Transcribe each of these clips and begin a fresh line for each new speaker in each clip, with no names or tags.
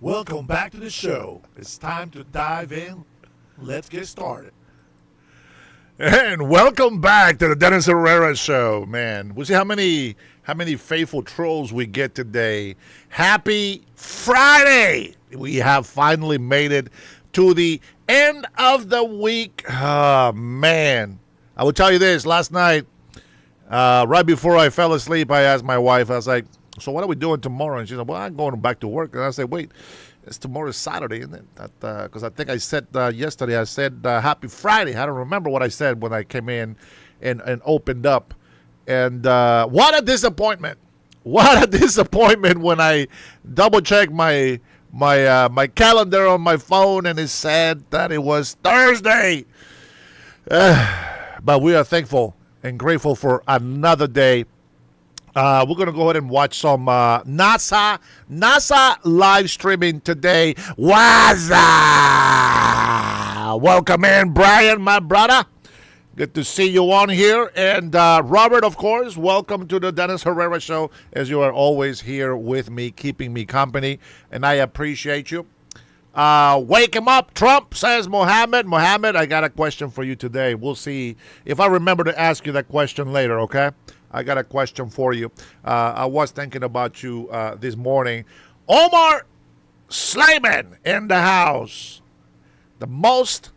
Welcome back to the show. It's time to dive in. Let's get started.
And welcome back to the Dennis Herrera Show, man. We'll see how many faithful trolls we get today. Happy Friday! We have finally made it to the end of the week. Oh, man. I will tell you this. Last night, right before I fell asleep, I asked my wife, I was like, so what are we doing tomorrow? And she said, well, I'm going back to work. And I said, wait, tomorrow's Saturday, isn't it? Because I think I said yesterday, I said happy Friday. I don't remember what I said when I came in and opened up. And what a disappointment. What a disappointment when I double-checked my calendar on my phone and it said that it was Thursday. But we are thankful and grateful for another day. We're going to go ahead and watch some NASA live streaming today. Waza! Welcome in, Brian, my brother. Good to see you on here. And Robert, of course, welcome to the Dennis Herrera Show, as you are always here with me, keeping me company. And I appreciate you. Wake him up, Trump, says Mohammed. Mohammed, I got a question for you today. We'll see if I remember to ask you that question later, okay? I got a question for you. I was thinking about you this morning. Omar Slayman in the house. The most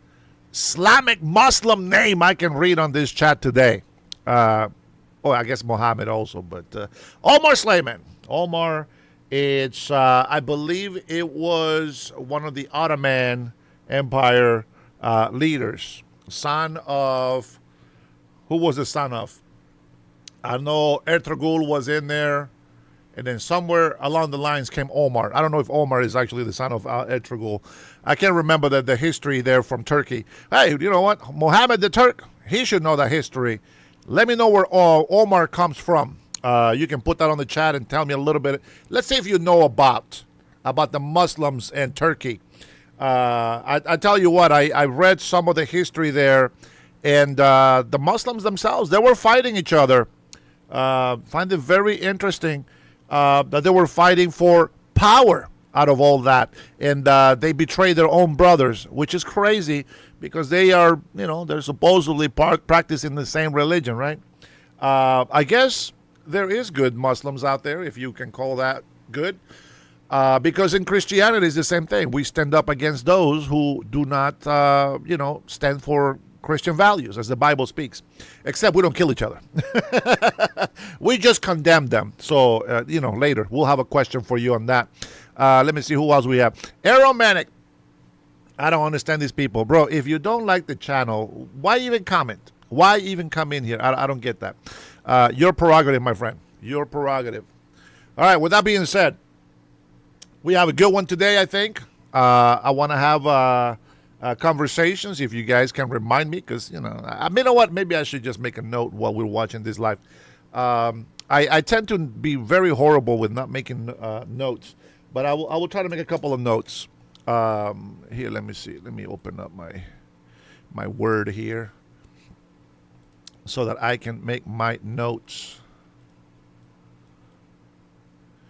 Islamic Muslim name I can read on this chat today. I guess Mohammed also, but Omar Slayman. Omar, it's, I believe it was one of the Ottoman Empire leaders. Son of, who was the son of? I know Ertugrul was in there, and then somewhere along the lines came Omar. I don't know if Omar is actually the son of Ertugrul. I can't remember the history there from Turkey. Hey, you know what? Mohammed the Turk, he should know the history. Let me know where Omar comes from. You can put that on the chat and tell me a little bit. Let's see if you know about the Muslims and Turkey. I tell you what, I read some of the history there, and the Muslims themselves, they were fighting each other. Find it very interesting that they were fighting for power out of all that, and they betrayed their own brothers, which is crazy because they are, they're supposedly practicing the same religion, right? I guess there is good Muslims out there, if you can call that good, because in Christianity it's the same thing. We stand up against those who do not, stand for Christian values, as the Bible speaks, except we don't kill each other. We just condemn them. So, later we'll have a question for you on that. Let me see who else we have. Aeromanic. I don't understand these people. Bro, if you don't like the channel, why even comment? Why even come in here? I don't get that. Your prerogative, my friend. Your prerogative. All right, with that being said, we have a good one today, I think. I want to have conversations, if you guys can remind me, because you know what, maybe I should just make a note while we're watching this live. I tend to be very horrible with not making notes, but I will try to make a couple of notes. Here, let me see, let me open up my Word here so that I can make my notes.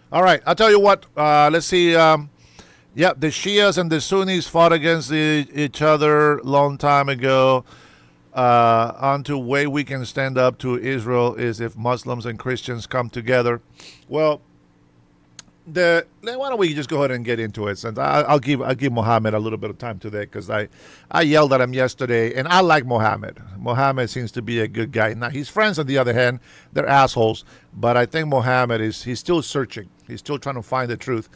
All right, I'll tell you what, let's see. Yeah, the Shias and the Sunnis fought against each other long time ago. Onto way we can stand up to Israel is if Muslims and Christians come together. Well, why don't we just go ahead and get into it? Since I'll give Mohammed a little bit of time today, because I yelled at him yesterday, and I like Mohammed. Mohammed seems to be a good guy. Now his friends, on the other hand, they're assholes. But I think Mohammed he's still searching. He's still trying to find the truth.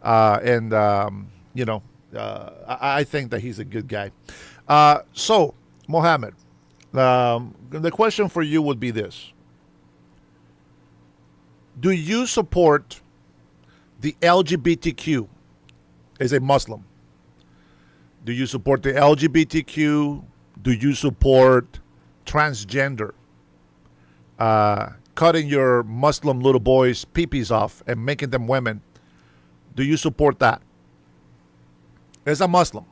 I think that he's a good guy. So, Mohammed, the question for you would be this. Do you support the LGBTQ as a Muslim? Do you support the LGBTQ? Do you support transgender? Cutting your Muslim little boys' peepees off and making them women. Do you support that as a Muslim?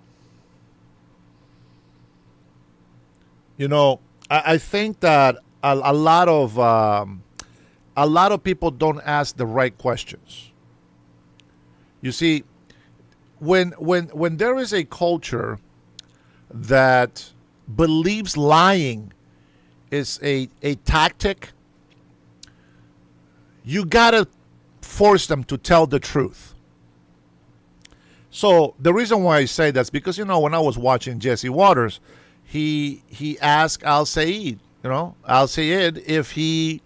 I think that a lot of people don't ask the right questions. You see, when there is a culture that believes lying is a tactic, you gotta force them to tell the truth. So the reason why I say that's because when I was watching Jesse Waters, he asked Al Sayed, Al Sayed, if he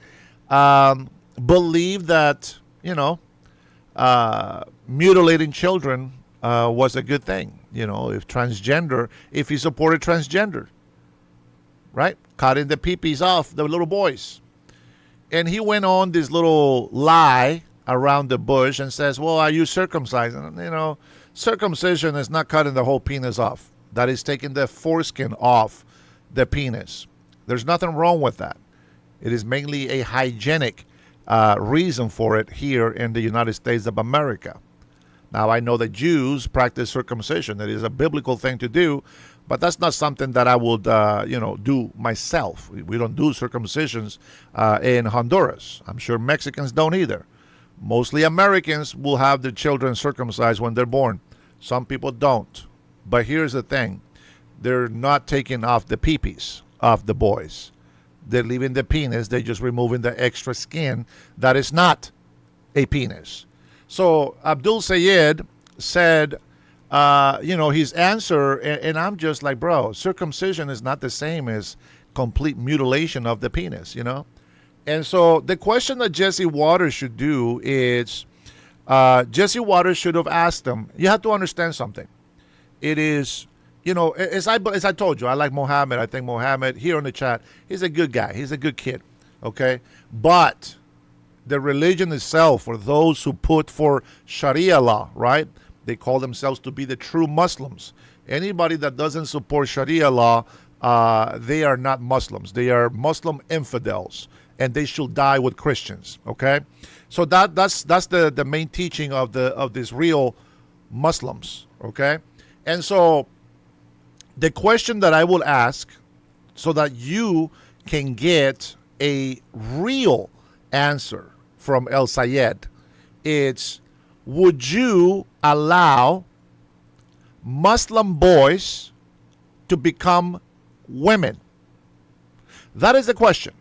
believed that mutilating children was a good thing. If he supported transgender, right? Cutting the peepees off the little boys. And he went on this little lie around the bush and says, well, are you circumcised? And, circumcision is not cutting the whole penis off. That is taking the foreskin off the penis. There's nothing wrong with that. It is mainly a hygienic reason for it here in the United States of America. Now, I know that Jews practice circumcision. It is a biblical thing to do, but that's not something that I would, do myself. We don't do circumcisions in Honduras. I'm sure Mexicans don't either. Mostly Americans will have their children circumcised when they're born. Some people don't. But here's the thing. They're not taking off the peepees of the boys. They're leaving the penis. They're just removing the extra skin that is not a penis. So Abdul Sayed said, his answer, and I'm just like, bro, circumcision is not the same as complete mutilation of the penis, And so the question that Jesse Waters should do is, Jesse Waters should have asked them. You have to understand something. It is, as I told you, I like Mohammed. I think Mohammed here in the chat, he's a good guy. He's a good kid. Okay. But the religion itself, for those who put for Sharia law, right? They call themselves to be the true Muslims. Anybody that doesn't support Sharia law, they are not Muslims. They are Muslim infidels, and they should die with Christians. Okay, so that's the main teaching of these real Muslims. Okay, and so the question that I will ask, so that you can get a real answer from El Sayed, it's, would you allow Muslim boys to become women? That is the question.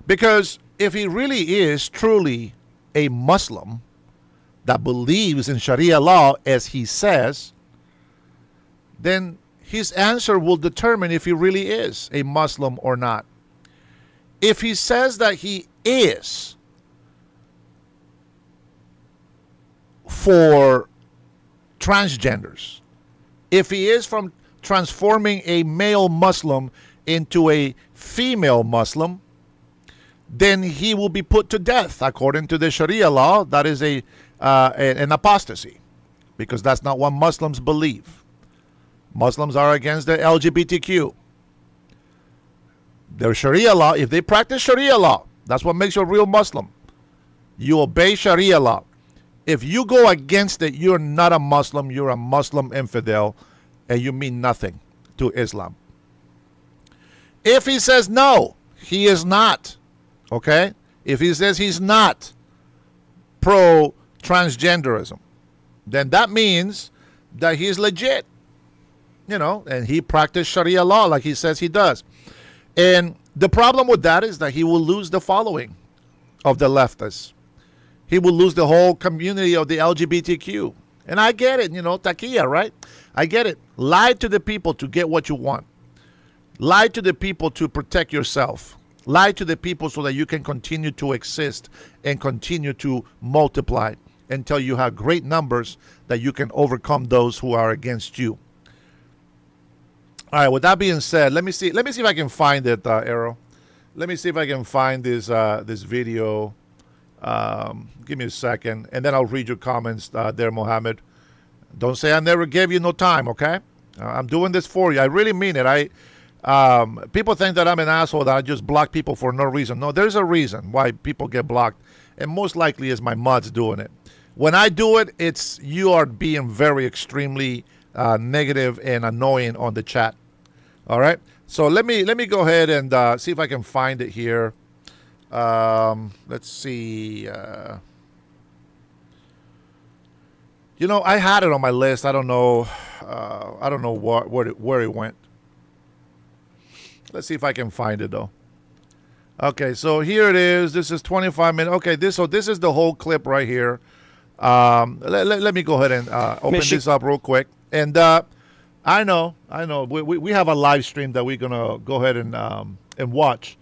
Because if he really is truly a Muslim that believes in Sharia law, as he says, then his answer will determine if he really is a Muslim or not. If he says that he is for transgenders, if he is from transforming a male Muslim into a female Muslim, then he will be put to death according to the Sharia law. That is an apostasy, because that's not what Muslims believe. Muslims are against the LGBTQ. Their Sharia law, if they practice Sharia law, that's what makes you a real Muslim. You obey Sharia law. If you go against it, you're not a Muslim. You're a Muslim infidel, and you mean nothing to Islam. If he says no, he is not. Okay? If he says he's not pro-transgenderism, then that means that he's legit. And he practiced Sharia law like he says he does. And the problem with that is that he will lose the following of the leftists. He will lose the whole community of the LGBTQ. And I get it, taquilla, right? I get it. Lie to the people to get what you want. Lie to the people to protect yourself. Lie to the people so that you can continue to exist and continue to multiply until you have great numbers that you can overcome those who are against you. All right, with that being said, let me see if I can find it, Arrow. Let me see if I can find this video. Give me a second, and then I'll read your comments there, Mohammed. Don't say I never gave you no time, okay? I'm doing this for you. I really mean it. People think that I'm an asshole, that I just block people for no reason. No, there's a reason why people get blocked, and most likely is my mods doing it. When I do it, it's you are being very extremely negative and annoying on the chat. All right, so let me go ahead and see if I can find it here. Let's see. I had it on my list. I don't know. I don't know where it went. Let's see if I can find it though. Okay, so here it is. This is 25 minutes. Okay, this is the whole clip right here. Let me go ahead and open this up real quick. And I know, we have a live stream that we're gonna go ahead and watch.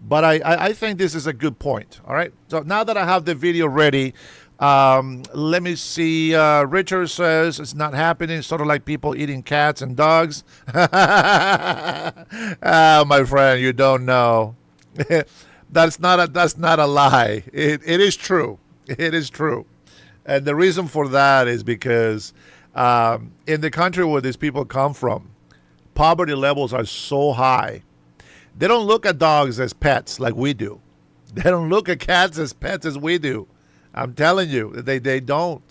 But I think this is a good point. All right. So now that I have the video ready, let me see. Richard says it's not happening. Sort of like people eating cats and dogs. My friend, you don't know. That's not a lie. It is true. It is true. And the reason for that is because in the country where these people come from, poverty levels are so high. They don't look at dogs as pets like we do. They don't look at cats as pets as we do. I'm telling you, they don't.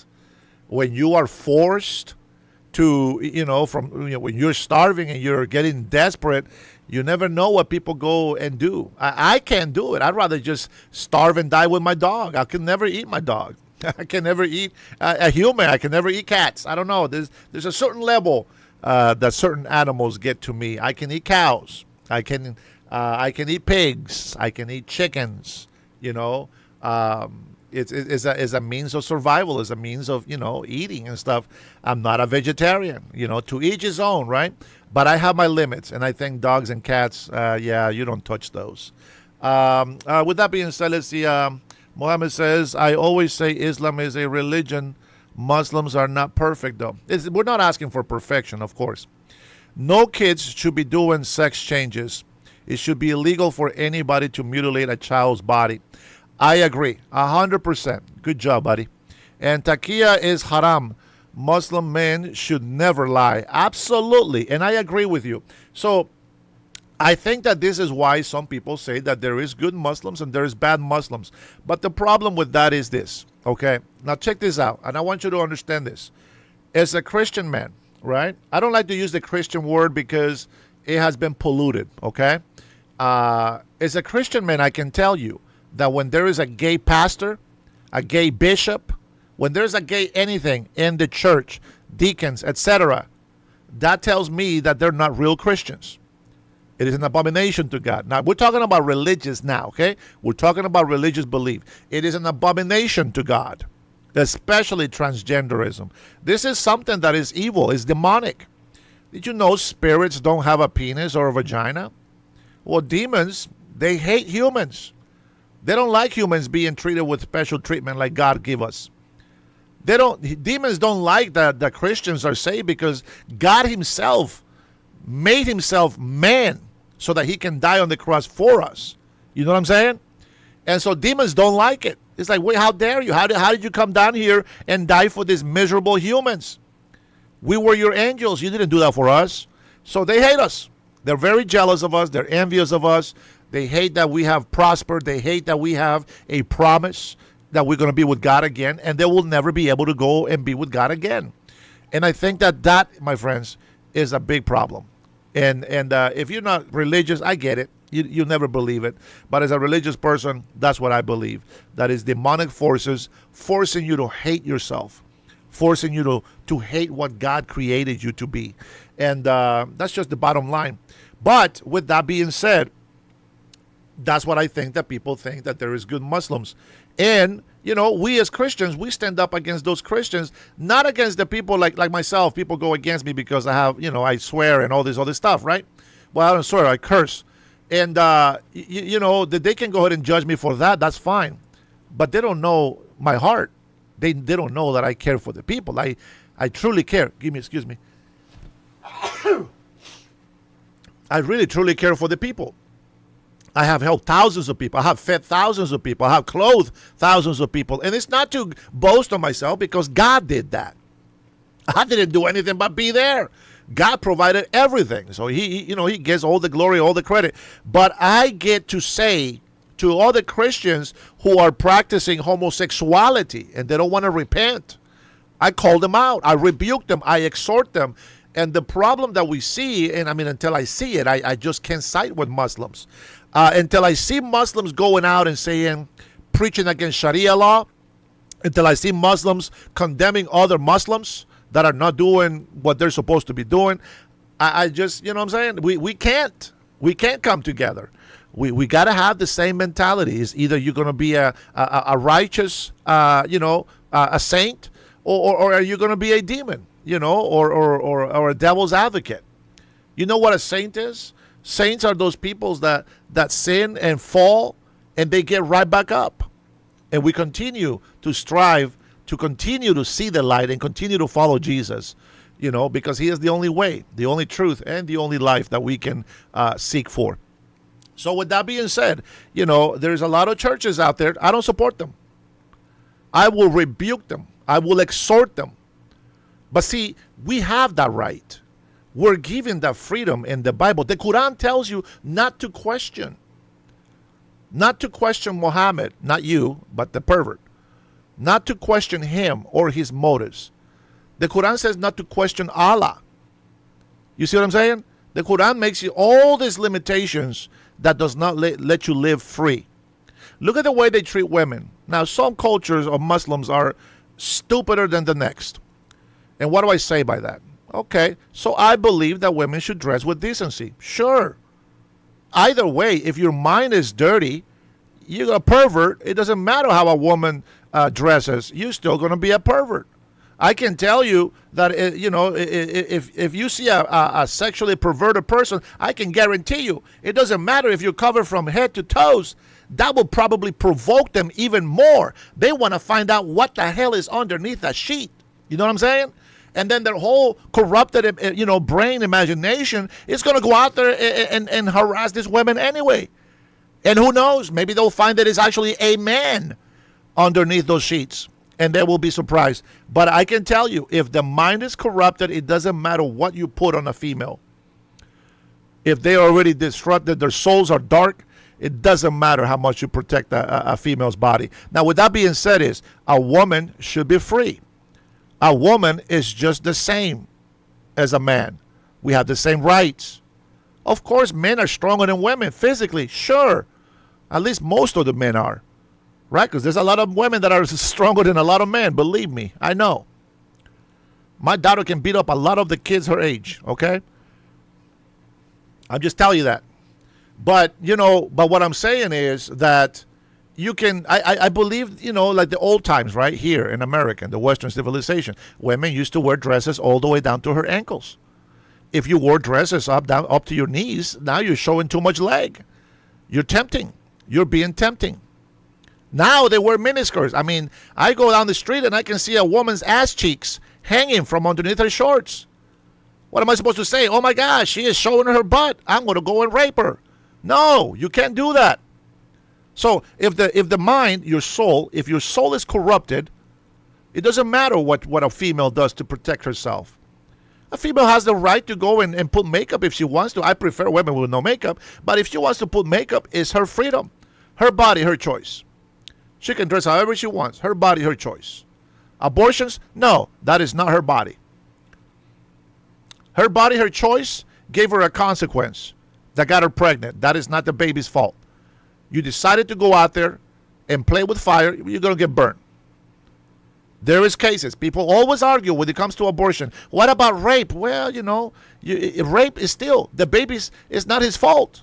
When you are forced to, when you're starving and you're getting desperate, you never know what people go and do. I can't do it. I'd rather just starve and die with my dog. I can never eat my dog. I can never eat a human. I can never eat cats. I don't know. There's a certain level that certain animals get to me. I can eat cows. I can eat pigs. I can eat chickens. It's a means of survival. It's a means of eating and stuff. I'm not a vegetarian. To each his own, right? But I have my limits, and I think dogs and cats, you don't touch those. With that being said, let's see. Mohammed says, I always say Islam is a religion. Muslims are not perfect, though. We're not asking for perfection, of course. No kids should be doing sex changes. It should be illegal for anybody to mutilate a child's body. I agree, 100%. Good job, buddy. And taqiyya is haram. Muslim men should never lie. Absolutely. And I agree with you. So I think that this is why some people say that there is good Muslims and there is bad Muslims. But the problem with that is this. Okay. Now check this out. And I want you to understand this. As a Christian man, right? I don't like to use the Christian word because it has been polluted. Okay. As a Christian man, I can tell you that when there is a gay pastor, a gay bishop, when there's a gay anything in the church, deacons, etc., that tells me that they're not real Christians. It is an abomination to God. Now, we're talking about religious now, okay? We're talking about religious belief. It is an abomination to God, especially transgenderism. This is something that is evil, is demonic. Did you know spirits don't have a penis or a vagina? Well, demons, they hate humans. They don't like humans being treated with special treatment like God give us. Demons don't like that the Christians are saved because God himself made himself man so that he can die on the cross for us. You know what I'm saying? And so demons don't like it. It's like, wait, how dare you? How did you come down here and die for these miserable humans? We were your angels. You didn't do that for us. So they hate us. They're very jealous of us. They're envious of us. They hate that we have prospered. They hate that we have a promise that we're going to be with God again, and they will never be able to go and be with God again. And I think that, my friends, is a big problem. And if you're not religious, I get it. You'll never believe it. But as a religious person, that's what I believe. That is demonic forces forcing you to hate yourself, forcing you to hate what God created you to be. And that's just the bottom line. But with that being said, that's what I think, that people think that there is good Muslims. And, we as Christians, we stand up against those Christians, not against the people like myself. People go against me because I have, I swear and all this other stuff, right? Well, I don't swear, I curse. And, that they can go ahead and judge me for that. That's fine. But they don't know my heart. They don't know that I care for the people. I truly care. Excuse me. I really, truly care for the people. I have helped thousands of people. I have fed thousands of people. I have clothed thousands of people. And it's not to boast on myself because God did that. I didn't do anything but be there. God provided everything. So he gets all the glory, all the credit. But I get to say to all the Christians who are practicing homosexuality and they don't want to repent, I call them out. I rebuke them. I exhort them. And the problem that we see, and until I see it, I just can't side with Muslims. Until I see Muslims going out and saying, preaching against Sharia law, until I see Muslims condemning other Muslims that are not doing what they're supposed to be doing. I just, you know what I'm saying? We can't. We can't come together. We got to have the same mentality. It's either you're going to be a righteous, a saint, or are you going to be a demon, or a devil's advocate? You know what a saint is? Saints are those people that sin and fall, and they get right back up. And we continue to strive to continue to see the light and continue to follow Jesus, because he is the only way, the only truth, and the only life that we can seek for. So with that being said, there's a lot of churches out there. I don't support them. I will rebuke them. I will exhort them. But see, we have that right. We're given that freedom in the Bible. The Quran tells you not to question. Not to question Muhammad, not you, but the pervert. Not to question him or his motives. The Quran says not to question Allah. You see what I'm saying? The Quran makes you all these limitations that does not let you live free. Look at the way they treat women. Now, some cultures of Muslims are stupider than the next. And what do I say by that? Okay, so I believe that women should dress with decency. Sure. Either way, if your mind is dirty, you're a pervert. It doesn't matter how a woman dresses. You're still going to be a pervert. I can tell you that, if you see a sexually perverted person, I can guarantee you, it doesn't matter if you're covered from head to toes. That will probably provoke them even more. They want to find out what the hell is underneath that sheet. You know what I'm saying? And then their whole corrupted, brain imagination is going to go out there and harass these women anyway. And who knows? Maybe they'll find that it's actually a man underneath those sheets. And they will be surprised. But I can tell you, if the mind is corrupted, it doesn't matter what you put on a female. If they are already disrupted, their souls are dark, it doesn't matter how much you protect a female's body. Now, with that being said, is a woman should be free. A woman is just the same as a man. We have the same rights. Of course, men are stronger than women physically. Sure. At least most of the men are. Right? Because there's a lot of women that are stronger than a lot of men. Believe me. I know. My daughter can beat up a lot of the kids her age. Okay? I'm just telling you that. But, but what I'm saying is that you can, I believe, like the old times, right here in America, in the Western civilization, women used to wear dresses all the way down to her ankles. If you wore dresses up to your knees, now you're showing too much leg. You're tempting. You're being tempting. Now they wear miniskirts. I mean, I go down the street and I can see a woman's ass cheeks hanging from underneath her shorts. What am I supposed to say? Oh my gosh, she is showing her butt. I'm going to go and rape her. No, you can't do that. So if the mind, your soul, if your soul is corrupted, it doesn't matter what a female does to protect herself. A female has the right to go and put makeup if she wants to. I prefer women with no makeup. But if she wants to put makeup, it's her freedom. Her body, her choice. She can dress however she wants. Her body, her choice. Abortions? No, that is not her body. Her body, her choice gave her a consequence that got her pregnant. That is not the baby's fault. You decided to go out there and play with fire, you're going to get burned. There is cases. People always argue when it comes to abortion. What about rape? Well, rape is still, the baby's, it's not his fault.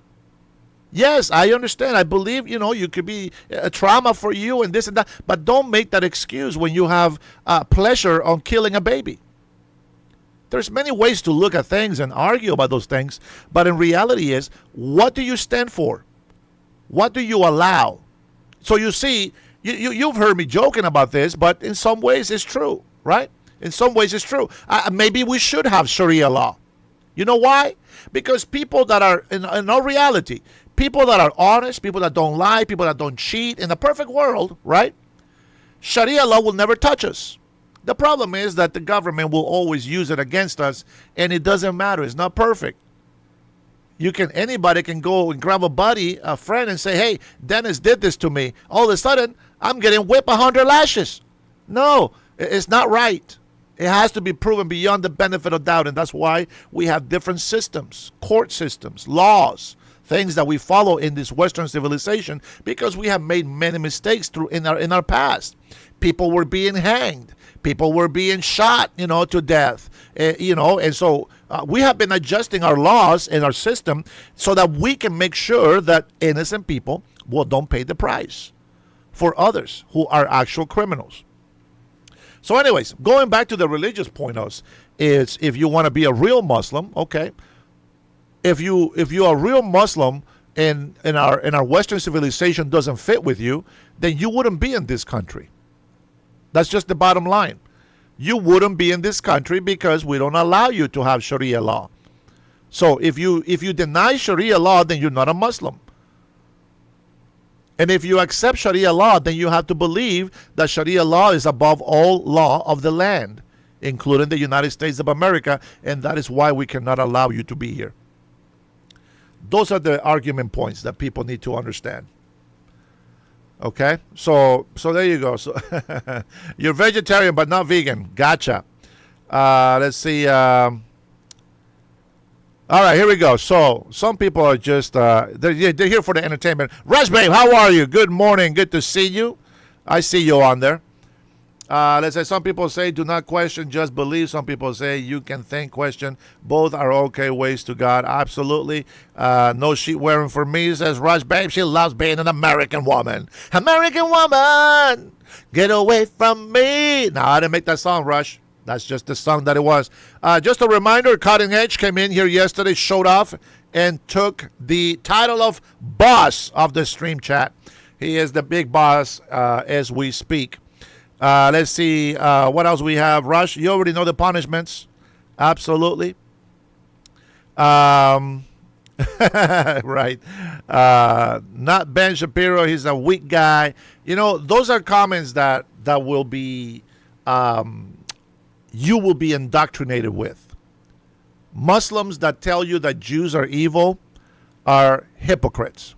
Yes, I understand. I believe, you could be a trauma for you and this and that. But don't make that excuse when you have pleasure on killing a baby. There's many ways to look at things and argue about those things. But in reality is, what do you stand for? What do you allow? So you see, you've heard me joking about this, but in some ways it's true, right? In some ways it's true. Maybe we should have Sharia law. You know why? Because people that are, in all reality, people that are honest, people that don't lie, people that don't cheat, in the perfect world, right? Sharia law will never touch us. The problem is that the government will always use it against us, and it doesn't matter. It's not perfect. Anybody can go and grab a buddy, a friend, and say, hey, Dennis did this to me. All of a sudden, I'm getting whipped 100 lashes. No, it's not right. It has to be proven beyond the benefit of doubt, and that's why we have different systems, court systems, laws, things that we follow in this Western civilization, because we have made many mistakes in our past. people were being hanged. People were being shot, to death. And so we have been adjusting our laws and our system so that we can make sure that innocent people don't pay the price for others who are actual criminals. So anyways, going back to the religious point is if you want to be a real Muslim, okay. If you are a real Muslim and our Western civilization doesn't fit with you, then you wouldn't be in this country. That's just the bottom line. You wouldn't be in this country because we don't allow you to have Sharia law. So if you deny Sharia law, then you're not a Muslim. And if you accept Sharia law, then you have to believe that Sharia law is above all law of the land, including the United States of America, and that is why we cannot allow you to be here. Those are the argument points that people need to understand. Okay, so there you go. So you're vegetarian but not vegan. Gotcha. Let's see. All right, here we go. So some people are just they're here for the entertainment. Rush babe, how are you? Good morning. Good to see you. I see you on there. Let's say some people say do not question, just believe. Some people say you can think, question. Both are okay ways to God. Absolutely. No sheet wearing for me, says Rush babe. She loves being an American woman. American woman, get away from me. Now, I didn't make that song, Rush. That's just the song that it was. Just a reminder, Cutting Edge came in here yesterday, showed off, and took the title of boss of the stream chat. He is the big boss as we speak. Let's see what else we have. Rush, you already know the punishments. Absolutely. Right. Not Ben Shapiro. He's a weak guy. Those are comments that will be you will be indoctrinated with. Muslims that tell you that Jews are evil are hypocrites.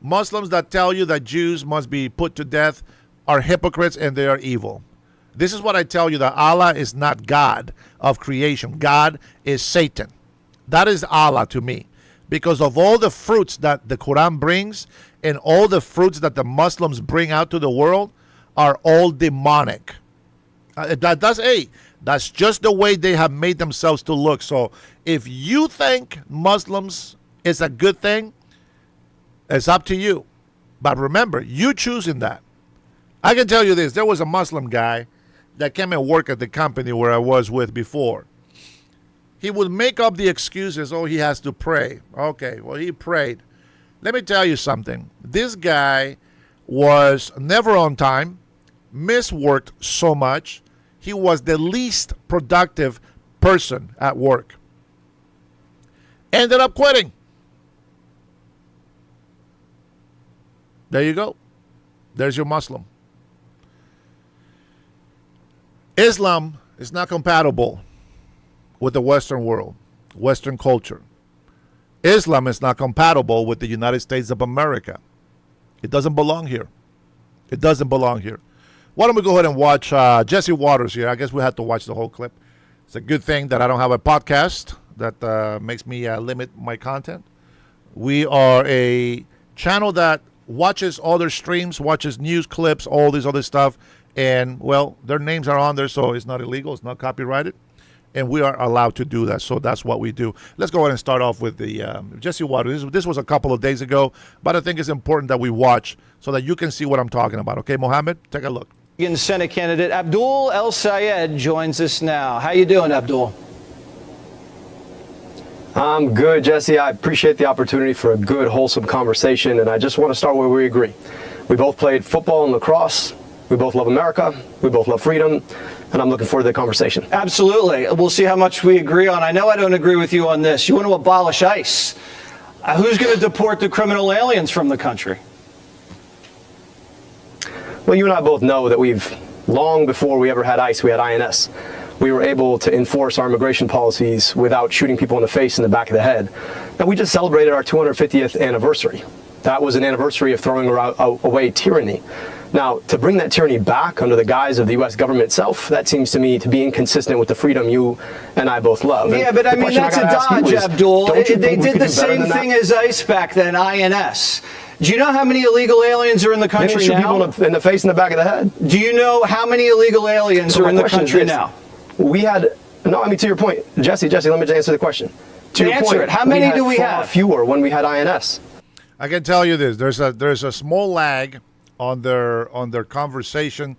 Muslims that tell you that Jews must be put to death are hypocrites and they are evil. This is what I tell you, that Allah is not God of creation. God is Satan. That is Allah to me. Because of all the fruits that the Quran brings and all the fruits that the Muslims bring out to the world are all demonic. That's just the way they have made themselves to look. So if you think Muslims is a good thing, it's up to you. But remember, you choosing that. I can tell you this. There was a Muslim guy that came and worked at the company where I was with before. He would make up the excuses, he has to pray. Okay, well, he prayed. Let me tell you something. This guy was never on time, misworked so much. He was the least productive person at work. Ended up quitting. There you go. There's your Muslim. Islam is not compatible with the Western world, Western culture. Islam is not compatible with the United States of America. It doesn't belong here. It doesn't belong here. Why don't we go ahead and watch Jesse Waters here? I guess we have to watch the whole clip. It's a good thing that I don't have a podcast that makes me limit my content. We are a channel that watches other streams, watches news clips, all this other stuff. And, well, their names are on there, so it's not illegal. It's not copyrighted. And we are allowed to do that, so that's what we do. Let's go ahead and start off with the Jesse Waters. This was a couple of days ago, but I think it's important that we watch so that you can see what I'm talking about. Okay, Mohammed, take a look.
Senate candidate Abdul El Sayed joins us now. How you doing, Abdul?
I'm good, Jesse. I appreciate the opportunity for a good, wholesome conversation, and I just want to start where we agree. We both played football and lacrosse. We both love America. We both love freedom. And I'm looking forward to the conversation.
Absolutely. We'll see how much we agree on. I know I don't agree with you on this. You want to abolish ICE. Who's going to deport the criminal aliens from the country?
Well, you and I both know that long before we ever had ICE, we had INS. We were able to enforce our immigration policies without shooting people in the face and the back of the head. And we just celebrated our 250th anniversary. That was an anniversary of throwing away tyranny. Now, to bring that tyranny back under the guise of the U.S. government itself, that seems to me to be inconsistent with the freedom you and I both love.
Yeah, but I mean, that's a dodge, Abdul. They did the same thing as ICE back then, INS. Do you know how many illegal aliens are in the
They don't
country
shoot
now?
people in the face and the back of the head.
Do you know how many illegal aliens
So
are in
my
the
question is
country
this.
now?
We had, no, I mean, to your point, Jesse, let me just answer the question. To your
Answer
point,
it. How many do we
far
have?
fewer when we had INS.
I can tell you this: there's a small lag on their conversation.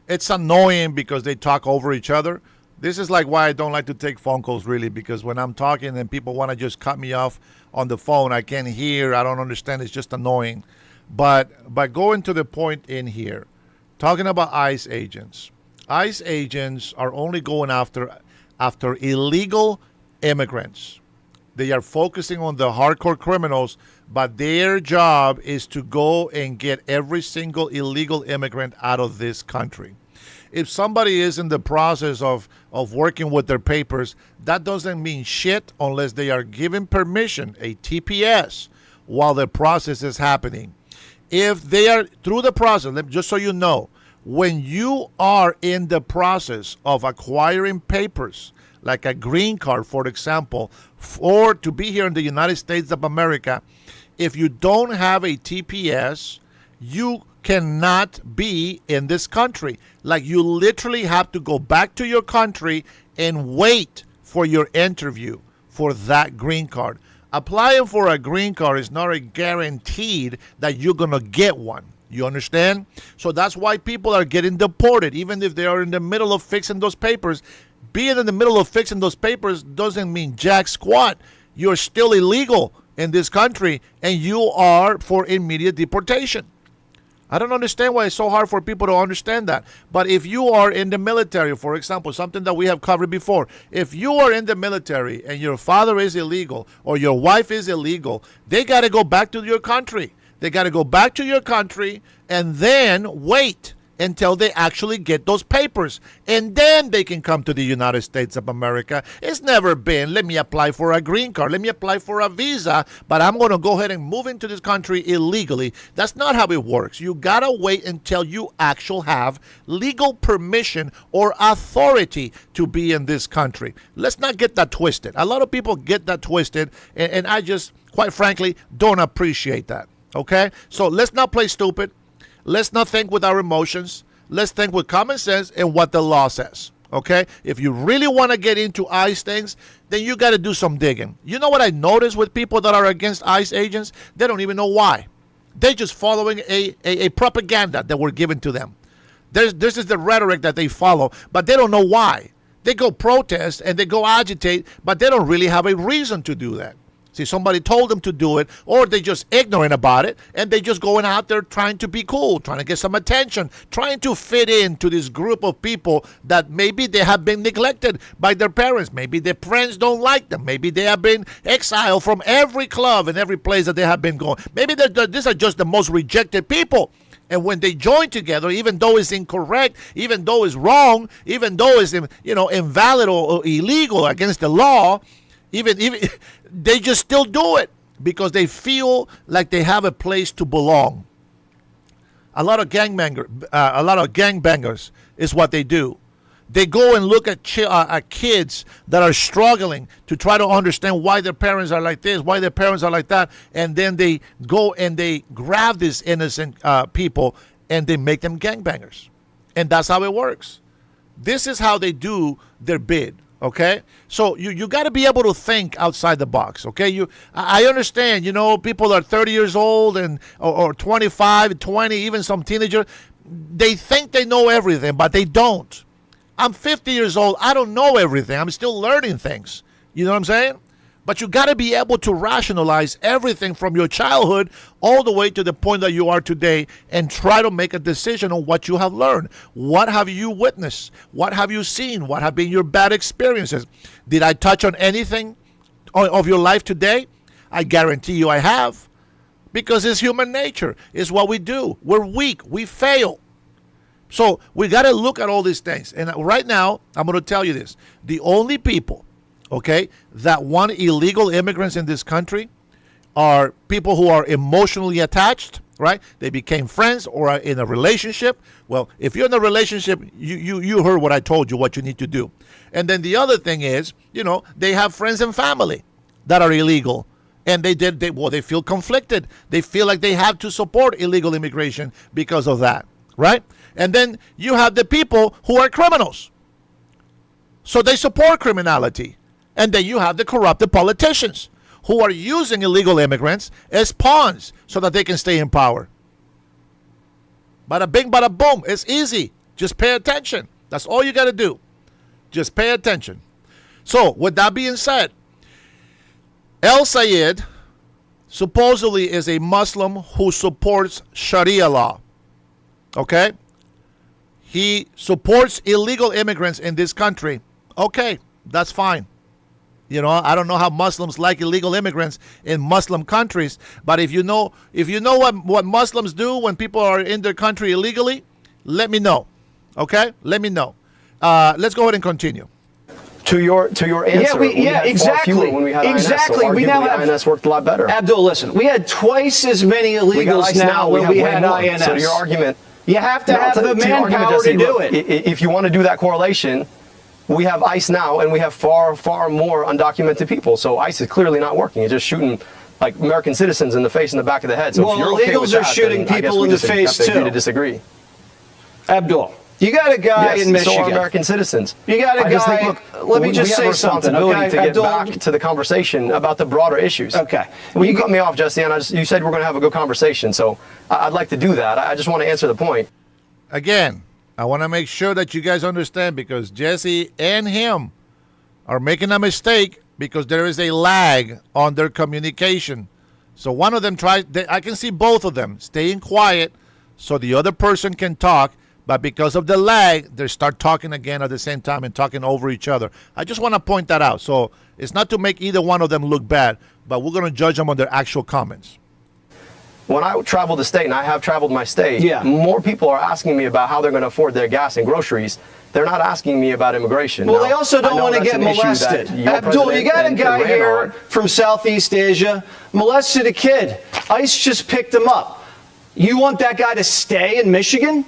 It's annoying because they talk over each other. This is like why I don't like to take phone calls, really, because when I'm talking and people want to just cut me off on the phone, I can't hear, I don't understand. It's just annoying. But going to the point in here, talking about ICE agents. ICE agents are only going after illegal immigrants. They are focusing on the hardcore criminals, but their job is to go and get every single illegal immigrant out of this country. If somebody is in the process of working with their papers, that doesn't mean shit unless they are given permission, a TPS, while the process is happening. If they are through the process, just so you know, when you are in the process of acquiring papers, like a green card, for example, or to be here in the United States of America, if you don't have a TPS, you cannot be in this country. Like, you literally have to go back to your country and wait for your interview for that green card. Applying for a green card is not a guaranteed that you're going to get one. You understand? So that's why people are getting deported, even if they are in the middle of fixing those papers. Being in the middle of fixing those papers doesn't mean jack squat. You're still illegal in this country, and you are for immediate deportation. I don't understand why it's so hard for people to understand that. But if you are in the military, for example, something that we have covered before, if you are in the military and your father is illegal or your wife is illegal, they got to go back to your country. They got to go back to your country and then wait until they actually get those papers. And then they can come to the United States of America. It's never been, let me apply for a green card, let me apply for a visa, but I'm going to go ahead and move into this country illegally. That's not how it works. You got to wait until you actually have legal permission or authority to be in this country. Let's not get that twisted. A lot of people get that twisted, and I just, quite frankly, don't appreciate that. Okay? So let's not play stupid. Let's not think with our emotions. Let's think with common sense and what the law says. Okay? If you really want to get into ICE things, then you got to do some digging. You know what I notice with people that are against ICE agents? They don't even know why. They're just following a propaganda that were given to them. This is the rhetoric that they follow, but they don't know why. They go protest and they go agitate, but they don't really have a reason to do that. See, somebody told them to do it, or they just ignorant about it, and they just going out there trying to be cool, trying to get some attention, trying to fit into this group of people that maybe they have been neglected by their parents. Maybe their friends don't like them. Maybe they have been exiled from every club and every place that they have been going. Maybe these are just the most rejected people. And when they join together, even though it's incorrect, even though it's wrong, even though it's invalid or illegal against the law, even they just still do it because they feel like they have a place to belong. A lot of gangbangers is what they do. They go and look at kids that are struggling to try to understand why their parents are like this, why their parents are like that, and then they go and they grab these innocent people and they make them gangbangers. And that's how it works. This is how they do their bid. Okay, so you got to be able to think outside the box. Okay, I understand. People are 30 years old or 25, 20, even some teenagers. They think they know everything, but they don't. I'm 50 years old. I don't know everything. I'm still learning things. You know what I'm saying? But you got to be able to rationalize everything from your childhood all the way to the point that you are today and try to make a decision on what you have learned. What have you witnessed? What have you seen? What have been your bad experiences? Did I touch on anything of your life today? I guarantee you I have, because it's human nature. It's what we do. We're weak. We fail. So we got to look at all these things. And right now, I'm going to tell you this. The only people, okay, that want illegal immigrants in this country are people who are emotionally attached, right? They became friends or are in a relationship. Well, if you're in a relationship, you heard what I told you, what you need to do. And then the other thing is, they have friends and family that are illegal. And they feel conflicted. They feel like they have to support illegal immigration because of that, right? And then you have the people who are criminals. So they support criminality. And then you have the corrupted politicians who are using illegal immigrants as pawns so that they can stay in power. Bada bing, bada boom. It's easy. Just pay attention. That's all you got to do. Just pay attention. So, with that being said, El Sayed supposedly is a Muslim who supports Sharia law. Okay? He supports illegal immigrants in this country. Okay, that's fine. You know, I don't know how Muslims like illegal immigrants in Muslim countries, but if you know what Muslims do when people are in their country illegally, let me know. Okay? Let me know. Let's go ahead and continue.
To your answer, we had
exactly.
far fewer when we had
exactly.
INS, so
we now have
INS worked a lot better.
Abdul, listen, we had twice as many illegals now when we had INS.
So to your argument,
you have to have the manpower to do it.
If you want to do that correlation, we have ICE now, and we have far, far more undocumented people. So ICE is clearly not working. It's just shooting like American citizens in the face and the back of the head. So
well,
if you're okay
illegals
with that,
are shooting people in the face
too.
too.
To disagree.
Abdul, you got a guy in Michigan.
So are American citizens.
You got a guy. Let me just say something. Okay,
to get back to the conversation about the broader issues.
Okay.
Well, you cut me off, Jesse, and you said we're going to have a good conversation. So I'd like to do that. I just want to answer the point.
Again, I want to make sure that you guys understand, because Jesse and him are making a mistake because there is a lag on their communication. So one of them I can see both of them staying quiet so the other person can talk, but because of the lag, they start talking again at the same time and talking over each other. I just want to point that out. So it's not to make either one of them look bad, but we're going to judge them on their actual comments.
When I travel the state, and I have traveled my state, more people are asking me about how they're going to afford their gas and groceries. They're not asking me about immigration.
Well,
now,
they also don't want to get molested. Abdul, you got a guy here from Southeast Asia, molested a kid. ICE just picked him up. You want that guy to stay in Michigan?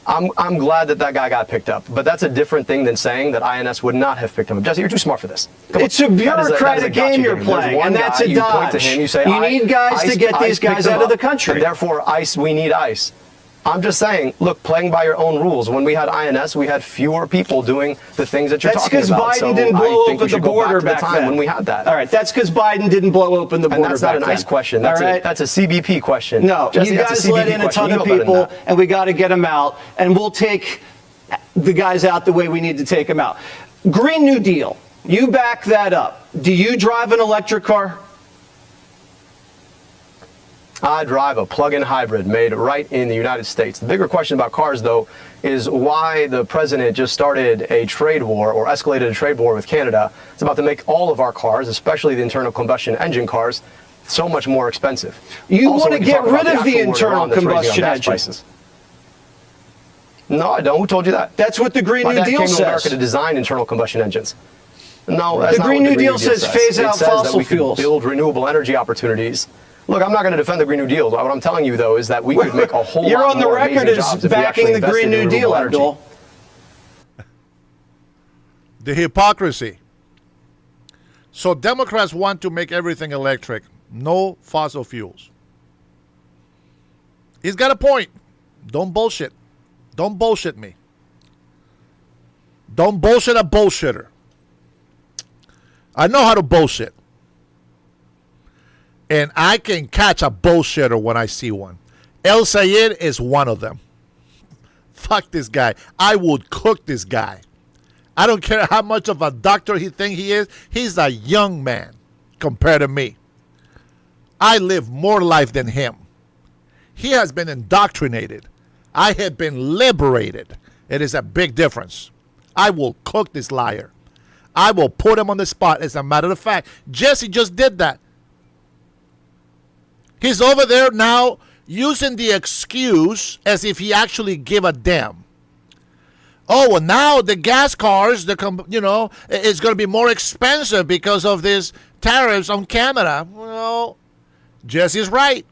I'm glad that guy got picked up, but that's a different thing than saying that INS would not have picked him up. Jesse, you're too smart for this.
It's a bureaucratic game you're playing, and that's a dodge. You need guys to get these guys out of the country.
And therefore, ICE, we need ICE. I'm just saying, look, playing by your own rules. When we had INS, we had fewer people doing the things that you're talking about.
That's because Biden didn't blow open the border back then.
When we had that.
All right, that's because Biden didn't blow open the border back then.
And that's not an ICE question. That's a CBP question.
No, you guys let in a ton of people, and we got to get them out, and we'll take the guys out the way we need to take them out. Green New Deal, you back that up. Do you drive an electric car?
I drive a plug-in hybrid made right in the United States. The bigger question about cars, though, is why the president just started a trade war or escalated a trade war with Canada. It's about to make all of our cars, especially the internal combustion engine cars, so much more expensive.
You want to get rid of the internal combustion engine?
No, I don't. Who told you that?
That's what the Green New Deal says.
My dad came to America to design internal combustion engines. No, that's
the Green New Deal says phase out fossil fuels.
Build renewable energy opportunities. Look, I'm not going to defend the Green New Deal. What I'm telling you, though, is that we could make a whole lot more
You're on the record as backing the Green New Deal, Abdul.
The hypocrisy. So Democrats want to make everything electric, no fossil fuels. He's got a point. Don't bullshit. Don't bullshit me. Don't bullshit a bullshitter. I know how to bullshit. And I can catch a bullshitter when I see one. El Sayed is one of them. Fuck this guy. I would cook this guy. I don't care how much of a doctor he thinks he is. He's a young man compared to me. I live more life than him. He has been indoctrinated. I have been liberated. It is a big difference. I will cook this liar. I will put him on the spot. As a matter of fact, Jesse just did that. He's over there now using the excuse as if he actually give a damn. Oh, well, now the gas cars, it's going to be more expensive because of these tariffs on Canada. Well, Jesse's right.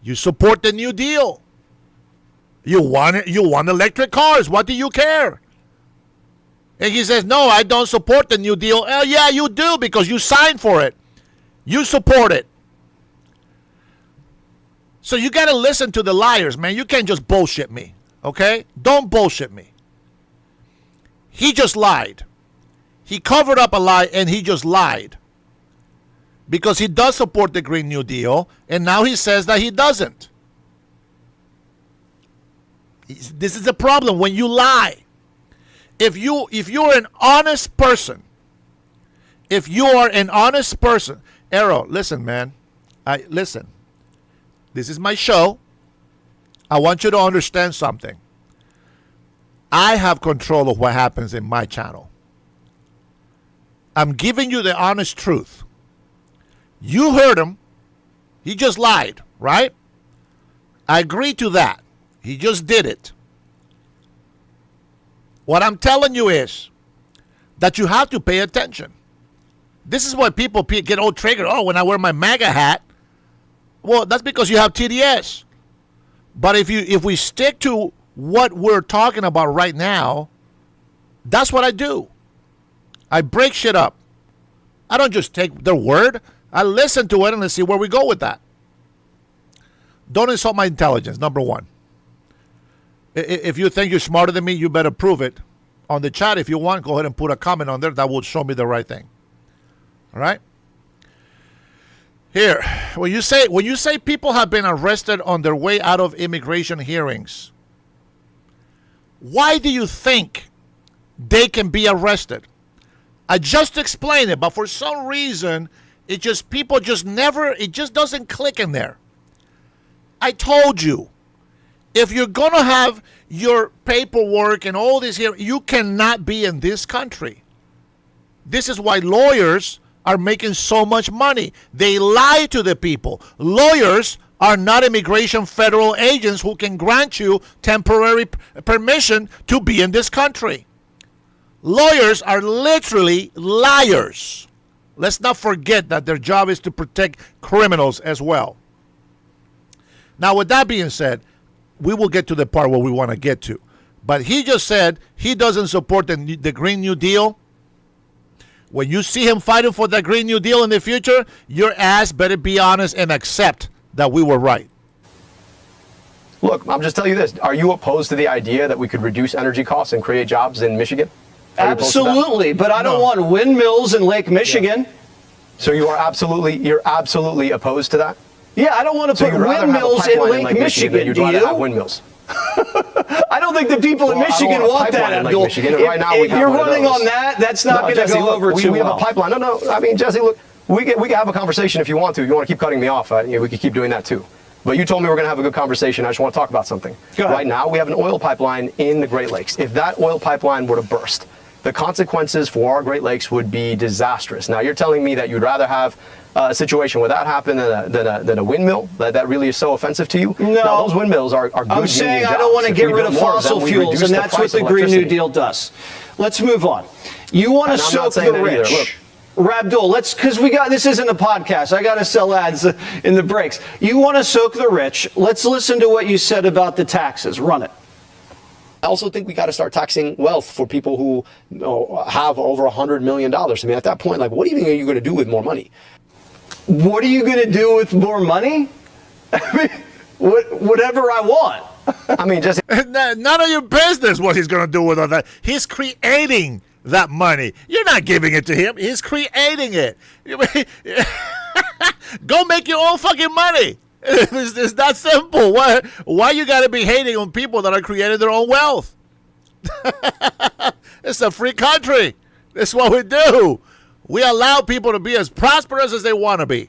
You support the New Deal. You want electric cars. What do you care? And he says, no, I don't support the New Deal. Yeah, you do because you signed for it. You support it. So you got to listen to the liars, man. You can't just bullshit me, okay? Don't bullshit me. He just lied. He covered up a lie, and he just lied. Because he does support the Green New Deal, and now he says that he doesn't. This is a problem when you lie. If you're an honest person, Arrow, listen, man. Listen. This is my show. I want you to understand something. I have control of what happens in my channel. I'm giving you the honest truth. You heard him. He just lied, right? I agree to that. He just did it. What I'm telling you is that you have to pay attention. This is why people get all triggered. Oh, when I wear my MAGA hat. Well, that's because you have TDS. But if we stick to what we're talking about right now, that's what I do. I break shit up. I don't just take their word. I listen to it and let's see where we go with that. Don't insult my intelligence, number one. If you think you're smarter than me, you better prove it. On the chat, if you want, go ahead and put a comment on there. That will show me the right thing. All right? Here, when you say people have been arrested on their way out of immigration hearings, why do you think they can be arrested? I just explained it, but for some reason, it just doesn't click in there. I told you, if you're going to have your paperwork and all this here, you cannot be in this country. This is why lawyers are making so much money. They lie to the people. Lawyers are not immigration federal agents who can grant you temporary permission to be in this country. Lawyers are literally liars. Let's not forget that their job is to protect criminals as well. Now, with that being said, we will get to the part where we want to get to. But he just said he doesn't support the Green New Deal. When you see him fighting for the Green New Deal in the future, your ass better be honest and accept that we were right.
Look, I'm just telling you this. Are you opposed to the idea that we could reduce energy costs and create jobs in Michigan?
Absolutely, but I don't want windmills in Lake Michigan.
Yeah. So you're absolutely opposed to that?
Yeah, I don't want to put windmills in Lake Michigan.
You'd rather have windmills.
I don't think the people in Michigan want that, Abdul. If you're running on that, that's not going to go over too well.
We have a pipeline. No. I mean, Jesse, look, we can have a conversation if you want to. If you want to keep cutting me off, we can keep doing that too. But you told me we're going to have a good conversation. I just want to talk about something. Right now, we have an oil pipeline in the Great Lakes. If that oil pipeline were to burst, the consequences for our Great Lakes would be disastrous. Now, you're telling me that you'd rather have a situation where that happened than a windmill? That really is so offensive to you?
No.
Now, those windmills are good.
I'm saying I don't want to get rid of fossil fuels, and that's what the Green New Deal does. Let's move on. You want to soak the rich. Rabdul, because this isn't a podcast. I got to sell ads in the breaks. You want to soak the rich. Let's listen to what you said about the taxes. Run it.
I also think we got to start taxing wealth for people who have over $100 million. I mean, at that point, what do you think are you going to do with more money?
What are you going to do with more money? I mean, whatever I want.
I mean, just
none of your business what he's going to do with all that. He's creating that money. You're not giving it to him. He's creating it. Go make your own fucking money. It's that simple. Why you got to be hating on people that are creating their own wealth? It's a free country. That's what we do. We allow people to be as prosperous as they want to be.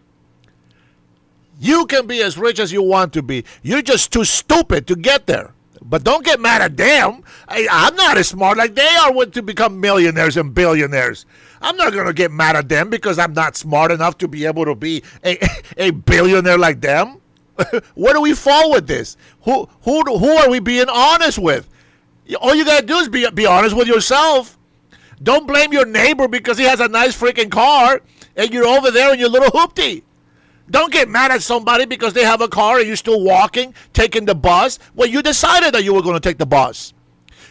You can be as rich as you want to be. You're just too stupid to get there. But don't get mad at them. I'm not as smart like they are to become millionaires and billionaires. I'm not going to get mad at them because I'm not smart enough to be able to be a billionaire like them. Where do we fall with this? Who are we being honest with? All you got to do is be honest with yourself. Don't blame your neighbor because he has a nice freaking car and you're over there in your little hoopty. Don't get mad at somebody because they have a car and you're still walking, taking the bus. Well, you decided that you were going to take the bus.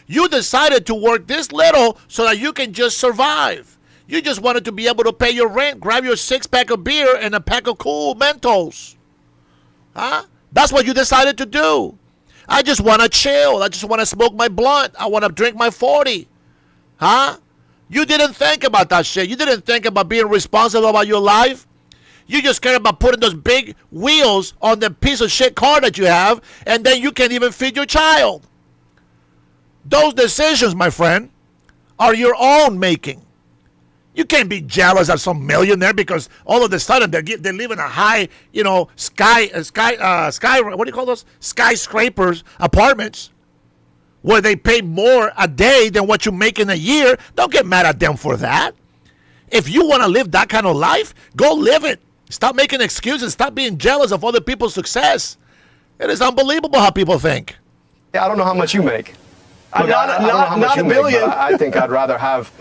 You decided to work this little so that you can just survive. You just wanted to be able to pay your rent, grab your 6-pack of beer and a pack of cool Mentos. Huh? That's what you decided to do. I just want to chill. I just want to smoke my blunt. I want to drink my 40. Huh? You didn't think about that shit. You didn't think about being responsible about your life. You just care about putting those big wheels on the piece of shit car that you have, and then you can't even feed your child. Those decisions, my friend, are your own making. You can't be jealous of some millionaire because all of a sudden they live in a high, what do you call those? Skyscrapers, apartments, where they pay more a day than what you make in a year. Don't get mad at them for that. If you want to live that kind of life, go live it. Stop making excuses. Stop being jealous of other people's success. It is unbelievable how people think.
Yeah, I don't know how much you make. Look,
Not a billion.
But I think I'd rather have.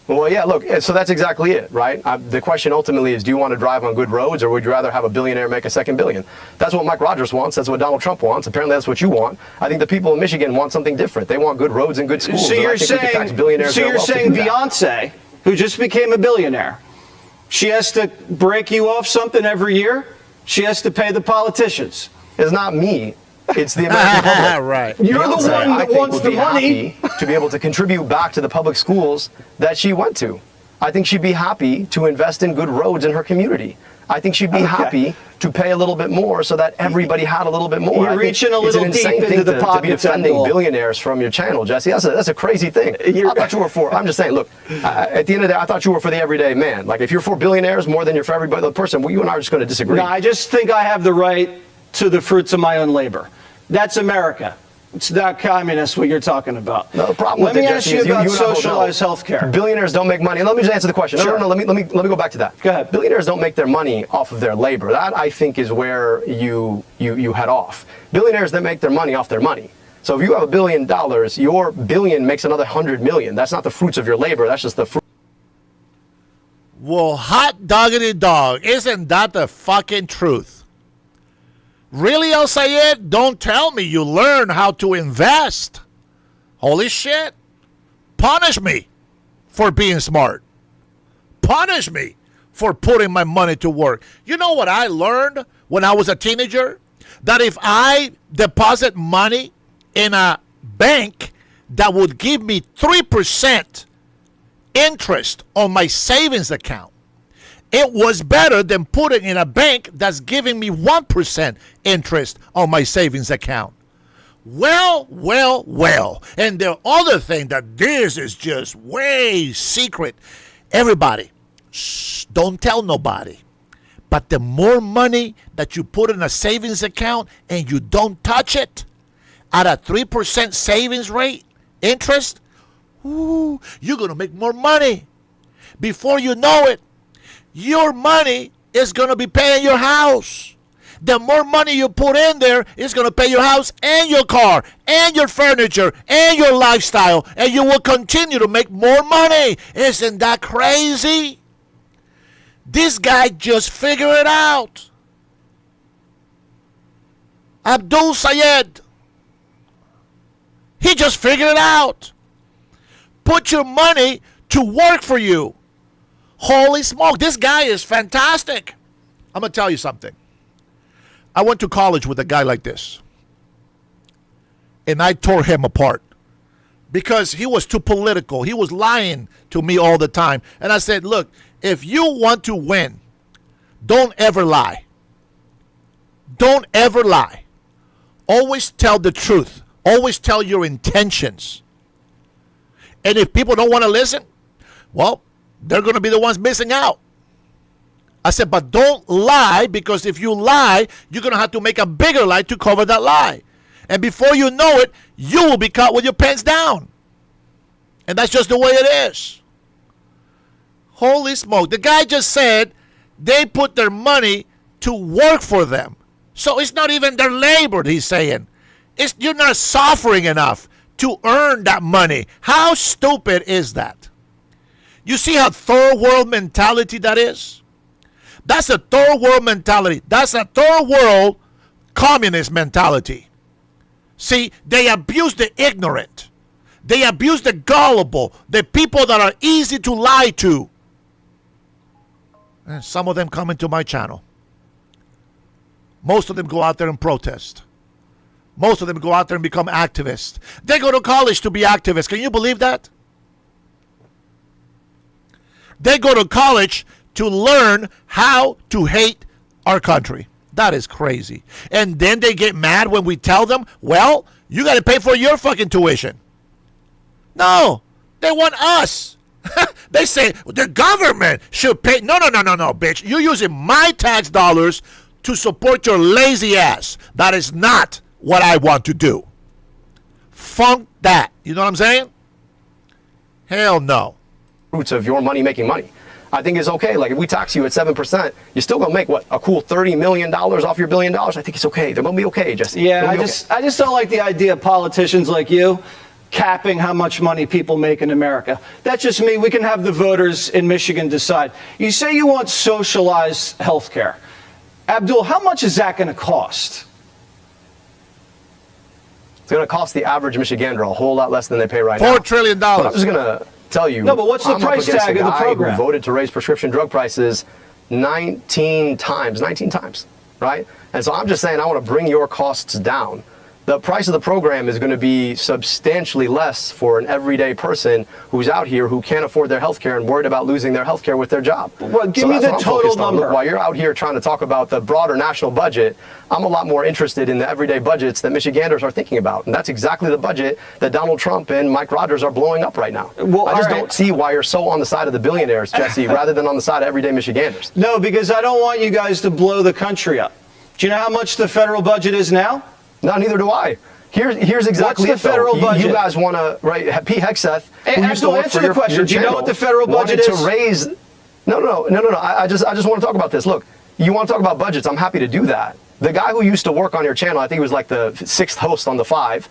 Well, yeah, look, so that's exactly it, right? The question ultimately is, do you want to drive on good roads, or would you rather have a billionaire make a second billion? That's what Mike Rogers wants. That's what Donald Trump wants. Apparently, that's what you want. I think the people in Michigan want something different. They want good roads and good schools.
So you're saying Beyonce, who just became a billionaire, she has to break you off something every year? She has to pay the politicians?
It's not me. It's the American public.
Right.
You're the one that wants the money.
To be able to contribute back to the public schools that she went to. I think she'd be happy to invest in good roads in her community. I think she'd be happy to pay a little bit more so that everybody had a little bit more.
You're reaching a little deep into the pocket.
To be defending billionaires from your channel, Jesse. That's a crazy thing. I thought you were for. I'm just saying. Look, at the end of the day, I thought you were for the everyday man. Like if you're for billionaires more than you're for every other person, well, you and I are just going to disagree.
No, I just think I have the right to the fruits of my own labor. That's America. It's not communist what you're talking about.
No, the problem
Let
with
me
it,
ask
Jesse,
you
is
about
you
socialized health care.
Billionaires don't make money. Let me just answer the question.
Sure.
No, let me go back to that.
Go ahead.
Billionaires don't make their money off of their labor. That, I think, is where you head off. Billionaires, they make their money off their money. So if you have $1 billion, your billion makes another 100 million. That's not the fruits of your labor. That's just the fruit.
Well, hot doggity dog, isn't that the fucking truth? Really, El Sayed? Don't tell me you learn how to invest. Holy shit. Punish me for being smart. Punish me for putting my money to work. You know what I learned when I was a teenager? That if I deposit money in a bank that would give me 3% interest on my savings account, it was better than putting in a bank that's giving me 1% interest on my savings account. Well. And the other thing that this is just way secret. Everybody, shh, don't tell nobody. But the more money that you put in a savings account and you don't touch it at a 3% savings rate interest, ooh, you're going to make more money. Before you know it, your money is going to be paying your house. The more money you put in there is going to pay your house and your car and your furniture and your lifestyle, and you will continue to make more money. Isn't that crazy? This guy just figured it out. Abdul Sayed. He just figured it out. Put your money to work for you. Holy smoke, this guy is fantastic. I'm going to tell you something. I went to college with a guy like this. And I tore him apart. Because he was too political. He was lying to me all the time. And I said, look, if you want to win, don't ever lie. Don't ever lie. Always tell the truth. Always tell your intentions. And if people don't want to listen, well, they're going to be the ones missing out. I said, but don't lie, because if you lie, you're going to have to make a bigger lie to cover that lie. And before you know it, you will be caught with your pants down. And that's just the way it is. Holy smoke. The guy just said they put their money to work for them. So it's not even their labor, he's saying. You're not suffering enough to earn that money. How stupid is that? You see how third world mentality that is? That's a third world mentality. That's a third world communist mentality. See, they abuse the ignorant. They abuse the gullible, the people that are easy to lie to. And some of them come into my channel. Most of them go out there and protest. Most of them go out there and become activists. They go to college to be activists. Can you believe that? They go to college to learn how to hate our country. That is crazy. And then they get mad when we tell them, well, you got to pay for your fucking tuition. No, they want us. They say the government should pay. No, bitch. You're using my tax dollars to support your lazy ass. That is not what I want to do. Funk that. You know what I'm saying? Hell no.
Roots of your money making money. I think it's okay. Like if we tax you at 7%, you're still gonna make what, a cool $30 million off your $1 billion. I think it's okay. They're gonna be okay, Jesse.
Yeah, I just don't like the idea of politicians like you capping how much money people make in America. That's just me. We can have the voters in Michigan decide. You say you want socialized health care. Abdul, how much is that going to cost?
It's going to cost the average Michigander a whole lot less than they pay right now.
$4 trillion.
But I'm just going to tell you.
No, but what's the price tag of the program?
Who voted to raise prescription drug prices 19 times, right? And so I'm just saying I want to bring your costs down. The price of the program is going to be substantially less for an everyday person who's out here who can't afford their health care and worried about losing their health care with their job.
Well, give me the total number.
Look, while you're out here trying to talk about the broader national budget, I'm a lot more interested in the everyday budgets that Michiganders are thinking about. And that's exactly the budget that Donald Trump and Mike Rogers are blowing up right now.
Well,
I just don't see why you're so on the side of the billionaires, Jesse, rather than on the side of everyday Michiganders.
No, because I don't want you guys to blow the country up. Do you know how much the federal budget is now?
No, neither do I. Here's exactly
What's the federal budget?
You guys want to, right? Pete Hegseth, who used to work for your
question. Do you know what the federal budget is?
To raise. No. I just want to talk about this. Look, you want to talk about budgets? I'm happy to do that. The guy who used to work on your channel, I think he was like the 6th host on the 5.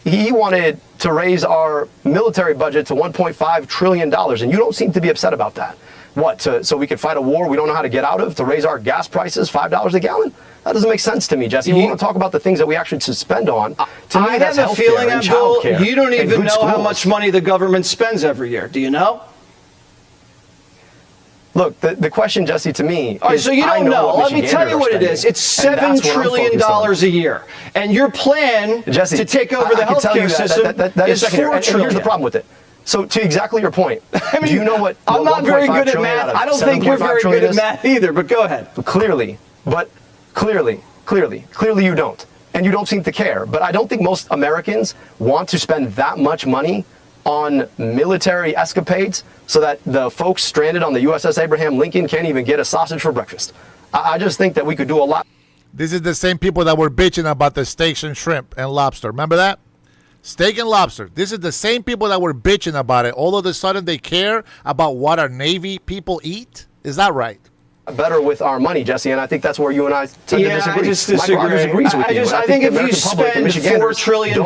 He wanted to raise our military budget to $1.5 trillion, and you don't seem to be upset about that. What? So we could fight a war we don't know how to get out of? To raise our gas prices $5 a gallon? That doesn't make sense to me, Jesse. We want to talk about the things that we actually should spend on. To me, that's
I have a feeling, Abdul, you don't even know how
schools.
much money the government spends every year. Do you know?
Look, the question, Jesse, to me
all right,
is,
so you don't know. Let me tell you what it is.
Spending,
It's $7 trillion a year. And your plan
Jesse,
to take over the healthcare system is $4 trillion.
And here's the problem with it. So to exactly your point,
I mean,
do you know what?
I'm not very good at math. I don't think you're very good at math either, but go ahead.
Clearly you don't. And you don't seem to care. But I don't think most Americans want to spend that much money on military escapades so that the folks stranded on the USS Abraham Lincoln can't even get a sausage for breakfast. I just think that we could do a lot.
This is the same people that were bitching about the steaks and shrimp and lobster. Remember that? Steak and lobster. This is the same people that were bitching about it. All of a sudden they care about what our Navy people eat. Is that right?
Better with our money, Jesse, and I think that's where you and I tend to disagree.
I just disagree.
Mike Rogers agrees with you.
I think if you spend $4 trillion,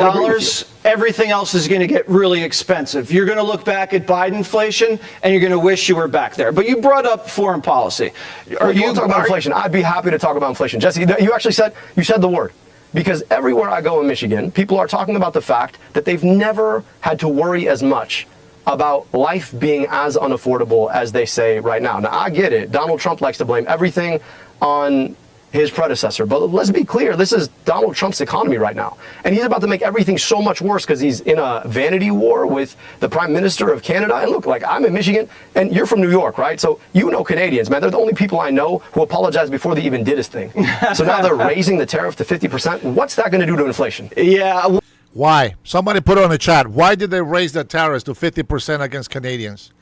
everything else is going to get really expensive. You're going to look back at Bidenflation, and you're going to wish you were back there. But you brought up foreign policy.
You want to talk about inflation? I'd be happy to talk about inflation. Jesse, you actually said the word. Because everywhere I go in Michigan, people are talking about the fact that they've never had to worry as much about life being as unaffordable as they say right now. Now, I get it. Donald Trump likes to blame everything on his predecessor. But let's be clear, this is Donald Trump's economy right now. And he's about to make everything so much worse because he's in a vanity war with the Prime Minister of Canada. And look, like, I'm in Michigan, and you're from New York, right? So you know Canadians, man. They're the only people I know who apologize before they even did his thing. So now they're raising the tariff to 50%. What's that going to do to inflation?
Yeah.
Why? Somebody put it on the chat. Why did they raise the tariffs to 50% against Canadians?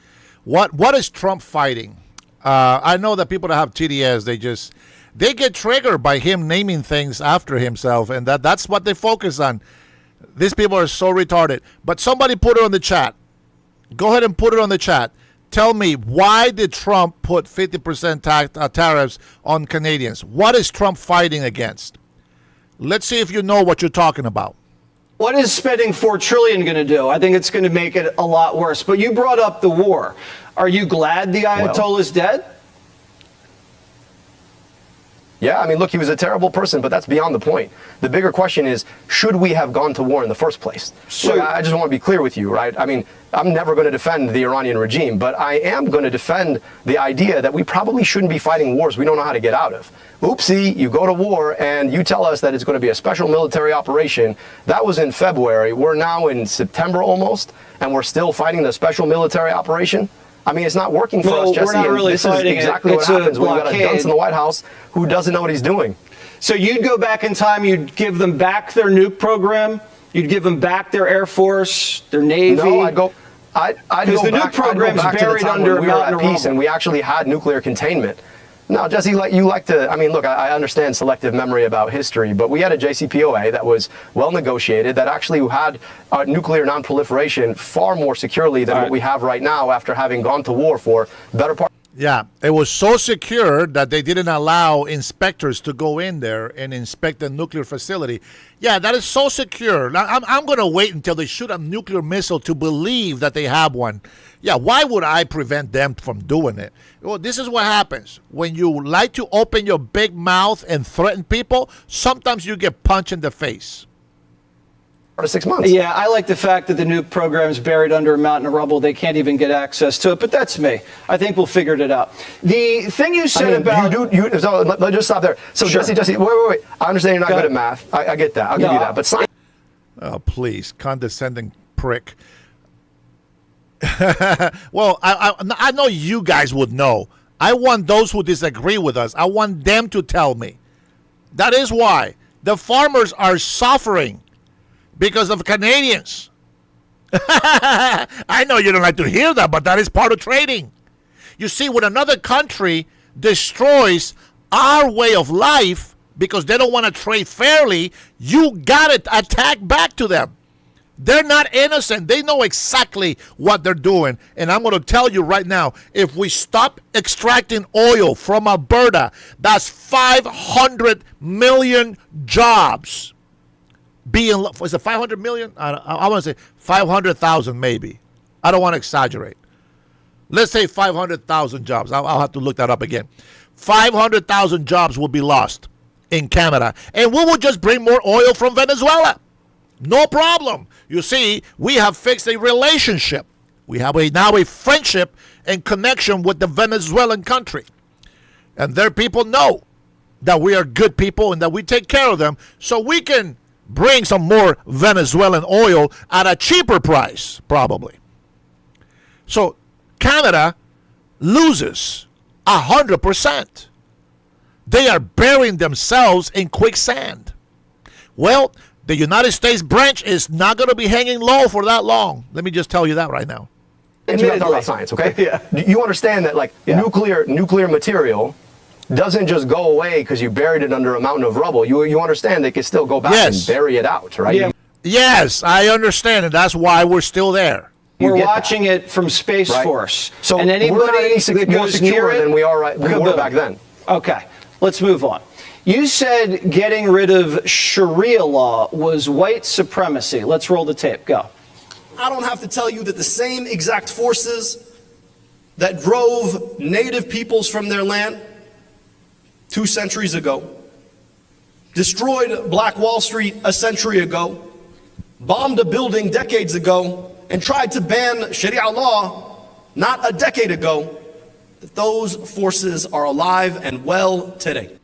What is Trump fighting? I know that people that have TDS, they get triggered by him naming things after himself, and that's what they focus on. These people are so retarded. But somebody put it on the chat. Go ahead and put it on the chat. Tell me, why did Trump put 50% tariffs on Canadians? What is Trump fighting against? Let's see if you know what you're talking about.
What is spending $4 trillion going to do? I think it's going to make it a lot worse. But you brought up the war. Are you glad the Ayatollah is dead?
Yeah, I mean, look, he was a terrible person, but that's beyond the point. The bigger question is, should we have gone to war in the first place? So I just want to be clear with you, right? I mean, I'm never going to defend the Iranian regime, but I am going to defend the idea that we probably shouldn't be fighting wars we don't know how to get out of. Oopsie, you go to war and you tell us that it's going to be a special military operation. That was in February. We're now in September almost, and we're still fighting the special military operation. I mean, it's not working for us, Jesse.
We're not really
this is exactly what happens when you've got a dunce in the White House who doesn't know what he's doing.
So you'd go back in time, you'd give them back their nuke program, you'd give them back their Air Force, their Navy.
No, I'd go back to the time when we were at peace and we actually had nuclear containment. Now, Jesse, you like to, I mean, look, I understand selective memory about history, but we had a JCPOA that was well negotiated, that actually had nuclear non-proliferation far more securely than what we have right now after having gone to war for better part.
Yeah, it was so secure that they didn't allow inspectors to go in there and inspect the nuclear facility. Yeah, that is so secure. Now, I'm going to wait until they shoot a nuclear missile to believe that they have one. Yeah, why would I prevent them from doing it? Well, this is what happens. When you like to open your big mouth and threaten people, sometimes you get punched in the face.
6 months.
Yeah, I like the fact that the nuke program is buried under a mountain of rubble. They can't even get access to it, but that's me. I think we'll figure it out. The thing you said about...
So let's just stop there. So, sure. Jesse, wait. I understand you're not good at math. I get that. I'll give you that. But science...
Oh, please, condescending prick. Well, I know you guys would know. I want those who disagree with us, I want them to tell me. That is why the farmers are suffering because of Canadians. I know you don't like to hear that, but that is part of trading. You see, when another country destroys our way of life because they don't want to trade fairly, you got to attack back to them. They're not innocent. They know exactly what they're doing. And I'm going to tell you right now, if we stop extracting oil from Alberta, that's 500 million jobs. Is it 500 million? I want to say 500,000 maybe. I don't want to exaggerate. Let's say 500,000 jobs. I'll have to look that up again. 500,000 jobs will be lost in Canada. And we will just bring more oil from Venezuela. No problem. You see, we have fixed a relationship. We have now a friendship and connection with the Venezuelan country. And their people know that we are good people and that we take care of them, so we can bring some more Venezuelan oil at a cheaper price, probably. So Canada loses 100%. They are burying themselves in quicksand. Well, the United States branch is not going to be hanging low for that long. Let me just tell you that right now.
And you're not talking about science, okay? Yeah. You understand that, nuclear material doesn't just go away because you buried it under a mountain of rubble. You understand they can still go back and bury it out, right?
Yeah.
Yes, I understand, and that's why we're still there.
We're watching it from Space Force.
So
and anybody
we're not any more secure than we were back then.
Okay, let's move on. You said getting rid of Sharia law was white supremacy. Let's roll the tape. Go.
I don't have to tell you that the same exact forces that drove native peoples from their land 2 centuries ago, destroyed Black Wall Street a century ago, bombed a building decades ago, and tried to ban Sharia law not a decade ago, that those forces are alive and well today.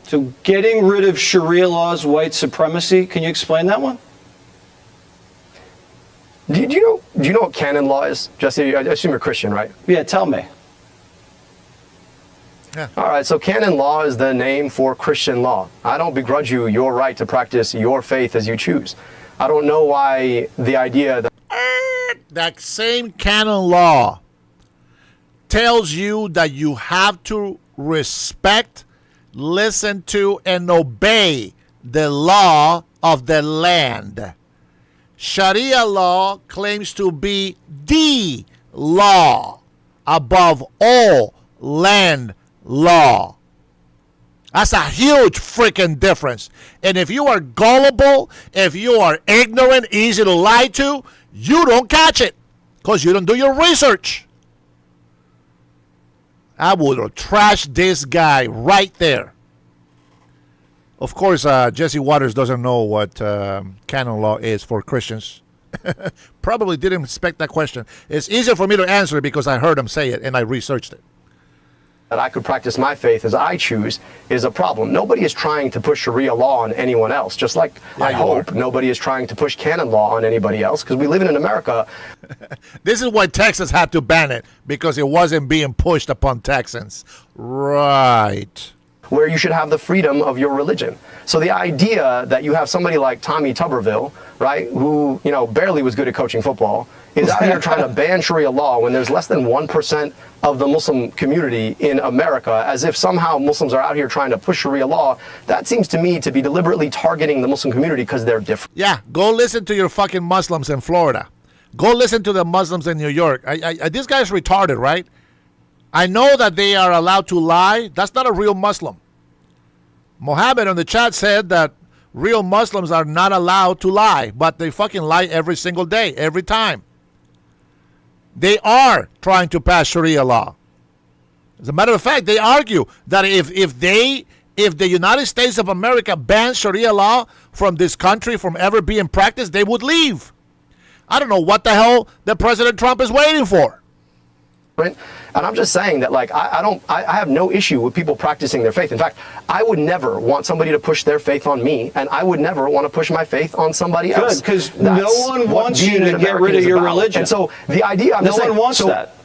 So getting rid of Sharia law is white supremacy. Can you explain that one?
Do you know what canon law is? Jesse, I assume you're Christian, right?
Yeah, tell me.
Yeah.
All right, so canon law is the name for Christian law. I don't begrudge you your right to practice your faith as you choose. I don't know why the idea
that same canon law tells you that you have to respect, listen to, and obey the law of the land. Sharia law claims to be the law above all land law. That's a huge freaking difference. And if you are gullible, if you are ignorant, easy to lie to, you don't catch it because you don't do your research. I would trash this guy right there. Of course, Jesse Waters doesn't know what canon law is for Christians. Probably didn't expect that question. It's easier for me to answer it because I heard him say it and I researched it.
That I could practice my faith as I choose is a problem. Nobody is trying to push Sharia law on anyone else, just like I hope nobody is trying to push canon law on anybody else, because we live in America.
This is why Texas had to ban it, because it wasn't being pushed upon Texans. Right.
Where you should have the freedom of your religion. So the idea that you have somebody like Tommy Tuberville, right, who, you know, barely was good at coaching football, is out here trying to ban Sharia law when there's less than 1% of the Muslim community in America, as if somehow Muslims are out here trying to push Sharia law, that seems to me to be deliberately targeting the Muslim community because they're different.
Yeah, go listen to your fucking Muslims in Florida. Go listen to the Muslims in New York. This guy's retarded, right? I know that they are allowed to lie. That's not a real Muslim. Mohammed on the chat said that real Muslims are not allowed to lie, but they fucking lie every single day, every time. They are trying to pass Sharia law. As a matter of fact, they argue that if the United States of America bans Sharia law from this country from ever being practiced, they would leave. I don't know what the hell that President Trump is waiting for.
And I'm just saying that, like, I have no issue with people practicing their faith. In fact, I would never want somebody to push their faith on me, and I would never want to push my faith on somebody else.
Because no one wants you to get rid of your religion.
And so the idea,
no one wants that.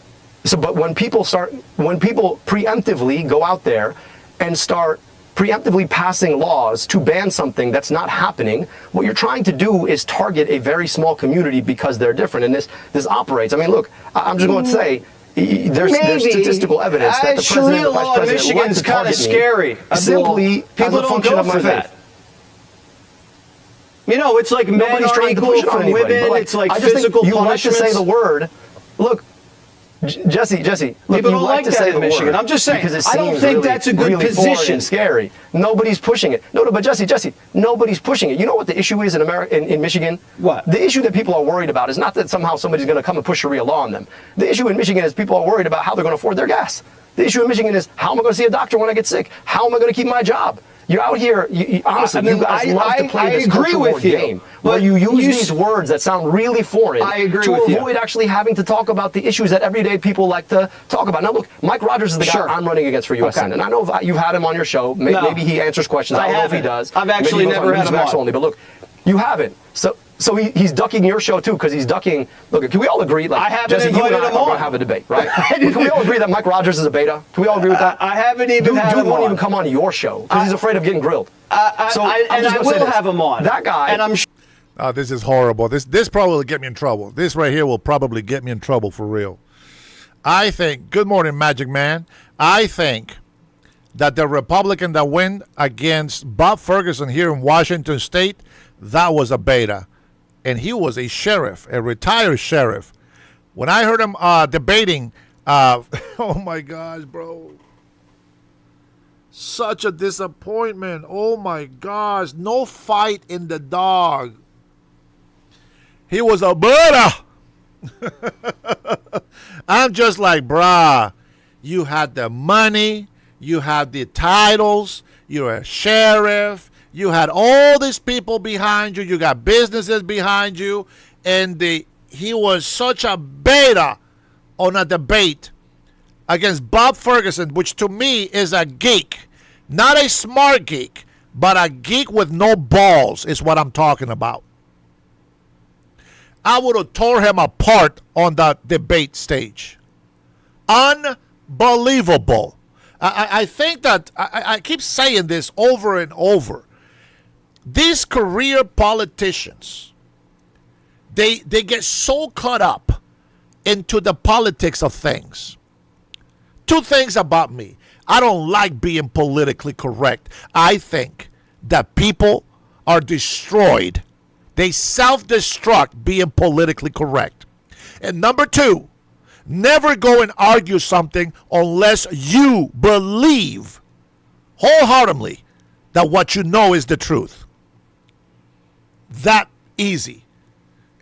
So, but when people preemptively go out there and start preemptively passing laws to ban something that's not happening, what you're trying to do is target a very small community because they're different. And this operates. I mean, look, I'm just going to say, there's statistical evidence that the president and the vice president
Michigan is kind of scary.
Simply
people
as a
don't
function
go
of my
for
faith.
that. You know, it's like men
Nobody's
are
trying to
equal
push it on
from
anybody,
women.
but,
It's like
I just
physical
think you like to
punishments.
say the word. Look, Jesse, look,
People
you
don't like
to
that
say
in
the
Michigan.
word
I'm just saying,
because it
I don't
seems
think
really,
that's a good
really foreign
position.
and scary. Nobody's pushing it. No, but Jesse, nobody's pushing it. You know what the issue is in America, in Michigan?
What?
The issue that people are worried about is not that somehow somebody's going to come and push Sharia law on them. The issue in Michigan is people are worried about how they're going to afford their gas. The issue in Michigan is how am I going to see a doctor when I get sick? How am I going to keep my job? You're out here, honestly, you guys love to play this culture war game where you use these words that sound really foreign to avoid actually having to talk about the issues that everyday people like to talk about. Now, look, Mike Rogers is the guy I'm running against for U.S. Senate, and I know you've had him on your show. Maybe he answers questions. I don't know if he does.
I've actually never had him on.
Only, but look, you haven't. So he's ducking your show too because he's ducking. Look, can we all agree? Like,
I haven't
Jesse,
invited
you and I
him
are
on.
going to have a debate, right? Can we all agree that Mike Rogers is a beta? Can we all agree with that?
I haven't even had
Dude
him
won't
on.
even come on your show because he's afraid of getting grilled.
I will have him on.
That guy.
And I'm
This is horrible. This probably will get me in trouble. This right here will probably get me in trouble for real. I think, good morning, Magic Man. I think that the Republican that went against Bob Ferguson here in Washington State, that was a beta. And he was a sheriff, a retired sheriff. When I heard him debating, oh my gosh, bro. Such a disappointment. Oh my gosh. No fight in the dog. He was a beta. I'm just like, brah, you had the money, you had the titles, you're a sheriff, you had all these people behind you, you got businesses behind you, and he was such a beta on a debate against Bob Ferguson, which to me is a geek. Not a smart geek, but a geek with no balls is what I'm talking about. I would have tore him apart on the debate stage. Unbelievable. I think that, I keep saying this over and over. These career politicians, they get so caught up into the politics of things. Two things about me. I don't like being politically correct. I think that people are destroyed. They self-destruct being politically correct. And number two, never go and argue something unless you believe wholeheartedly that what you know is the truth. That easy.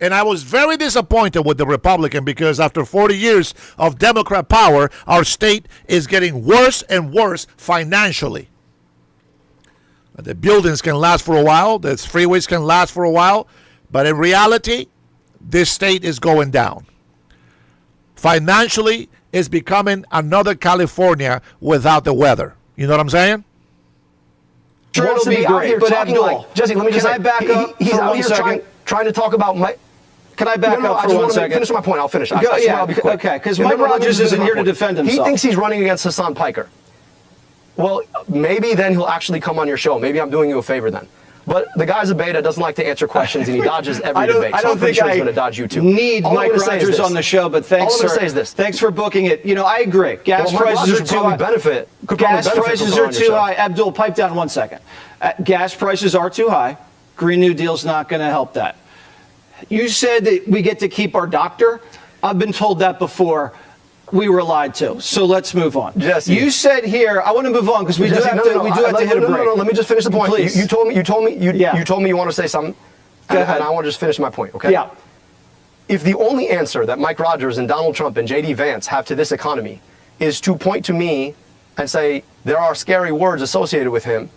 And I was very disappointed with the Republican because after 40 years of Democrat power, our state is getting worse and worse financially. The buildings can last for a while, the freeways can last for a while, but in reality, this state is going down. Financially, it's becoming another California without the weather. You know what I'm saying?
Sure,
Wants
it'll
to
be
out
great,
here
but
talking
Abdul,
like, Jesse, let me just
can
say,
I back up
he's
for
out
one
here
second?
trying to talk about my.
Can I back up
I
for
just
one
want to
second?
finish my point. I'll finish.
Go-
I swear
yeah,
I'll be quick.
okay, 'cause
Yeah,
Mike
let me
Rogers
just
isn't
finish
here
my
to
point.
defend
He
himself.
thinks he's running against Hassan Piker. Well, maybe then he'll actually come on your show. Maybe I'm doing you a favor then. But the guy's a beta, doesn't like to answer questions, and he dodges every debate.
I
So
don't
I'm pretty
think
sure he's
I
going to dodge you too.
need
All I'm
Mike
gonna say is
Rogers
this.
on the show, but thanks,
All I'm
sir.
gonna say is this.
Thanks for booking it. You know, I agree. Gas
Well, Mike
prices
Rogers
are
would
too
probably
high.
benefit- could probably
Gas
benefit
prices
from
are
on your
too
show.
high. Abdul, pipe down 1 second. Gas prices are too high. Green New Deal's not going to help that. You said that we get to keep our doctor. I've been told that before. We were lied to. So let's move on.
Jesse.
You said here, I want to move on because we do
Jesse,
have
no,
to
no, no,
we do have to hit a break.
No, let me just finish the point.
Please.
You told me
Yeah.
you told me you want to say something.
Go
and,
ahead.
and I want to just finish my point, okay?
Yeah.
If the only answer that Mike Rogers and Donald Trump and JD Vance have to this economy is to point to me and say there are scary words associated with him,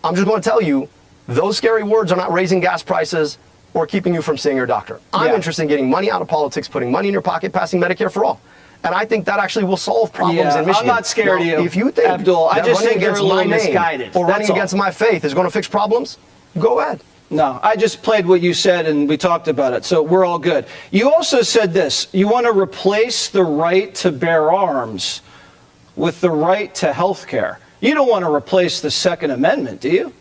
I'm just going to tell you those scary words are not raising gas prices or keeping you from seeing your doctor. I'm
Yeah.
interested in getting money out of politics, putting money in your pocket, passing Medicare for all. And I think that actually will solve problems
Yeah,
in Michigan.
I'm not scared of
Now,
you,
If you think
Abdul. I
that
just
running
think you're
against
a little
my name
misguided.
or running
That's all.
against my faith is going to fix problems, go ahead.
No, I just played what you said and we talked about it, so we're all good. You also said this, you want to replace the right to bear arms with the right to health care. You don't want to replace the Second Amendment, do you?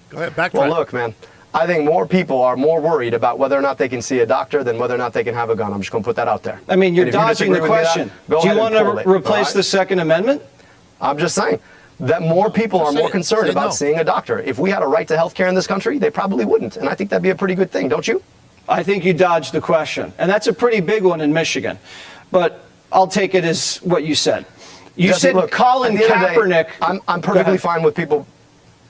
Go ahead, backtrack.
Well, look, man, I think more people are more worried about whether or not they can see a doctor than whether or not they can have a gun. I'm just going to put that out there.
I mean, you're
And if you
dodging the
disagree with me
question.
that, go
Do you
ahead
want
and
to
pull it,
replace
all right?
the Second Amendment?
I'm just saying that more people are
Say
more
it.
concerned
Say
about
no.
seeing a doctor. If we had a right to health care in this country, they probably wouldn't. And I think that'd be a pretty good thing, don't you?
I think you dodged the question, and that's a pretty big one in Michigan. But I'll take it as what you said. You
Jesse,
said
look,
Colin
at the end of the day,
Kaepernick.
I'm
Go
perfectly
ahead.
fine with people.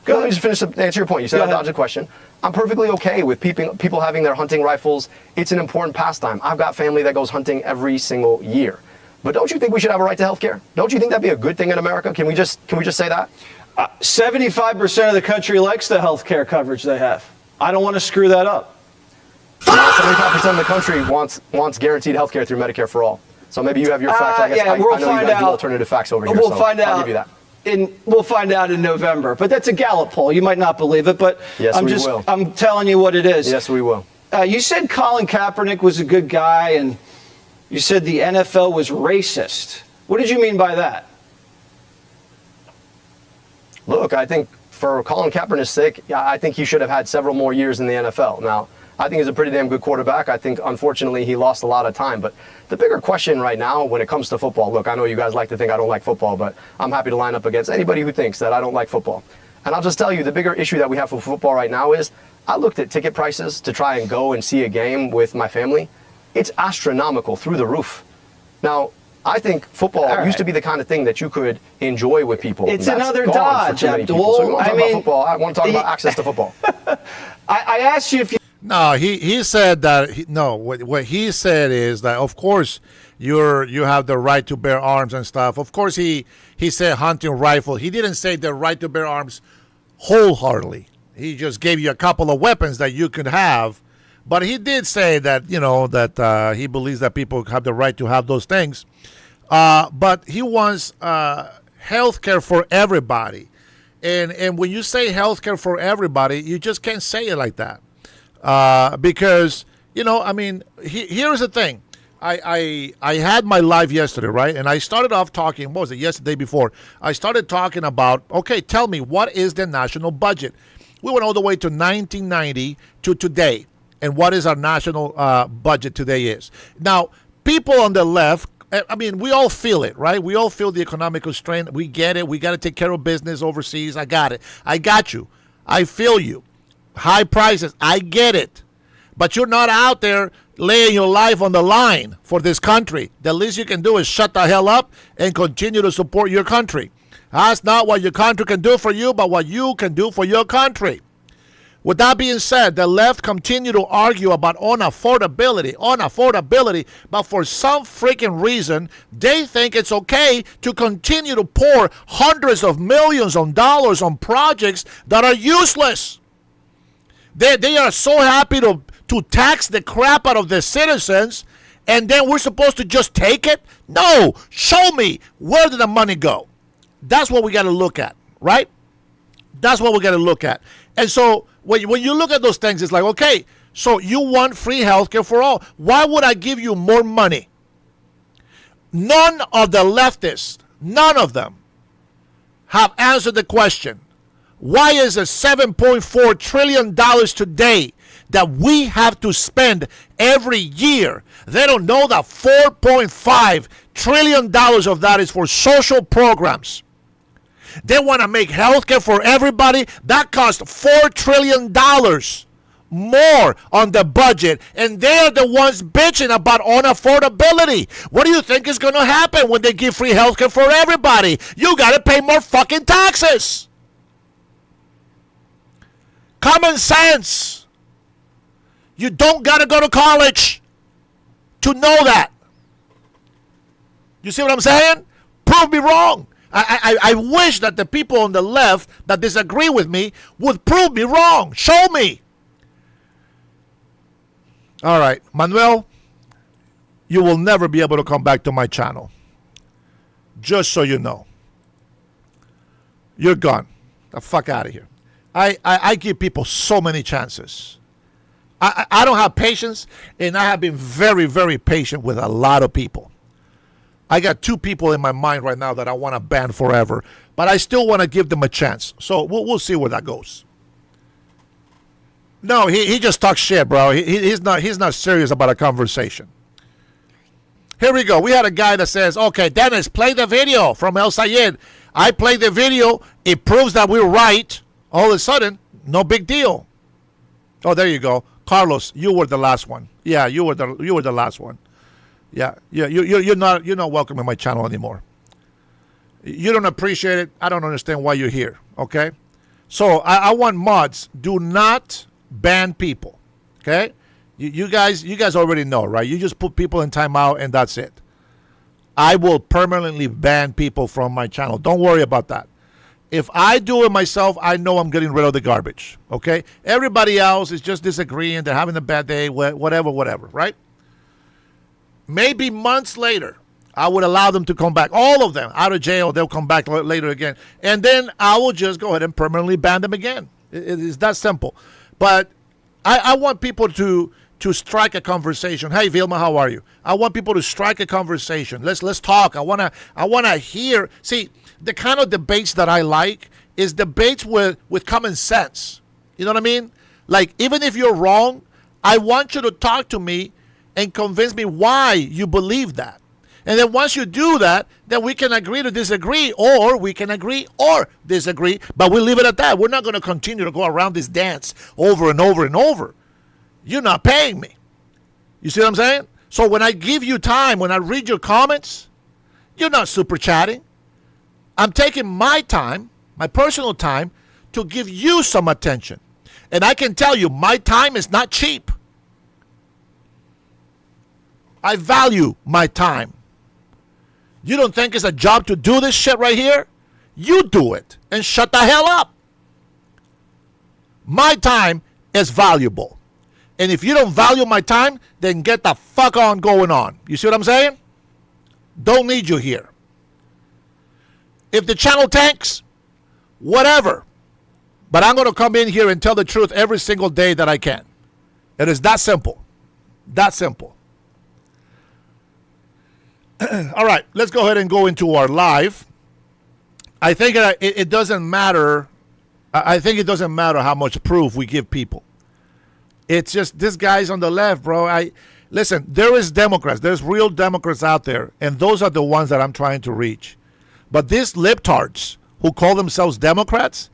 Go
Let me
ahead.
just finish to answer your point. You said
Go
I
ahead.
dodged a question. I'm perfectly okay with people having their hunting rifles. It's an important pastime. I've got family that goes hunting every single year. But don't you think we should have a right to health care? Don't you think that'd be a good thing in America? Can we just say that?
75% of the country likes the health care coverage they have. I don't want to screw that up.
75% of the country wants guaranteed health care through Medicare for all. So maybe you have your facts. I guess
yeah,
I
we'll
know you
find
guys do
out.
alternative facts over here.
We'll
so
find out.
I'll give you that.
We'll find out in November. But that's a Gallup poll. You might not believe it, but
Yes, we will.
I'm telling you what it is.
Yes, we will.
You said Colin Kaepernick was a good guy, and you said the NFL was racist. What did you mean by that?
Look, I think for Colin Kaepernick's sake, I think he should have had several more years in the NFL. Now, I think he's a pretty damn good quarterback. I think, unfortunately, he lost a lot of time. But the bigger question right now when it comes to football, look, I know you guys like to think I don't like football, but I'm happy to line up against anybody who thinks that I don't like football. And I'll just tell you, the bigger issue that we have for football right now is I looked at ticket prices to try and go and see a game with my family. It's astronomical through the roof. Now, I think football
All right.
used to be the kind of thing that you could enjoy with people.
It's
That's
another
gone for
dodge,
too many
Abdul.
people. So we want to
I
talk
mean,
about football. I want to talk about access to football.
I asked you if you.
No, he said that what he said is that of course you have the right to bear arms and stuff. Of course he said hunting rifle. He didn't say the right to bear arms wholeheartedly. He just gave you a couple of weapons that you could have, but he did say that that he believes that people have the right to have those things. But he wants health care for everybody. And when you say health care for everybody, you just can't say it like that. Because, here's the thing. I had my live yesterday, right? And I started off talking, what was it, yesterday before? I started talking about, okay, tell me, what is the national budget? We went all the way to 1990 to today. And what is our national budget today is. Now, people on the left, we all feel it, right? We all feel the economical strain. We get it. We got to take care of business overseas. I got it. I got you. I feel you. High prices. I get it. But you're not out there laying your life on the line for this country. The least you can do is shut the hell up and continue to support your country. That's not what your country can do for you, but what you can do for your country. With that being said, the left continue to argue about unaffordability, but for some freaking reason, they think it's okay to continue to pour hundreds of millions of dollars on projects that are useless. They are so happy to tax the crap out of the citizens, and then we're supposed to just take it? No, show me, where did the money go? That's what we got to look at, right? That's what we got to look at. And so when you look at those things, it's like, okay, so you want free healthcare for all. Why would I give you more money? None of the leftists, none of them, have answered the question. Why is it $7.4 trillion today that we have to spend every year? They don't know that $4.5 trillion of that is for social programs. They want to make healthcare for everybody. That costs $4 trillion more on the budget, and they're the ones bitching about unaffordability. What do you think is going to happen when they give free healthcare for everybody? You got to pay more fucking taxes. Common sense. You don't got to go to college to know that. You see what I'm saying? Prove me wrong. I wish that the people on the left that disagree with me would prove me wrong. Show me. All right, Manuel, you will never be able to come back to my channel. Just so you know. You're gone. The fuck out of here. I give people so many chances. I don't have patience, and I have been very, very patient with a lot of people. I got 2 people in my mind right now that I want to ban forever, but I still want to give them a chance. So we'll see where that goes. No, he just talks shit, bro. He's not serious about a conversation. Here we go. We had a guy that says, okay, Dennis, play the video from El Sayed. I played the video. It proves that we're right. All of a sudden, no big deal. Oh, there you go. Carlos, you were the last one. Yeah, you were the last one. Yeah, you're not welcome in my channel anymore. You don't appreciate it. I don't understand why you're here. Okay, so I want mods. Do not ban people. Okay, you guys already know, right? You just put people in timeout and that's it. I will permanently ban people from my channel. Don't worry about that. If I do it myself, I know I'm getting rid of the garbage. Okay, everybody else is just disagreeing. They're having a bad day. Whatever. Right? Maybe months later, I would allow them to come back. All of them out of jail, they'll come back later again. And then I will just go ahead and permanently ban them again. It is that simple. But I want people to strike a conversation. Hey, Vilma, how are you? I want people to strike a conversation. Let's talk. I wanna hear. See, the kind of debates that I like is debates with common sense. You know what I mean? Like, even if you're wrong, I want you to talk to me and convince me why you believe that. And then once you do that, then we can agree to disagree, or we can agree or disagree, but we leave it at that. We're not going to continue to go around this dance over and over and over. You're not paying me. You see what I'm saying? So when I give you time, when I read your comments, you're not super chatting. I'm taking my time, my personal time, to give you some attention. And I can tell you, my time is not cheap. I value my time. You don't think it's a job to do this shit right here? You do it and shut the hell up. My time is valuable. And if you don't value my time, then get the fuck on going on. You see what I'm saying? Don't need you here. If the channel tanks, whatever. But I'm going to come in here and tell the truth every single day that I can. It is that simple. That simple. All right, let's go ahead and go into our live. I think it doesn't matter. I think it doesn't matter how much proof we give people. It's just this guy's on the left, bro. Listen, there is Democrats. There's real Democrats out there, and those are the ones that I'm trying to reach. But these libtards who call themselves Democrats,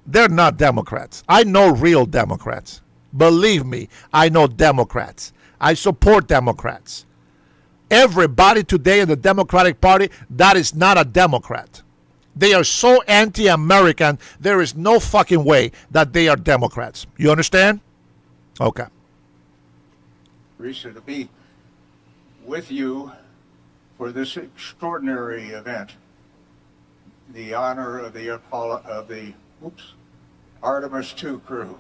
they're not Democrats. I know real Democrats. Believe me, I know Democrats. I support Democrats. Everybody today in the Democratic Party, that is not a Democrat. They are so anti-American, there is no fucking way that they are Democrats. You understand? Okay.
Teresa, to be with you for this extraordinary event, the honor of the Artemis II crew.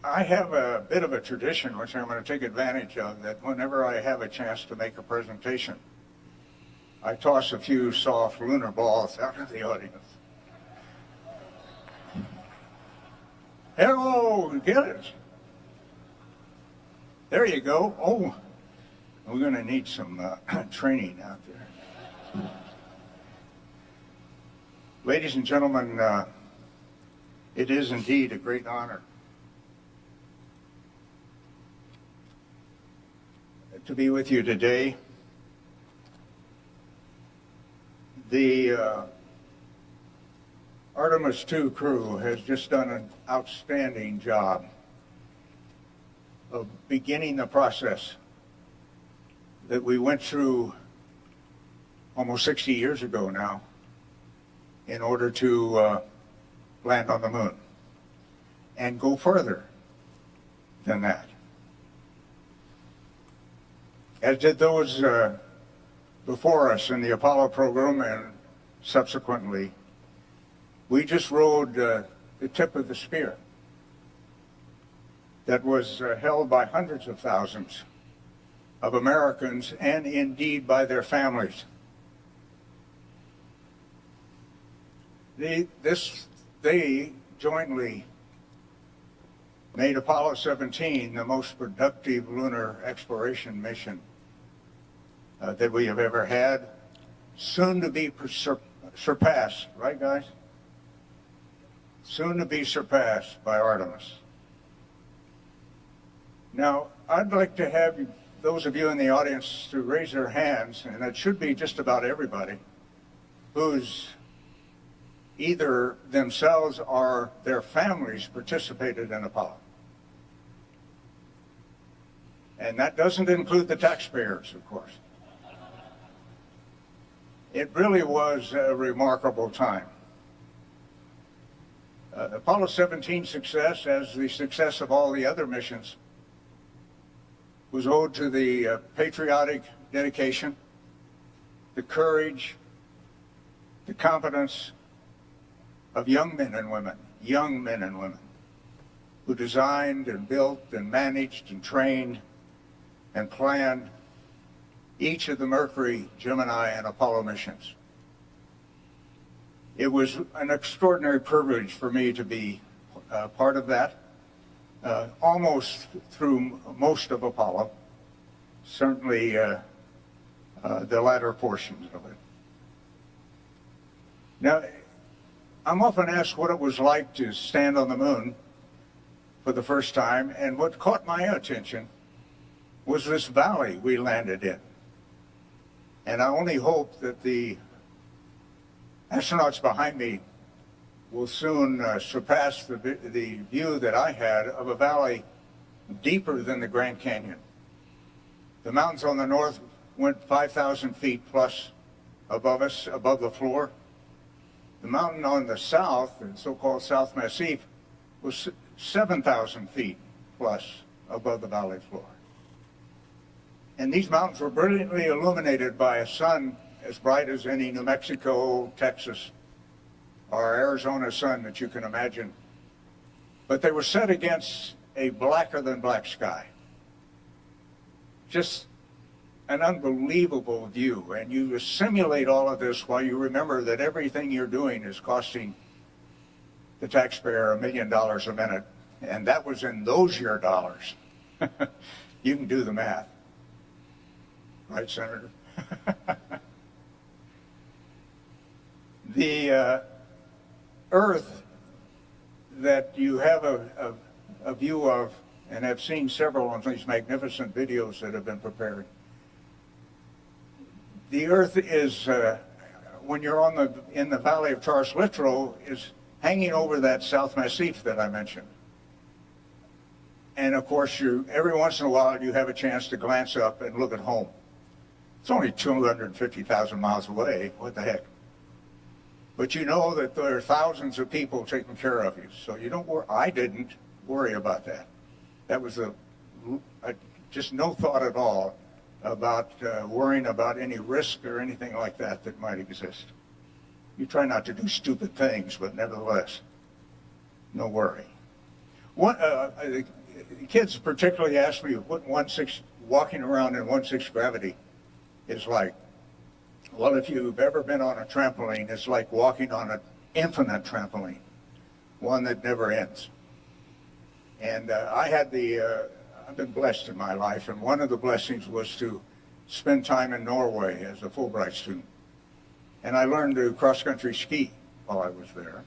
I have a bit of a tradition, which I'm going to take advantage of, that whenever I have a chance to make a presentation, I toss a few soft lunar balls out of the audience. Hello, get it. There you go. Oh, we're going to need some training out there. Ladies and gentlemen, it is indeed a great honor to be with you today. The Artemis II crew has just done an outstanding job of beginning the process that we went through almost 60 years ago now in order to land on the moon and go further than that. As did those before us in the Apollo program and subsequently. We just rode the tip of the spear that was held by hundreds of thousands of Americans and indeed by their families. They jointly made Apollo 17 the most productive lunar exploration mission that we have ever had, soon to be surpassed, right guys? Soon to be surpassed by Artemis. Now, I'd like to have those of you in the audience to raise their hands, and it should be just about everybody, who's either themselves or their families participated in Apollo. And that doesn't include the taxpayers, of course. It really was a remarkable time. Apollo 17 success, as the success of all the other missions, was owed to the patriotic dedication, the courage, the competence of young men and women, who designed and built and managed and trained and planned each of the Mercury, Gemini, and Apollo missions. It was an extraordinary privilege for me to be part of that, almost through most of Apollo, certainly the latter portions of it. Now, I'm often asked what it was like to stand on the moon for the first time, and what caught my attention was this valley we landed in. And I only hope that the astronauts behind me will soon surpass the view that I had of a valley deeper than the Grand Canyon. The mountains on the north went 5,000 feet plus above us, above the floor. The mountain on the south, the so-called South Massif, was 7,000 feet plus above the valley floor. And these mountains were brilliantly illuminated by a sun as bright as any New Mexico, Texas, or Arizona sun that you can imagine. But they were set against a blacker than black sky. Just an unbelievable view. And you simulate all of this while you remember that everything you're doing is costing the taxpayer $1 million a minute. And that was in those year dollars. You can do the math. Right, Senator? The Earth that you have a view of, and have seen several of these magnificent videos that have been prepared. The Earth is, when you're in the Valley of Taurus Littrow, is hanging over that South Massif that I mentioned. And of course, every once in a while you have a chance to glance up and look at home. It's only 250,000 miles away. What the heck? But you know that there are thousands of people taking care of you. So you don't worry. I didn't worry about that. That was just no thought at all about worrying about any risk or anything like that that might exist. You try not to do stupid things, but nevertheless, no worry. The kids particularly asked me what walking around in 1/6 gravity is like. Well, if you've ever been on a trampoline, it's like walking on an infinite trampoline, one that never ends. And I've been blessed in my life, and one of the blessings was to spend time in Norway as a Fulbright student. And I learned to cross-country ski while I was there.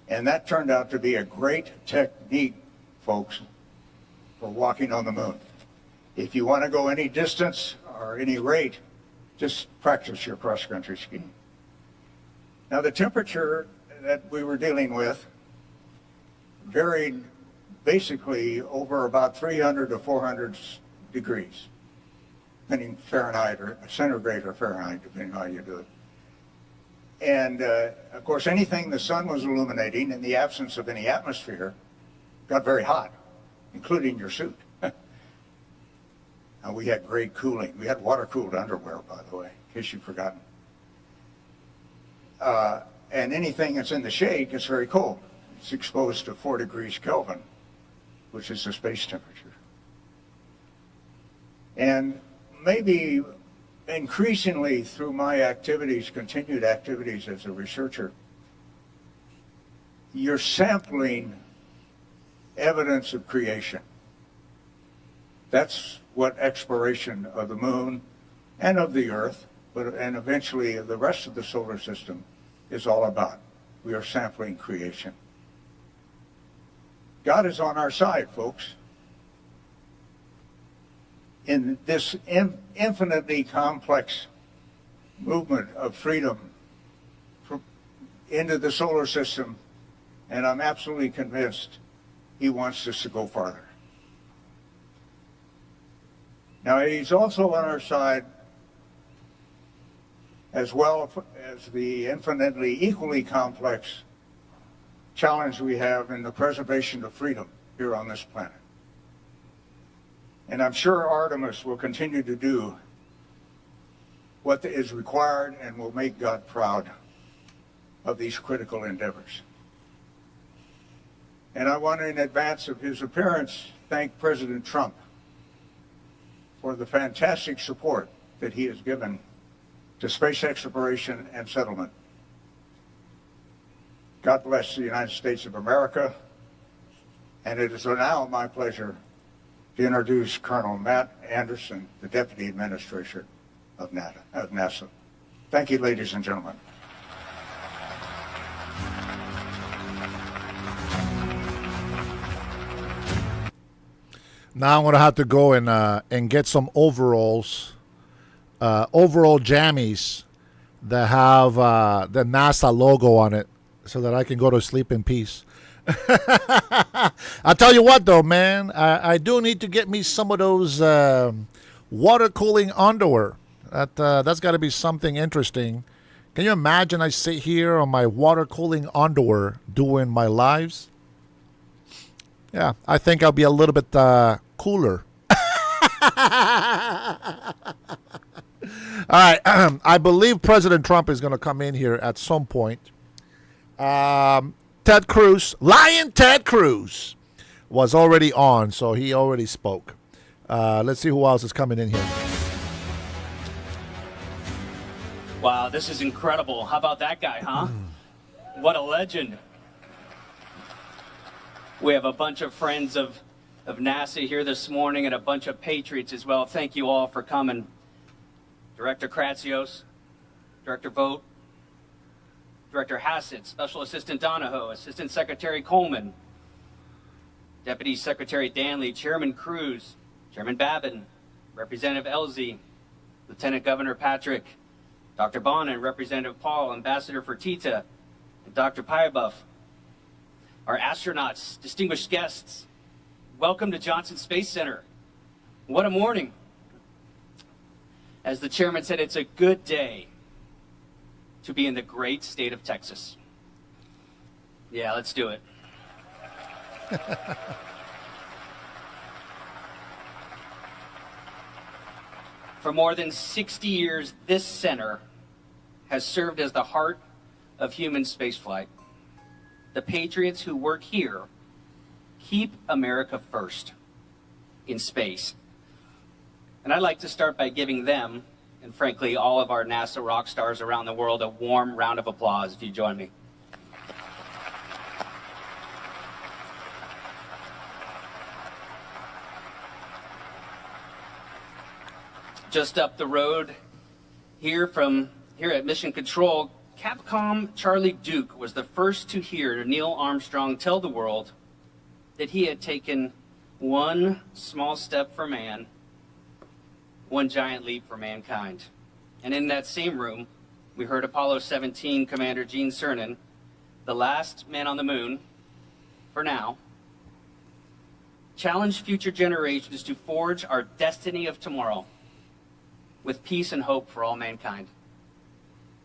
And that turned out to be a great technique, folks, for walking on the moon. If you want to go any distance or any rate, just practice your cross-country skiing. Now, the temperature that we were dealing with varied basically over about 300 to 400 degrees, depending Fahrenheit or centigrade or Fahrenheit, depending on how you do it. And of course, anything the sun was illuminating in the absence of any atmosphere got very hot, including your suit. And we had great cooling. We had water-cooled underwear, by the way, in case you've forgotten. And anything that's in the shade gets very cold. It's exposed to 4 degrees Kelvin, which is the space temperature. And maybe increasingly through my activities, continued activities as a researcher, you're sampling evidence of creation. That's what exploration of the moon and of the Earth, and eventually the rest of the solar system is all about. We are sampling creation. God is on our side, folks. In this infinitely complex movement of freedom into the solar system, and I'm absolutely convinced he wants us to go farther. Now, he's also on our side as well as the infinitely equally complex challenge we have in the preservation of freedom here on this planet. And I'm sure Artemis will continue to do what is required and will make God proud of these critical endeavors. And I want to, in advance of his appearance, thank President Trump for the fantastic support that he has given to space exploration and settlement. God bless the United States of America. And it is now my pleasure to introduce Colonel Matt Anderson, the Deputy Administrator of NASA. Thank you, ladies and gentlemen.
Now I'm gonna have to go and get some overalls, overall jammies that have the NASA logo on it, so that I can go to sleep in peace. I'll tell you what, though, man, I do need to get me some of those water cooling underwear. That's got to be something interesting. Can you imagine I sit here on my water cooling underwear doing my lives? Yeah, I think I'll be a little bit cooler. All right, I believe President Trump is going to come in here at some point. Ted Cruz, Lion Ted Cruz, was already on, so he already spoke. Let's see who else is coming in here.
Wow, this is incredible. How about that guy, huh? What a legend. We have a bunch of friends of NASA here this morning and a bunch of patriots as well. Thank you all for coming. Director Kratsios, Director Vogt, Director Hassett, Special Assistant Donahoe, Assistant Secretary Coleman, Deputy Secretary Danley, Chairman Cruz, Chairman Babin, Representative Elzy, Lieutenant Governor Patrick, Dr. Bonin, Representative Paul, Ambassador Fertitta, and Dr. Pyebuff. Our astronauts, distinguished guests, welcome to Johnson Space Center. What a morning. As the chairman said, it's a good day to be in the great state of Texas. Yeah, let's do it. For more than 60 years, this center has served as the heart of human spaceflight. The patriots who work here keep America first in space. And I'd like to start by giving them, and frankly, all of our NASA rock stars around the world, a warm round of applause if you join me. Just up the road here at Mission Control, Capcom Charlie Duke was the first to hear Neil Armstrong tell the world that he had taken one small step for man, one giant leap for mankind. And in that same room, we heard Apollo 17 Commander Gene Cernan, the last man on the moon, for now, challenge future generations to forge our destiny of tomorrow with peace and hope for all mankind.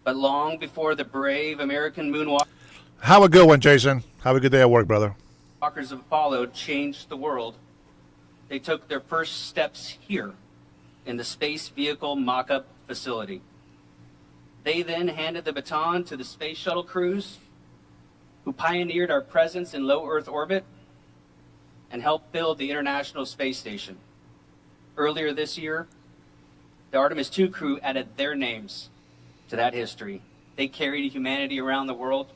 But long before the brave American moonwalkers
Have a good one, Jason. Have a good day at work, brother.
of Apollo changed the world, they took their first steps here in the Space Vehicle Mock-Up Facility. They then handed the baton to the Space Shuttle crews, who pioneered our presence in low Earth orbit and helped build the International Space Station. Earlier this year, the Artemis II crew added their names to that history. They carried humanity around the world,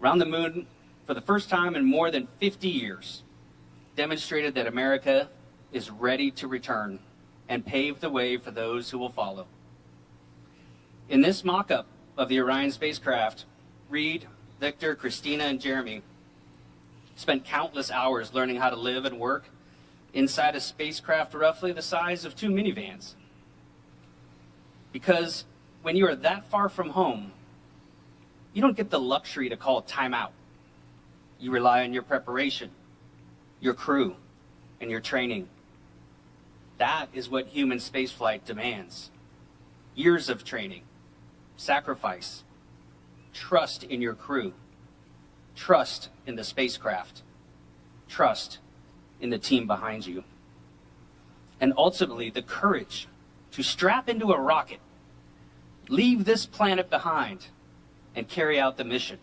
around the moon for the first time in more than 50 years, demonstrated that America is ready to return and pave the way for those who will follow. In this mock-up of the Orion spacecraft, Reed, Victor, Christina, and Jeremy spent countless hours learning how to live and work inside a spacecraft roughly the size of 2 minivans. Because when you are that far from home, you don't get the luxury to call time out. You rely on your preparation, your crew, and your training. That is what human spaceflight demands. Years of training, sacrifice, trust in your crew, trust in the spacecraft, trust in the team behind you, and ultimately the courage to strap into a rocket, leave this planet behind, and carry out the mission.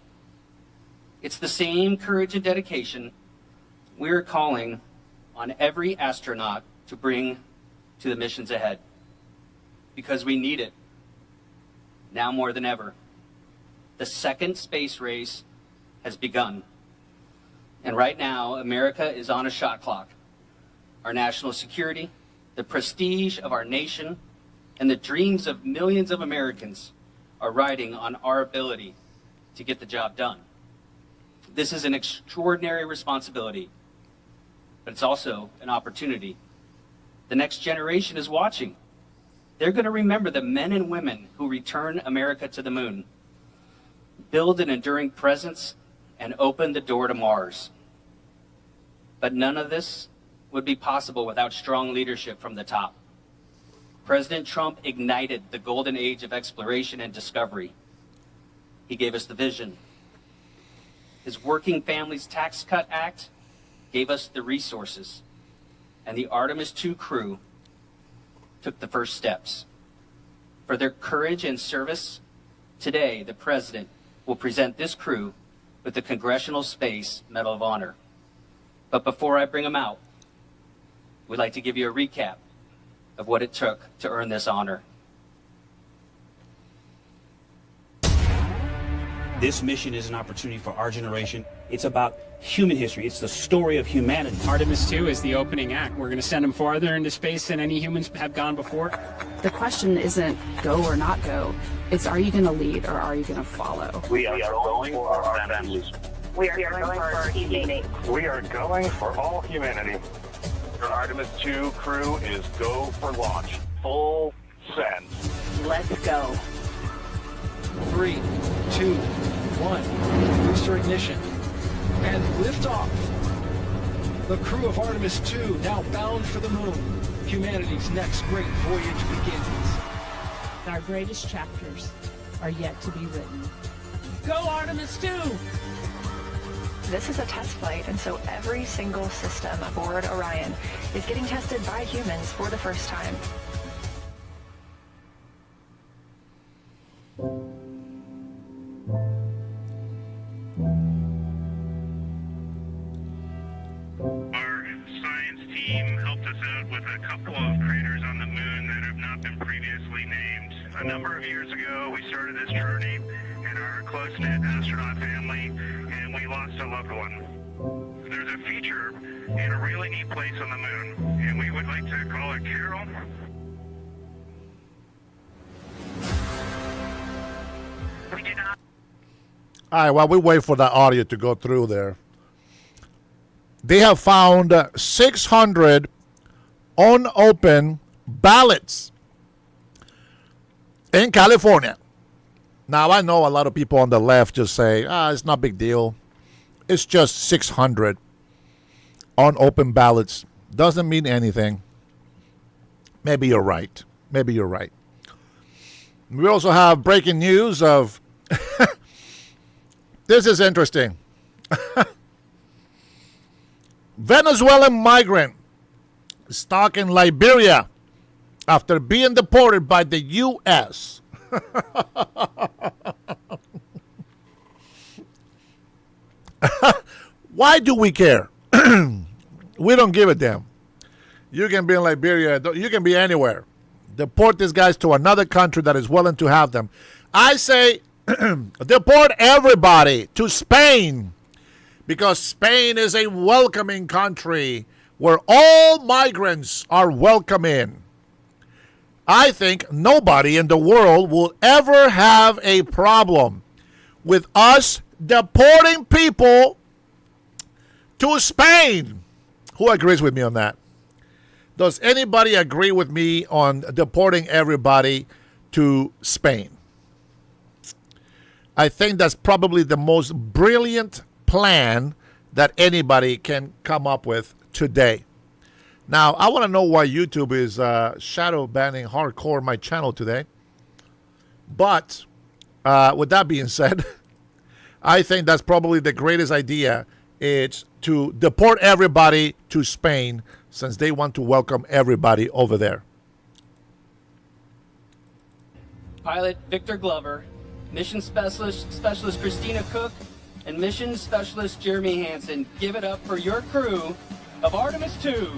It's the same courage and dedication we're calling on every astronaut to bring to the missions ahead, because we need it now more than ever. The second space race has begun, and right now America is on a shot clock. Our national security, the prestige of our nation, and the dreams of millions of Americans are riding on our ability to get the job done. This is an extraordinary responsibility, but it's also an opportunity. The next generation is watching. They're going to remember the men and women who return America to the moon, build an enduring presence, and open the door to Mars. But none of this would be possible without strong leadership from the top. President Trump ignited the golden age of exploration and discovery. He gave us the vision. His Working Families Tax Cut Act gave us the resources. And the Artemis II crew took the first steps. For their courage and service, today the President will present this crew with the Congressional Space Medal of Honor. But before I bring them out, we'd like to give you a recap of what it took to earn this honor.
This mission is an opportunity for our generation. It's about human history. It's the story of humanity.
Artemis II is the opening act. We're going to send them farther into space than any humans have gone before.
The question isn't go or not go. It's are you going to lead or are you going to follow?
We are going for our families.
We are going for our teammates.
We are going for all humanity. Your Artemis II crew is go for launch. Full send.
Let's go.
3, 2, 1. Booster ignition. And liftoff. The crew of Artemis II now bound for the moon. Humanity's next great voyage begins.
Our greatest chapters are yet to be written. Go Artemis 2!
This is a test flight, and so every single system aboard Orion is getting tested by humans for the first time.
Our science team helped us out with a couple of craters on the moon that have not been previously named. A number of years ago, we started this journey in our close-knit astronaut family, and we lost a loved one. There's a feature in a really neat place on the moon, and we would like to call it Carol. We did not.
All right, while we wait for that audio to go through there, they have found 600 unopened ballots in California. Now, I know a lot of people on the left just say, it's not a big deal. It's just 600 unopened ballots. Doesn't mean anything. Maybe you're right. Maybe you're right. We also have breaking news of... This is interesting. Venezuelan migrant stuck in Liberia after being deported by the U.S. Why do we care? We don't give a damn. You can be in Liberia. You can be anywhere. Deport these guys to another country that is willing to have them. I say deport everybody to Spain, because Spain is a welcoming country where all migrants are welcome in. I think nobody in the world will ever have a problem with us deporting people to Spain. Who agrees with me on that? Does anybody agree with me on deporting everybody to Spain? I think that's probably the most brilliant plan that anybody can come up with today. Now, I want to know why YouTube is shadow banning hardcore my channel today. But with that being said, I think that's probably the greatest idea. It's to deport everybody to Spain, since they want to welcome everybody over there.
Pilot Victor Glover, Mission Specialist Christina Cook, and Mission Specialist Jeremy Hansen. Give it up for your crew of Artemis 2.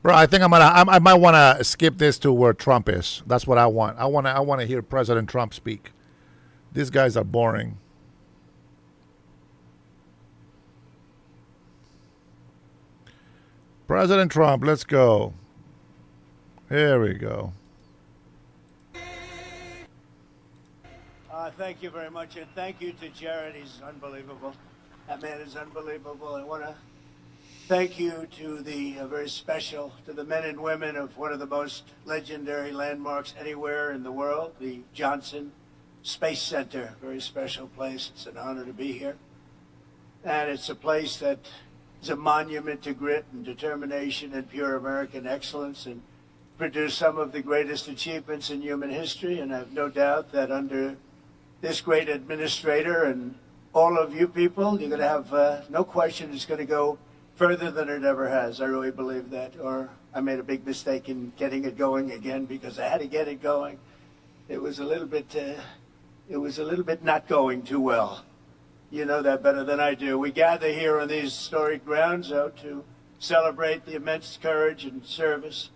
Bro, I think I might want to skip this to where Trump is. That's what I want. I want to hear President Trump speak. These guys are boring. President Trump, let's go. Here we go.
Thank you very much, and thank you to Jared. He's unbelievable. That man is unbelievable. I want to thank you to the to the men and women of one of the most legendary landmarks anywhere in the world, the Johnson Space Center. Very special place. It's an honor to be here. And it's a place that is a monument to grit and determination and pure American excellence, and produced some of the greatest achievements in human history. And I have no doubt that under this great administrator and all of you people, you're going to have no question it's going to go further than it ever has. I really believe that. Or I made a big mistake in getting it going again, because I had to get it going. It was a little bit it was a little bit not going too well. You know that better than I do. We gather here on these storied grounds, though, to celebrate the immense courage and service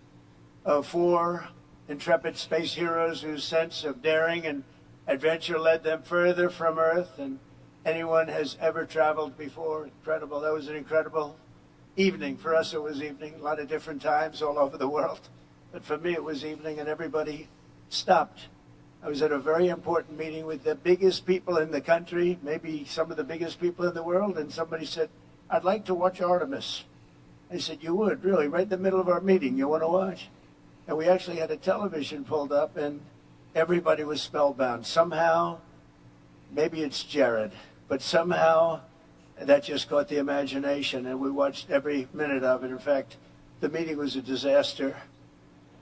of 4 intrepid space heroes whose sense of daring and adventure led them further from Earth than anyone has ever traveled before. Incredible. That was an incredible evening. For us, it was evening. A lot of different times all over the world. But for me, it was evening, and everybody stopped. I was at a very important meeting with the biggest people in the country, maybe some of the biggest people in the world, and somebody said, I'd like to watch Artemis. I said, you would, really, right in the middle of our meeting, you want to watch? And we actually had a television pulled up, and everybody was spellbound. Somehow, maybe it's Jared, but somehow that just caught the imagination, and we watched every minute of it. In fact, the meeting was a disaster,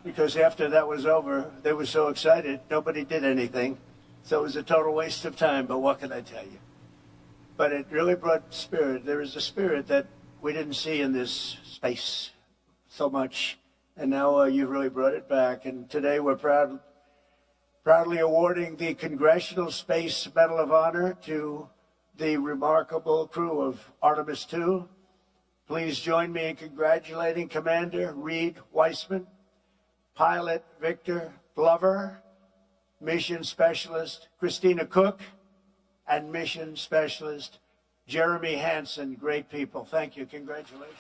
because after that was over, they were so excited, nobody did anything. So it was a total waste of time, but what can I tell you? But it really brought spirit. There is a spirit that we didn't see in this space so much, and now you've really brought it back. And today we're proudly awarding the Congressional Space Medal of Honor to the remarkable crew of Artemis II. Please join me in congratulating Commander Reed Weissman, Pilot Victor Glover, Mission Specialist Christina Cook, and Mission Specialist Jeremy Hansen. Great people. Thank you. Congratulations.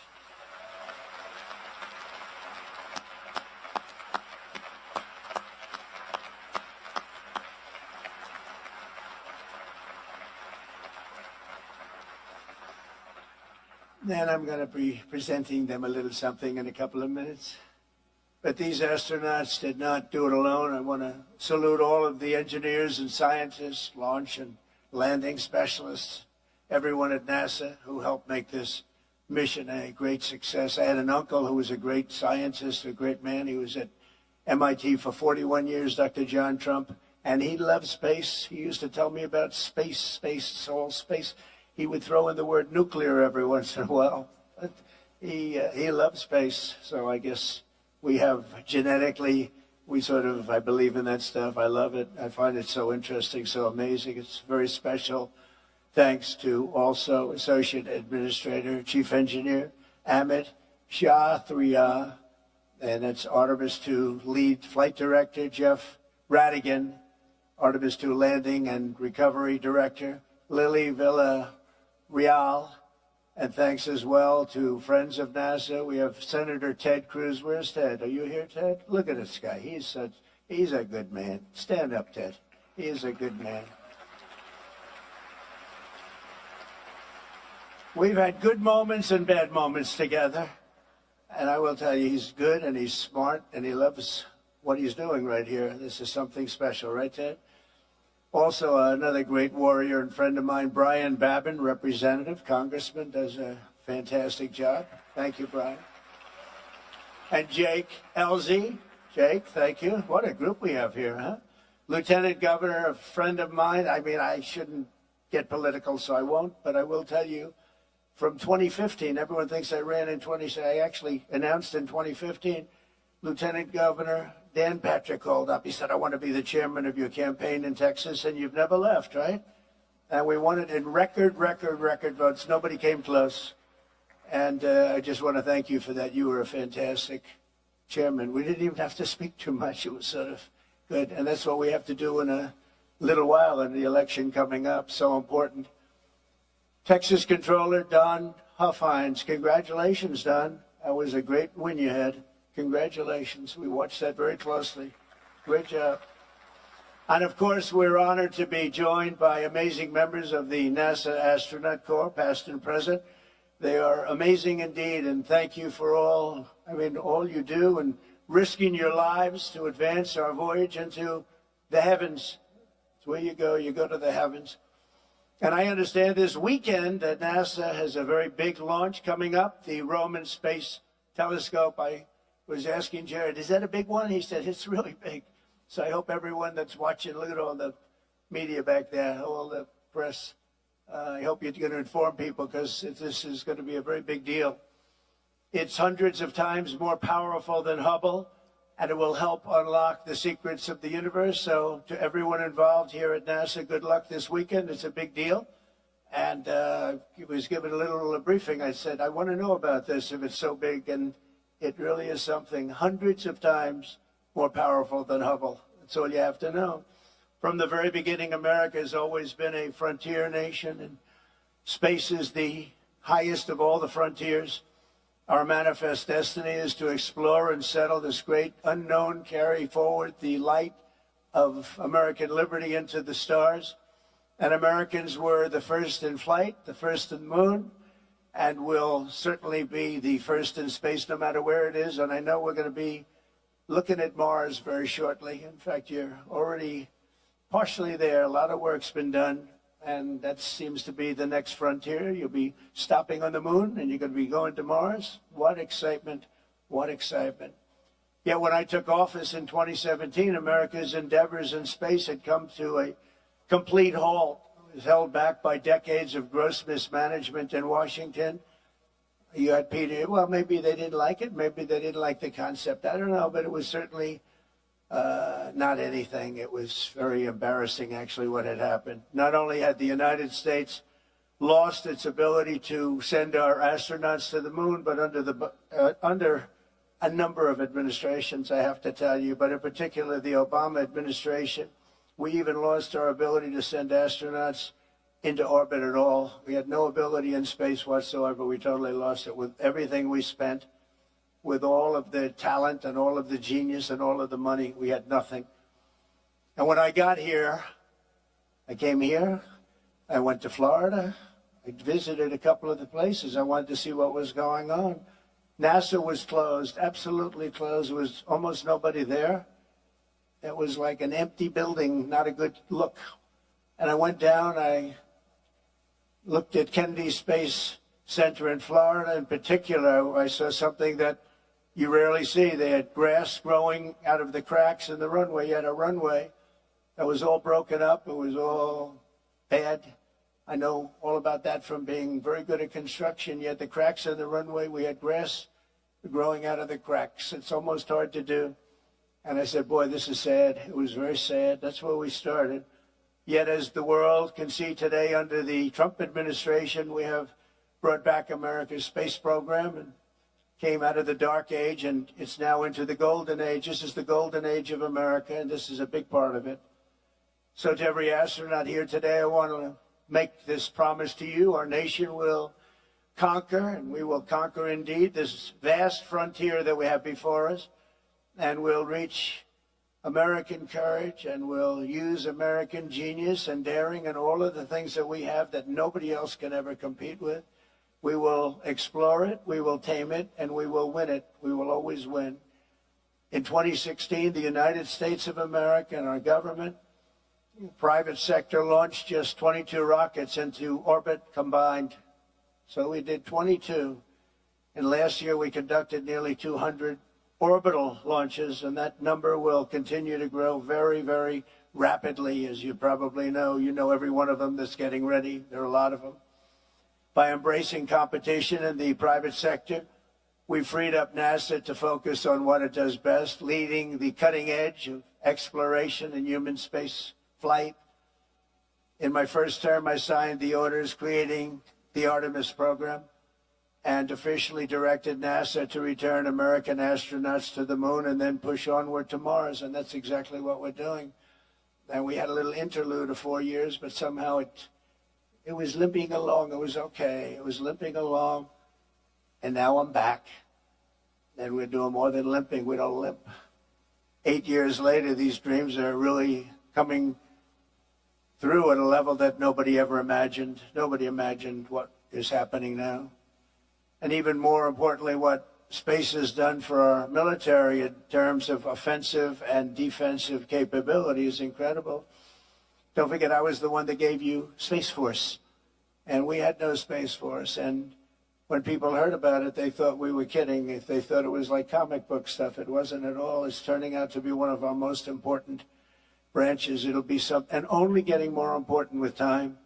Then I'm going to be presenting them a little something in a couple of minutes. But these astronauts did not do it alone. I want to salute all of the engineers and scientists, launch and landing specialists, everyone at NASA who helped make this mission a great success. I had an uncle who was a great scientist, a great man. He was at MIT for 41 years, Dr. John Trump, and he loved space. He used to tell me about space, all space. He would throw in the word nuclear every once in a while. But he loved space, so I guess we have genetically, I believe in that stuff. I love it. I find it so interesting, so amazing. It's very special. Thanks to also Associate Administrator, Chief Engineer, Amit Shathriya, and that's Artemis II Lead Flight Director, Jeff Radigan, Artemis II Landing and Recovery Director, Lily Villarreal, and thanks as well to friends of NASA. We have Senator Ted Cruz. Where's Ted? Are you here, Ted? Look at this guy. He's a good man. Stand up, Ted. He is a good man. We've had good moments and bad moments together. And I will tell you, he's good and he's smart and he loves what he's doing right here. This is something special, right, Ted? Also, another great warrior and friend of mine, Brian Babin, representative, congressman, does a fantastic job. Thank you, Brian. And Jake Elzy. Jake, thank you. What a group we have here, huh? Lieutenant Governor, a friend of mine. I mean, I shouldn't get political, so I won't, but I will tell you, from 2015, everyone thinks I ran in I actually announced in 2015, Lieutenant Governor Dan Patrick called up. He said, I want to be the chairman of your campaign in Texas, and you've never left, right? And we won it in record votes. Nobody came close. And I just want to thank you for that. You were a fantastic chairman. We didn't even have to speak too much. It was sort of good. And that's what we have to do in a little while in the election coming up. So important. Texas Controller Don Huffines. Congratulations, Don. That was a great win you had. Congratulations. We watched that very closely. Great job. And of course, we're honored to be joined by amazing members of the NASA Astronaut Corps, past and present. They are amazing indeed, and thank you for all you do and risking your lives to advance our voyage into the heavens. It's where you go to the heavens. And I understand this weekend that NASA has a very big launch coming up, the Roman Space Telescope. I was asking Jared, is that a big one? He said, it's really big. So I hope everyone that's watching, look at all the media back there, all the press. I hope you're going to inform people because this is going to be a very big deal. It's hundreds of times more powerful than Hubble and it will help unlock the secrets of the universe. So to everyone involved here at NASA, good luck this weekend. It's a big deal. And I was given a little briefing. I said, I want to know about this if it's so big. And it really is something hundreds of times more powerful than Hubble. That's all you have to know. From the very beginning, America has always been a frontier nation, and space is the highest of all the frontiers. Our manifest destiny is to explore and settle this great unknown, carry forward the light of American liberty into the stars. And Americans were the first in flight, the first in the moon, and will certainly be the first in space no matter where it is. And I know we're going to be looking at Mars very shortly. In fact, you're already partially there. A lot of work's been done, and that seems to be the next frontier. You'll be stopping on the moon, and you're going to be going to Mars. What excitement, what excitement. Yet when I took office in 2017, America's endeavors in space had come to a complete halt. It was held back by decades of gross mismanagement in Washington. You had Peter, well, maybe they didn't like it. Maybe they didn't like the concept. I don't know, but it was certainly not anything. It was very embarrassing, actually, what had happened. Not only had the United States lost its ability to send our astronauts to the moon, but under a number of administrations, I have to tell you, but in particular the Obama administration, we even lost our ability to send astronauts into orbit at all. We had no ability in space whatsoever. We totally lost it with everything we spent, with all of the talent and all of the genius and all of the money. We had nothing. And when I got here, I came here, I went to Florida, I visited a couple of the places. I wanted to see what was going on. NASA was closed, absolutely closed. There was almost nobody there. It was like an empty building, not a good look. And I went down, I looked at Kennedy Space Center in Florida in particular. I saw something that you rarely see. They had grass growing out of the cracks in the runway. You had a runway that was all broken up. It was all bad. I know all about that from being very good at construction. You had the cracks in the runway. We had grass growing out of the cracks. It's almost hard to do. And I said, boy, this is sad. It was very sad. That's where we started. Yet as the world can see today under the Trump administration, we have brought back America's space program and came out of the dark age, and it's now into the golden age. This is the golden age of America, and this is a big part of it. So to every astronaut here today, I want to make this promise to you. Our nation will conquer, and we will conquer indeed this vast frontier that we have before us. And we'll reach American courage, and we'll use American genius and daring and all of the things that we have that nobody else can ever compete with. We will explore it, we will tame it, and we will win it. We will always win. In 2016, the United States of America and our government, private sector, launched just 22 rockets into orbit combined. So we did 22. And last year we conducted nearly 200 orbital launches, and that number will continue to grow very, very rapidly, as you probably know. You know every one of them that's getting ready. There are a lot of them. By embracing competition in the private sector, we freed up NASA to focus on what it does best, leading the cutting edge of exploration and human space flight. In my first term, I signed the orders creating the Artemis program and officially directed NASA to return American astronauts to the moon and then push onward to Mars. And that's exactly what we're doing. And we had a little interlude of 4 years, but somehow it was limping along. It was okay. It was limping along. And now I'm back. And we're doing more than limping. We don't limp. 8 years later, these dreams are really coming through at a level that nobody ever imagined. Nobody imagined what is happening now. And even more importantly, what space has done for our military in terms of offensive and defensive capability is incredible. Don't forget, I was the one that gave you Space Force, and we had no Space Force. And when people heard about it, they thought we were kidding. If they thought it was like comic book stuff, it wasn't at all. It's turning out to be one of our most important branches. It'll be and only getting more important with time.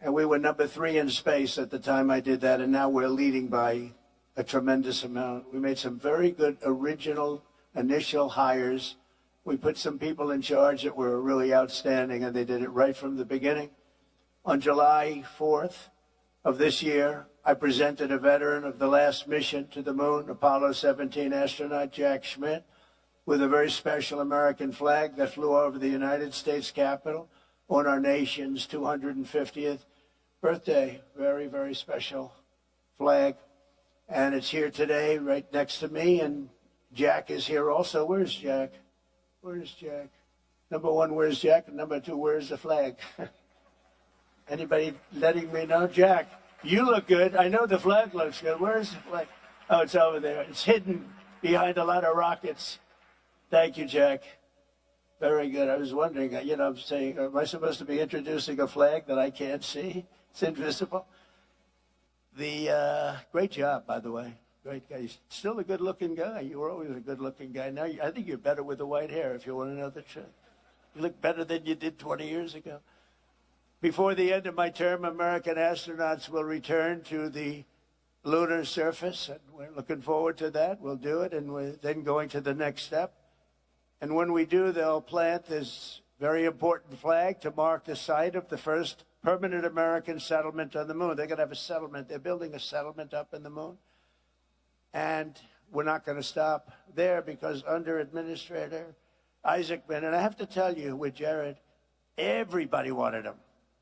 And we were number 3 in space at the time I did that, and now we're leading by a tremendous amount. We made some very good original initial hires. We put some people in charge that were really outstanding, and they did it right from the beginning. On July 4th of this year, I presented a veteran of the last mission to the moon, Apollo 17 astronaut Jack Schmitt, with a very special American flag that flew over the United States Capitol on our nation's 250th birthday. Very, very special flag. And it's here today right next to me, and Jack is here also. Where's Jack? Where's Jack? Number one, where's Jack? And number two, where's the flag? Anybody letting me know? Jack, you look good. I know the flag looks good. Where's the flag? Oh, it's over there. It's hidden behind a lot of rockets. Thank you, Jack. Very good. I was wondering, I'm saying, am I supposed to be introducing a flag that I can't see? It's invisible. Great job, by the way. Great guy. He's still a good-looking guy. You were always a good-looking guy. Now, I think you're better with the white hair, if you want to know the truth. You look better than you did 20 years ago. Before the end of my term, American astronauts will return to the lunar surface, and we're looking forward to that. We'll do it, and we're then going to the next step. And when we do, they'll plant this very important flag to mark the site of the first permanent American settlement on the moon. They're going to have a settlement. They're building a settlement up in the moon. And we're not going to stop there, because under Administrator Isaacman, and I have to tell you, with Jared, everybody wanted him.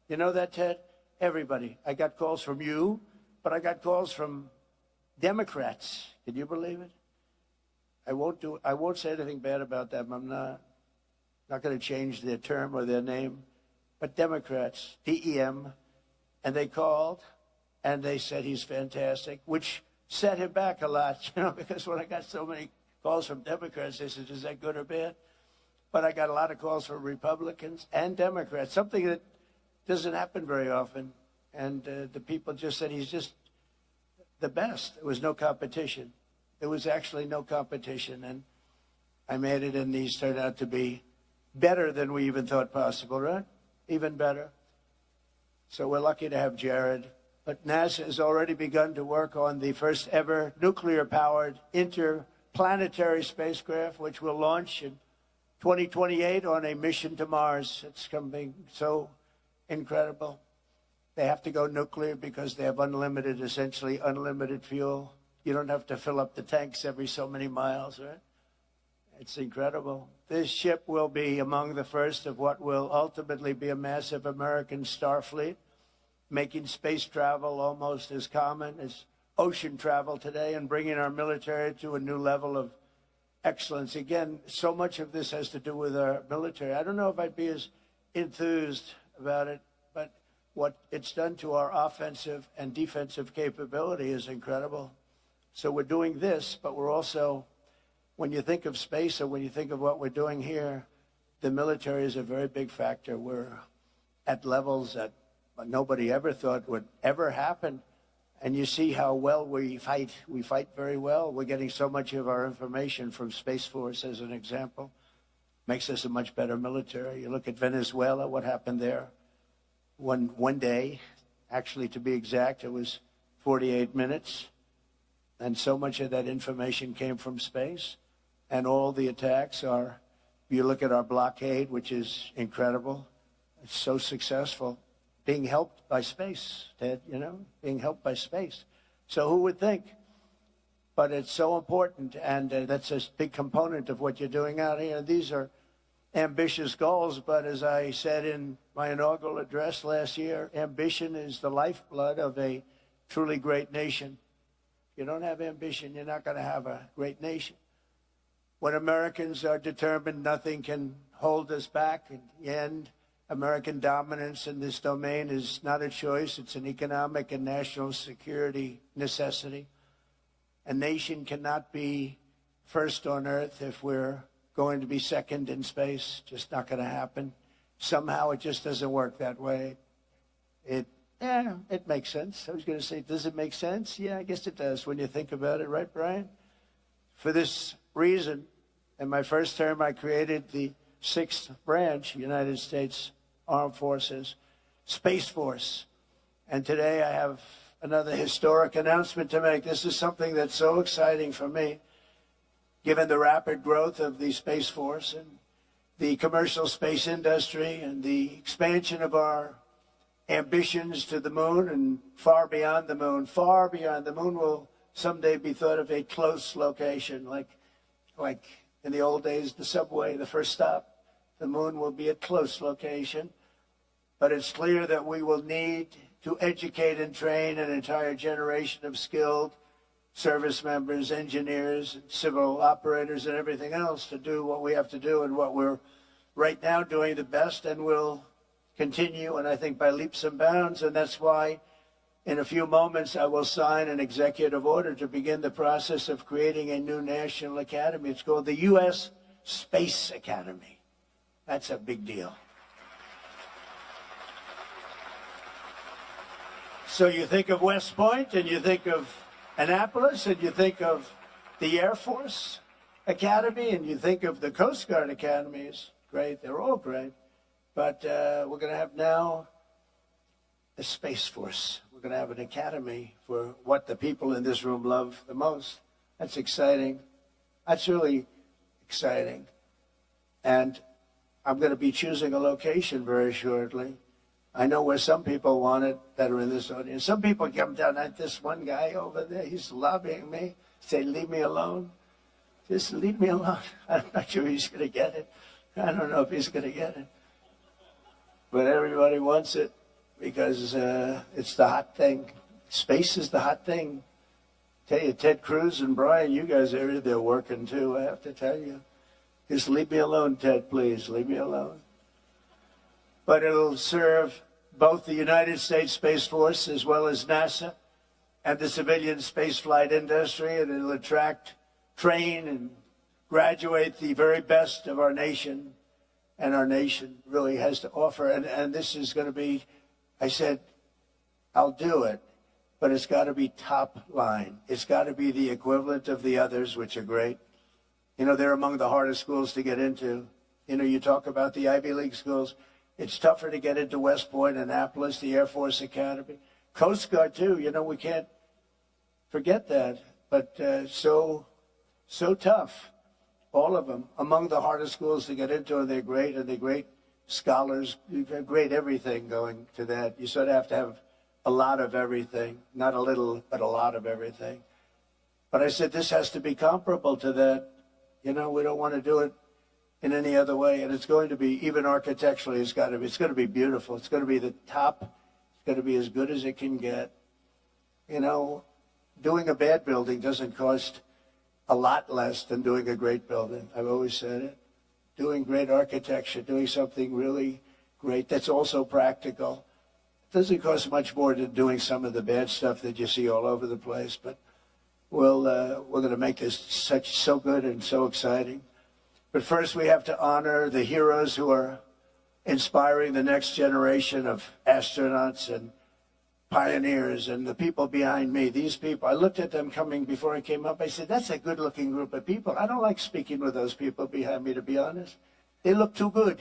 You know that, Ted? Everybody. I got calls from you, but I got calls from Democrats. Can you believe it? I won't say anything bad about them. I'm not going to change their term or their name. But Democrats, DEM, and they called and they said he's fantastic, which set him back a lot, because when I got so many calls from Democrats, they said, is that good or bad? But I got a lot of calls from Republicans and Democrats, something that doesn't happen very often. And the people just said he's just the best. There was no competition. There was actually no competition. And I made it, and these turned out to be better than we even thought possible, right? Even better. So we're lucky to have Jared. But NASA has already begun to work on the first ever nuclear-powered interplanetary spacecraft, which will launch in 2028 on a mission to Mars. It's something so incredible. They have to go nuclear because they have essentially unlimited fuel. You don't have to fill up the tanks every so many miles, right? It's incredible. This ship will be among the first of what will ultimately be a massive American star fleet, making space travel almost as common as ocean travel today and bringing our military to a new level of excellence. Again, so much of this has to do with our military. I don't know if I'd be as enthused about it, but what it's done to our offensive and defensive capability is incredible. So we're doing this, but we're also, when you think of space or when you think of what we're doing here, the military is a very big factor. We're at levels that nobody ever thought would ever happen. And you see how well we fight. We fight very well. We're getting so much of our information from Space Force, as an example. Makes us a much better military. You look at Venezuela, what happened there. One day, actually to be exact, it was 48 minutes. And so much of that information came from space. And all the attacks are, you look at our blockade, which is incredible. It's so successful. Being helped by space, Ted, being helped by space. So who would think? But it's so important, and that's a big component of what you're doing out here. These are ambitious goals, but as I said in my inaugural address last year, ambition is the lifeblood of a truly great nation. If you don't have ambition, you're not going to have a great nation. When Americans are determined, nothing can hold us back. In the end, American dominance in this domain is not a choice. It's an economic and national security necessity. A nation cannot be first on Earth if we're going to be second in space. Just not going to happen. Somehow it just doesn't work that way. It makes sense. I was going to say, does it make sense? Yeah, I guess it does when you think about it, right, Brian? For this reason, in my first term, I created the 6th branch, United States Armed Forces, Space Force. And today I have another historic announcement to make. This is something that's so exciting for me. given the rapid growth of the Space Force and the commercial space industry and the expansion of our ambitions to the moon and far beyond the moon. Far beyond the moon will someday be thought of a close location, like in the old days, the subway, the first stop. The moon will be a close location, but it's clear that we will need to educate and train an entire generation of skilled service members, engineers, civil operators, and everything else to do what we have to do and what we're right now doing the best and will continue, and I think by leaps and bounds. And that's why in a few moments I will sign an executive order to begin the process of creating a new national academy. It's called the U.S. Space Academy. That's a big deal. So you think of West Point and you think of Annapolis and you think of the Air Force Academy and you think of the Coast Guard academies. Great, they're all great. But we're going to have now a Space Force. We're going to have an academy for what the people in this room love the most. That's exciting. That's really exciting. And I'm going to be choosing a location very shortly. I know where some people want it that are in this audience. Some people come down at this one guy over there. He's lobbying me. Say, leave me alone. Just leave me alone. I'm not sure he's going to get it. I don't know if he's going to get it. But everybody wants it because it's the hot thing. Space is the hot thing. Tell you, Ted Cruz and Brian, you guys are there working too, I have to tell you. Just leave me alone, Ted, please. Leave me alone. But it'll serve both the United States Space Force as well as NASA and the civilian spaceflight industry, and it'll attract, train, and graduate the very best of our nation, and our nation really has to offer. And this is going to be, I said, I'll do it, but it's got to be top line. It's got to be the equivalent of the others, which are great. You know, they're among the hardest schools to get into. You know, you talk about the Ivy League schools. It's tougher to get into West Point, Annapolis, the Air Force Academy. Coast Guard, too. You know, we can't forget that. But so tough. All of them. Among the hardest schools to get into, and they're great, and they're great scholars. You've got great everything going to that. You sort of have to have a lot of everything. Not a little, but a lot of everything. But I said, this has to be comparable to that. You know, we don't want to do it in any other way. And it's going to be, even architecturally, it's going to be beautiful. It's going to be the top. It's going to be as good as it can get. You know, doing a bad building doesn't cost a lot less than doing a great building. I've always said it. Doing great architecture, doing something really great that's also practical. It doesn't cost much more than doing some of the bad stuff that you see all over the place. But we're going to make this so good and so exciting. But first, we have to honor the heroes who are inspiring the next generation of astronauts and pioneers and the people behind me. These people, I looked at them coming before I came up. I said, that's a good-looking group of people. I don't like speaking with those people behind me, to be honest. They look too good.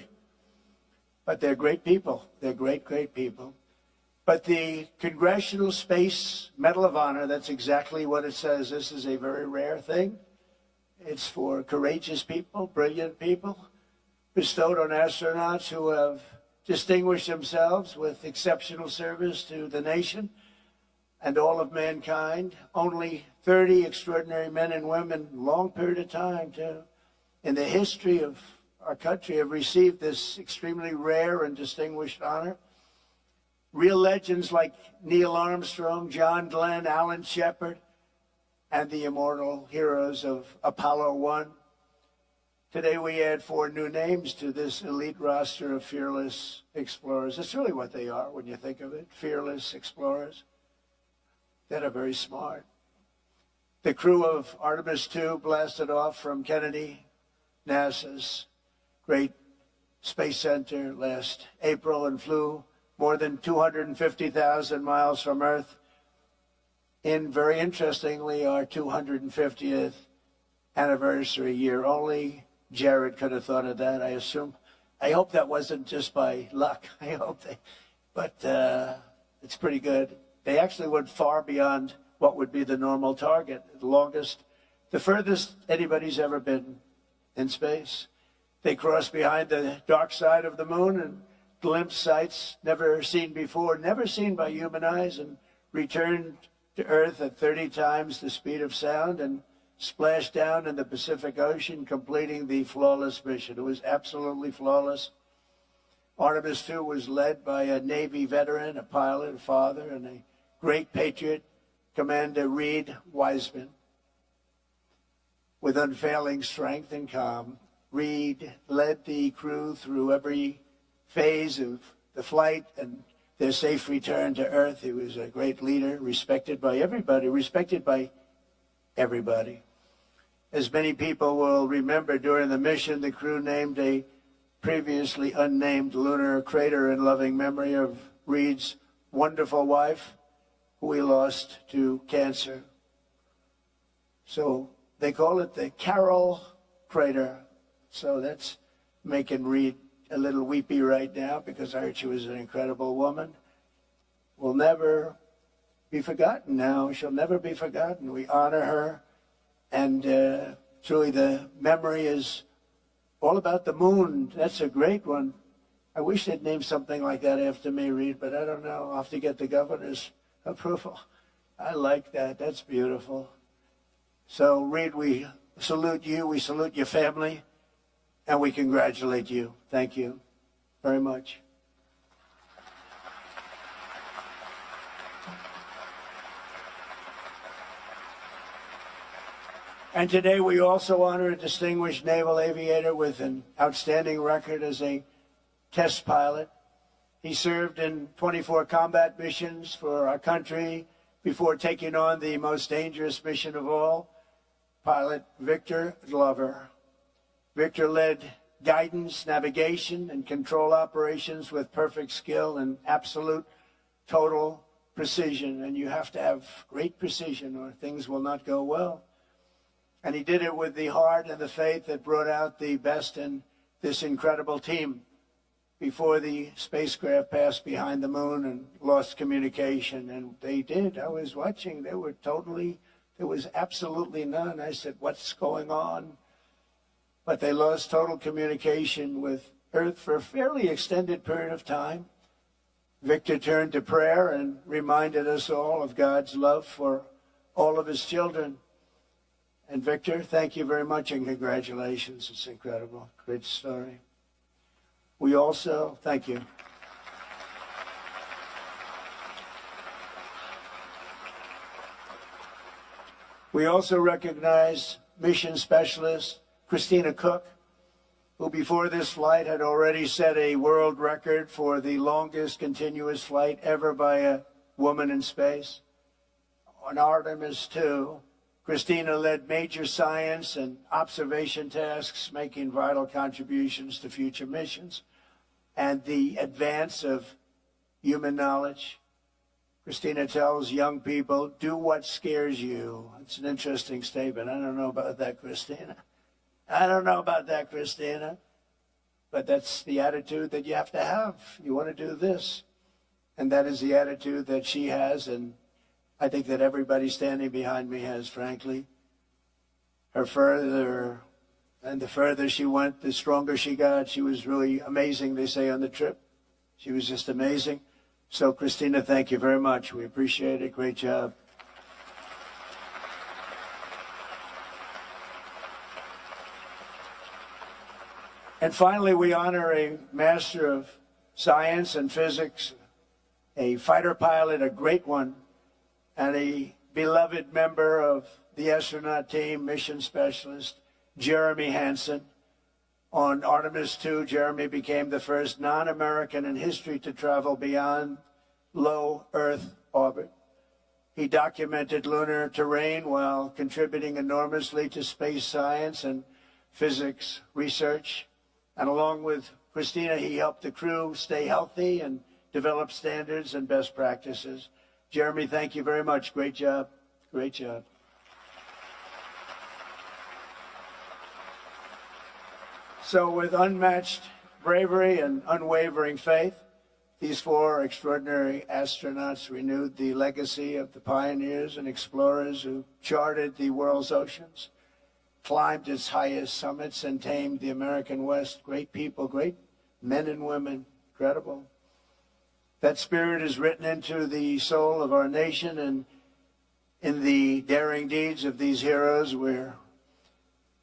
But they're great people. They're great, great people. But the Congressional Space Medal of Honor, that's exactly what it says. This is a very rare thing. It's for courageous people, brilliant people, bestowed on astronauts who have distinguished themselves with exceptional service to the nation and all of mankind. Only 30 extraordinary men and women, long period of time, too, in the history of our country have received this extremely rare and distinguished honor. Real legends like Neil Armstrong, John Glenn, Alan Shepard, and the immortal heroes of Apollo 1. Today we add 4 new names to this elite roster of fearless explorers. That's really what they are when you think of it, fearless explorers that are very smart. The crew of Artemis II blasted off from Kennedy, NASA's great space center last April and flew more than 250,000 miles from Earth in, very interestingly, our 250th anniversary year. Only Jared could have thought of that, I assume. I hope that wasn't just by luck. I hope but it's pretty good. They actually went far beyond what would be the normal target. The longest the furthest anybody's ever been in space. They crossed behind the dark side of the moon and glimpsed sights never seen before, never seen by human eyes, and returned to Earth at 30 times the speed of sound and splashed down in the Pacific Ocean, completing the flawless mission. It was absolutely flawless. Artemis 2 was led by a Navy veteran, a pilot, a father, and a great patriot, Commander Reed Wiseman. With unfailing strength and calm, Reed led the crew through every phase of the flight and their safe return to Earth. He was a great leader, respected by everybody, As many people will remember, during the mission, the crew named a previously unnamed lunar crater in loving memory of Reed's wonderful wife, who he lost to cancer. So they call it the Carroll Crater. So that's making Reed a little weepy right now, because I heard she was an incredible woman. Will never be forgotten now. She'll never be forgotten. We honor her. And truly the memory is all about the moon. That's a great one. I wish they'd name something like that after me, Reed, but I don't know. I'll have to get the governor's approval. I like that. That's beautiful. So, Reed, we salute you. We salute your family. And we congratulate you. Thank you very much. And today we also honor a distinguished naval aviator with an outstanding record as a test pilot. He served in 24 combat missions for our country before taking on the most dangerous mission of all, Pilot Victor Glover. Victor led guidance, navigation, and control operations with perfect skill and absolute total precision. And you have to have great precision or things will not go well. And he did it with the heart and the faith that brought out the best in this incredible team before the spacecraft passed behind the moon and lost communication. And they did. I was watching. There was absolutely none. I said, what's going on? But they lost total communication with Earth for a fairly extended period of time. Victor turned to prayer and reminded us all of God's love for all of his children. And Victor, thank you very much and congratulations. It's incredible. Great story. We also, thank you. We also recognize mission specialist Christina Cook, who before this flight had already set a world record for the longest continuous flight ever by a woman in space. On Artemis 2, Christina led major science and observation tasks, making vital contributions to future missions and the advance of human knowledge. Christina tells young people, do what scares you. It's an interesting statement. I don't know about that, Christina. But that's the attitude that you have to have. You want to do this. And that is the attitude that she has, and I think that everybody standing behind me has, frankly. The further she went, the stronger she got. She was really amazing, they say, on the trip. She was just amazing. So, Christina, thank you very much. We appreciate it. Great job. And finally, we honor a master of science and physics, a fighter pilot, a great one, and a beloved member of the astronaut team, mission specialist, Jeremy Hansen. On Artemis 2, Jeremy became the first non-American in history to travel beyond low Earth orbit. He documented lunar terrain while contributing enormously to space science and physics research. And along with Christina, he helped the crew stay healthy and develop standards and best practices. Jeremy, thank you very much. Great job. Great job. So with unmatched bravery and unwavering faith, these four extraordinary astronauts renewed the legacy of the pioneers and explorers who charted the world's oceans. climbed its highest summits and tamed the American West. Great people, great men and women, incredible. That spirit is written into the soul of our nation, and in the daring deeds of these heroes, we're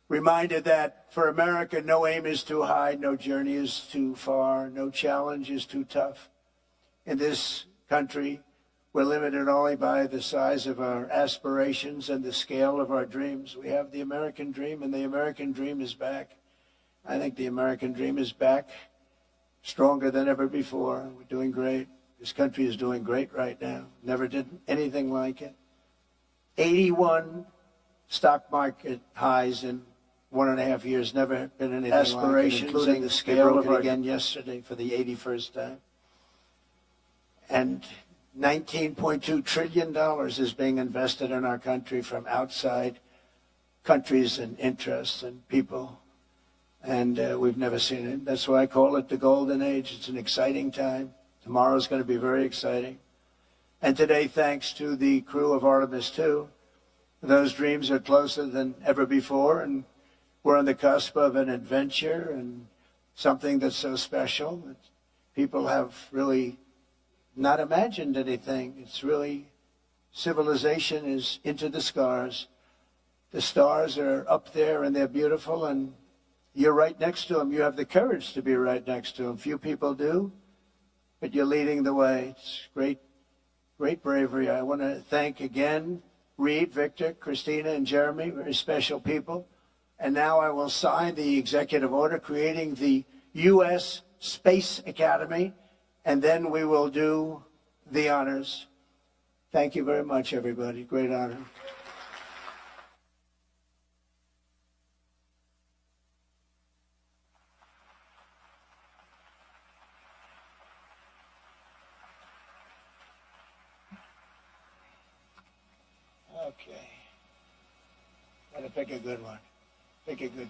reminded that for America, no aim is too high, no journey is too far, no challenge is too tough. In this country, we're limited only by the size of our aspirations and the scale of our dreams. We have the American dream, and the American dream is back. I think the American dream is back, stronger than ever before. We're doing great. This country is doing great right now. Never did anything like it. 81 stock market highs in 1.5 years. Never been anything like it, including the scale of it again yesterday for the 81st time. And $19.2 trillion is being invested in our country from outside countries and interests and people. And we've never seen it. That's why I call it the golden age. It's an exciting time. Tomorrow's going to be very exciting. And today, thanks to the crew of Artemis II, those dreams are closer than ever before. And we're on the cusp of an adventure and something that's so special that people have really not imagined anything. It's really, civilization is into the stars. The stars are up there and they're beautiful, and you're right next to them. You have the courage to be right next to them. Few people do, but you're leading the way. It's great, great bravery. I want to thank again Reed, Victor, Christina, and Jeremy, very special people. And now I will sign the executive order creating the U.S. Space Academy, and then we will do the honors. Thank you very much, everybody. Great honor. Okay. Gotta pick a good one. Pick a good pen.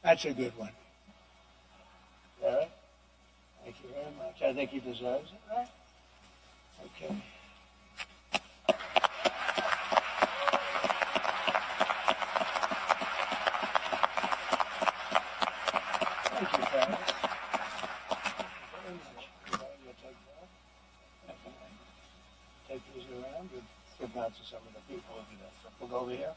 That's a good one. Barry, thank you very much. I think he deserves it, right? Okay. Thank you, Travis. You'll take that. Take these around and give them out to some of the people over there. We'll go over here.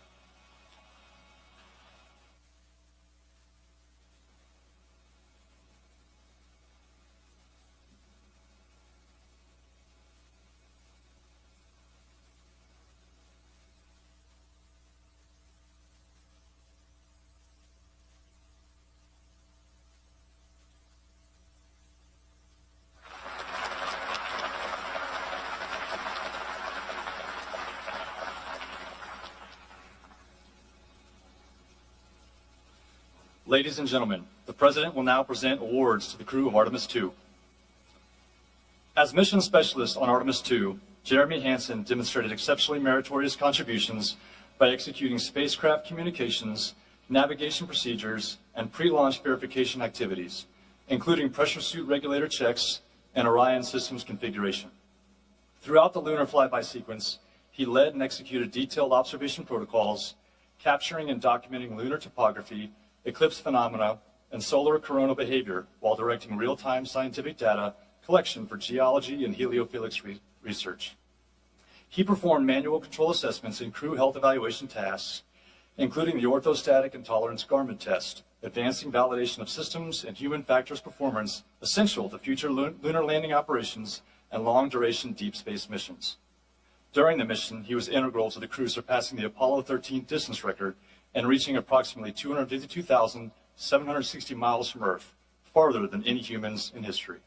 Ladies and gentlemen, the President will now present awards to the crew of Artemis II. As mission specialist on Artemis II, Jeremy Hansen demonstrated exceptionally meritorious contributions by executing spacecraft communications, navigation procedures, and pre-launch verification activities, including pressure suit regulator checks and Orion systems configuration. Throughout the lunar flyby sequence, he led and executed detailed observation protocols, capturing and documenting lunar topography, eclipse phenomena, and solar coronal behavior while directing real-time scientific data collection for geology and heliophylix research. He performed manual control assessments and crew health evaluation tasks, including the orthostatic and tolerance garment test, advancing validation of systems and human factors performance essential to future lunar landing operations and long-duration deep space missions. During the mission, he was integral to the crew surpassing the Apollo 13 distance record and reaching approximately 252,760 miles from Earth, farther than any humans in history.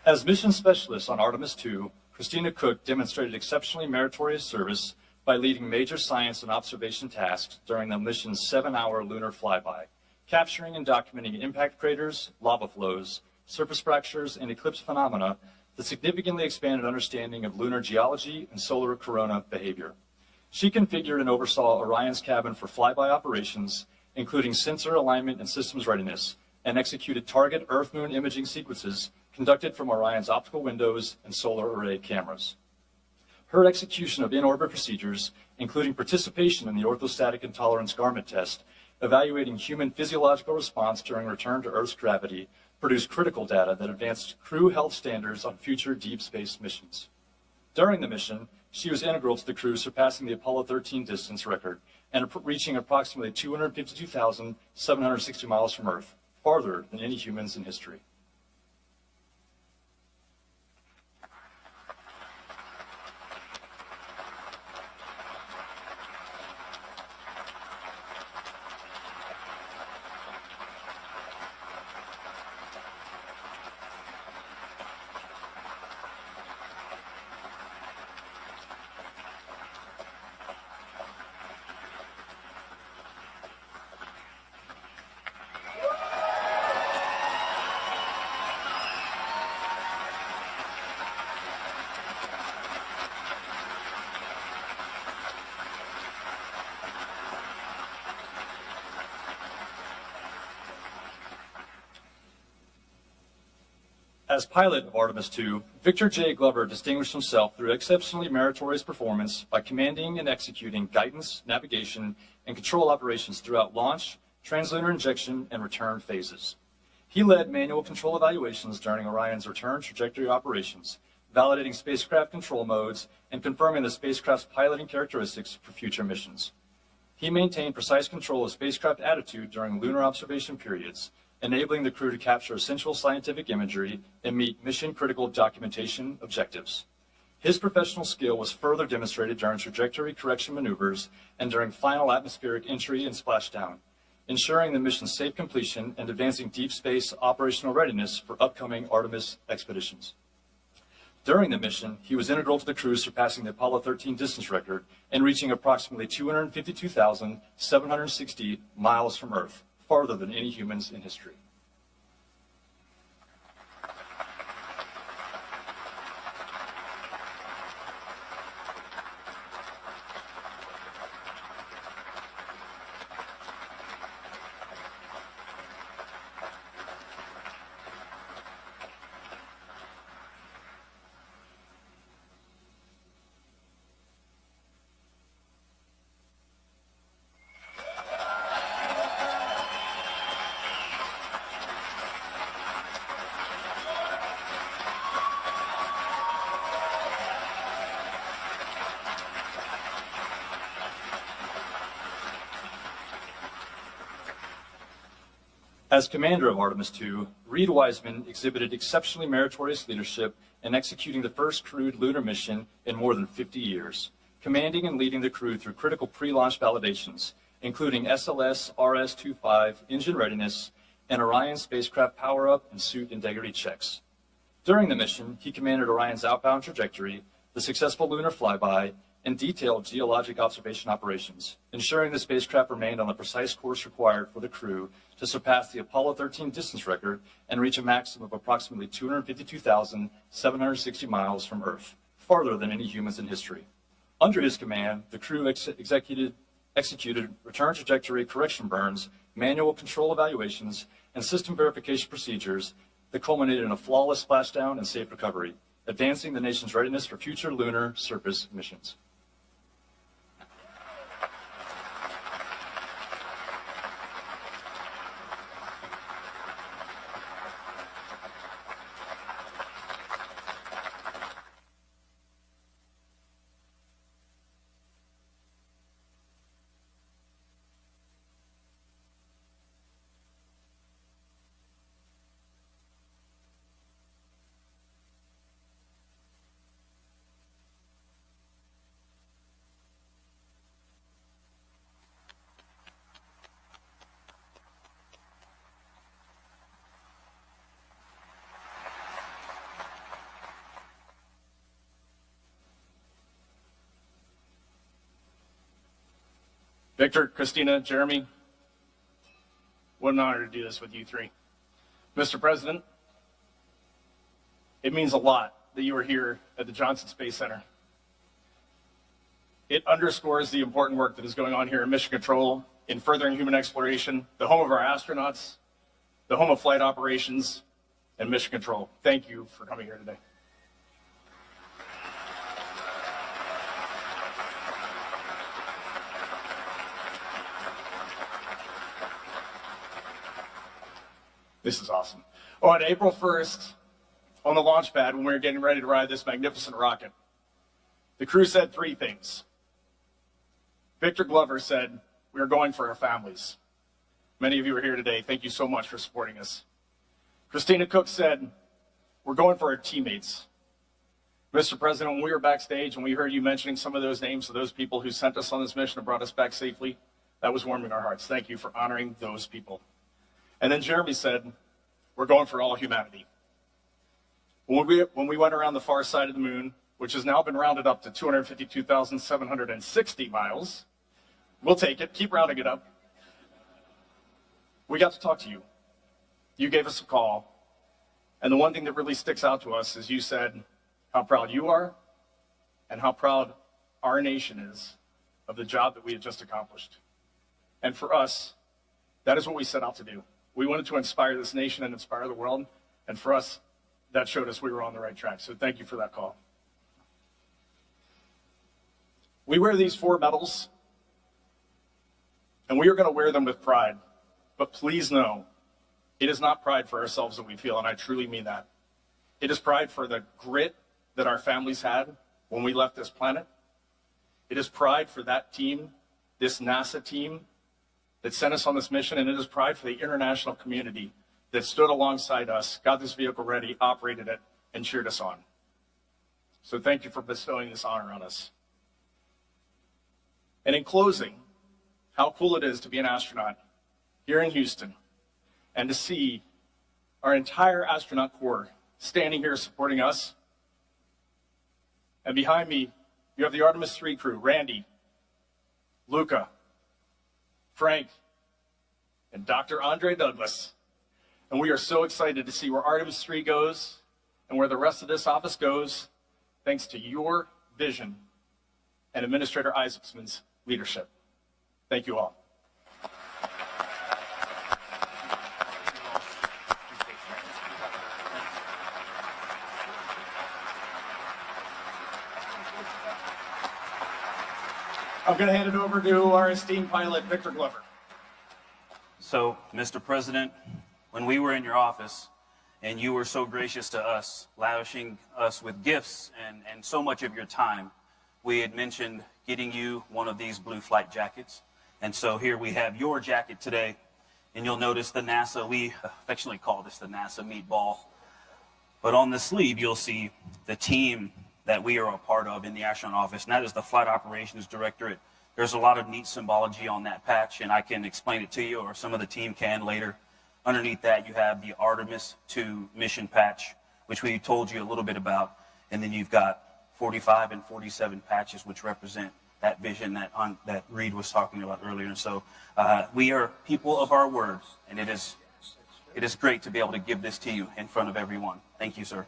As mission specialist on Artemis II, Christina Cook demonstrated exceptionally meritorious service by leading major science and observation tasks during the mission's 7-hour lunar flyby, capturing and documenting impact craters, lava flows, surface fractures, and eclipse phenomena that significantly expanded understanding of lunar geology and solar corona behavior. She configured and oversaw Orion's cabin for flyby operations, including sensor alignment and systems readiness, and executed target Earth-Moon imaging sequences conducted from Orion's optical windows and solar array cameras. Her execution of in-orbit procedures, including participation in the orthostatic intolerance garment test, evaluating human physiological response during return to Earth's gravity, produced critical data that advanced crew health standards on future deep space missions. During the mission, she was integral to the crew surpassing the Apollo 13 distance record and reaching approximately 252,760 miles from Earth, farther than any humans in history. As pilot of Artemis II, Victor J. Glover distinguished himself through exceptionally meritorious performance by commanding and executing guidance, navigation, and control operations throughout launch, translunar injection, and return phases. He led manual control evaluations during Orion's return trajectory operations, validating spacecraft control modes and confirming the spacecraft's piloting characteristics for future missions. He maintained precise control of spacecraft attitude during lunar observation periods, enabling the crew to capture essential scientific imagery and meet mission-critical documentation objectives. His professional skill was further demonstrated during trajectory correction maneuvers and during final atmospheric entry and splashdown, ensuring the mission's safe completion and advancing deep space operational readiness for upcoming Artemis expeditions. During the mission, he was integral to the crew surpassing the Apollo 13 distance record and reaching approximately 252,760 miles from Earth, farther than any humans in history. As commander of Artemis II, Reed Wiseman exhibited exceptionally meritorious leadership in executing the first crewed lunar mission in more than 50 years, commanding and leading the crew through critical pre-launch validations, including SLS RS-25 engine readiness and Orion spacecraft power-up and suit integrity checks. During the mission, he commanded Orion's outbound trajectory, the successful lunar flyby, and detailed geologic observation operations, ensuring the spacecraft remained on the precise course required for the crew to surpass the Apollo 13 distance record and reach a maximum of approximately 252,760 miles from Earth, farther than any humans in history. Under his command, the crew executed return trajectory correction burns, manual control evaluations, and system verification procedures that culminated in a flawless splashdown and safe recovery, advancing the nation's readiness for future lunar surface missions. Victor, Christina, Jeremy, what an honor to do this with you three. Mr. President, it means a lot that you are here at the Johnson Space Center. It underscores the important work that is going on here in Mission Control in furthering human exploration, the home of our astronauts, the home of flight operations, and Mission Control. Thank you for coming here today. This is awesome. Oh, on April 1st, on the launch pad, when we were getting ready to ride this magnificent rocket, the crew said three things. Victor Glover said, "We are going for our families." Many of you are here today. Thank you so much for supporting us. Christina Cook said, "We're going for our teammates." Mr. President, when we were backstage and we heard you mentioning some of those names of those people who sent us on this mission and brought us back safely, that was warming our hearts. Thank you for honoring those people. And then Jeremy said, "We're going for all humanity." When we went around the far side of the moon, which has now been rounded up to 252,760 miles, we'll take it, keep rounding it up. We got to talk to you. You gave us a call. And the one thing that really sticks out to us is you said how proud you are and how proud our nation is of the job that we had just accomplished. And for us, that is what we set out to do. We wanted to inspire this nation and inspire the world. And for us, that showed us we were on the right track. So thank you for that call. We wear these 4 medals, and we are going to wear them with pride. But please know, it is not pride for ourselves that we feel, and I truly mean that. It is pride for the grit that our families had when we left this planet. It is pride for that team, this NASA team, that sent us on this mission, and it is pride for the international community that stood alongside us, got this vehicle ready, operated it, and cheered us on. So thank you for bestowing this honor on us. And in closing, how cool it is to be an astronaut here in Houston and to see our entire astronaut corps standing here supporting us. And behind me, you have the Artemis 3 crew, Randy, Luca, Frank, and Dr. Andre Douglas. And we are so excited to see where Artemis 3 goes and where the rest of this office goes, thanks to your vision and Administrator Isaacson's leadership. Thank you all. I'm going to hand it over to our esteemed pilot, Victor Glover.
So, Mr. President, when we were in your office and you were so gracious to us, lavishing us with gifts and so much of your time, we had mentioned getting you one of these blue flight jackets. And so here we have your jacket today, and you'll notice the NASA, we affectionately call this the NASA meatball. But on the sleeve, you'll see the team that we are a part of in the astronaut office, and that is the Flight Operations Directorate. There's a lot of neat symbology on that patch, and I can explain it to you, or some of the team can later. Underneath that, you have the Artemis 2 mission patch, which we told you a little bit about, and then you've got 45 and 47 patches, which represent that vision that Reed was talking about earlier. And so we are people of our word, and it is great to be able to give this to you in front of everyone. Thank you, sir.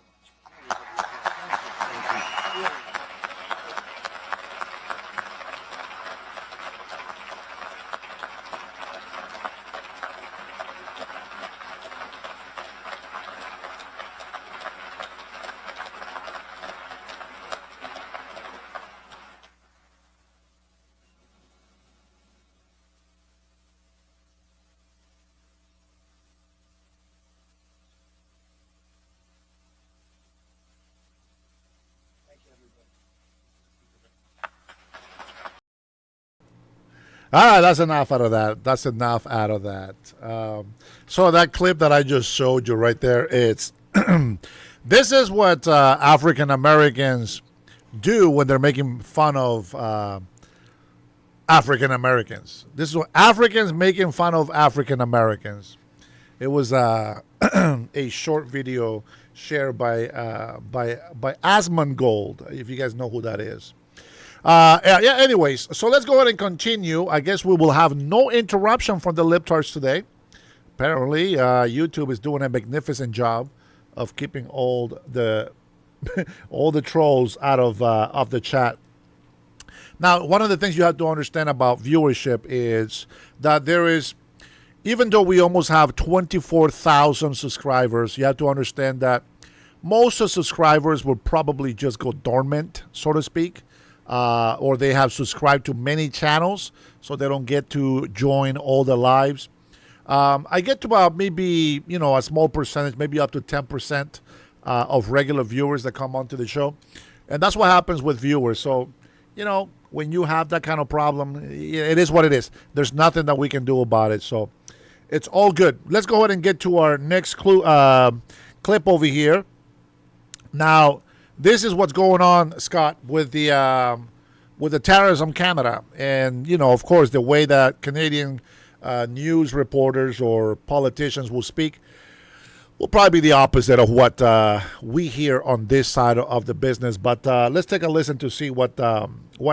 All right, that's enough out of that. That's enough out of that. So that clip that I just showed you right there, it's this is what African Americans do when they're making fun of African Americans. This is what Africans making fun of African Americans. It was a short video shared by Asmongold, if you guys know who that is. Yeah, anyways, so let's go ahead and continue. I guess we will have no interruption from the libtards today. Apparently, YouTube is doing a magnificent job of keeping all the all the trolls out of the chat. Now, one of the things you have to understand about viewership is that there is, even though we almost have 24,000 subscribers, you have to understand that most of the subscribers will probably just go dormant, so to speak, or they have subscribed to many channels, so they don't get to join all the lives. I get to about maybe, a small percentage, maybe up to 10% of regular viewers that come onto the show. And that's what happens with viewers. So, when you have that kind of problem, it is what it is. There's nothing that we can do about it. So it's all good. Let's go ahead and get to our next clip over here. Now, this is what's going on, Scott, with the tariffs on Canada. And, of course, the way that Canadian news reporters or politicians will speak will probably be the opposite of what we hear on this side of the business. But let's take a listen to see what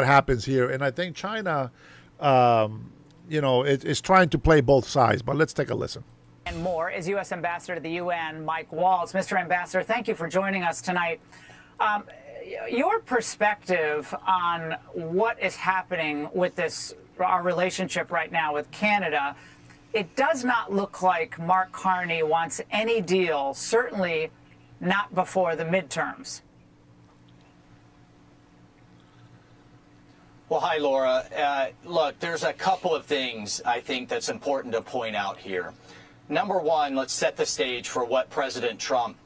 happens here. And I think China, is trying to play both sides. But let's take a listen.
And more is U.S. Ambassador to the UN, Mike Waltz. Mr. Ambassador, thank you for joining us tonight. Your perspective on what is happening with our relationship right now with Canada. It does not look like Mark Carney wants any deal, certainly not before the midterms.
Well, hi, Laura. Look, there's a couple of things I think that's important to point out here. Number one, let's set the stage for what President Trump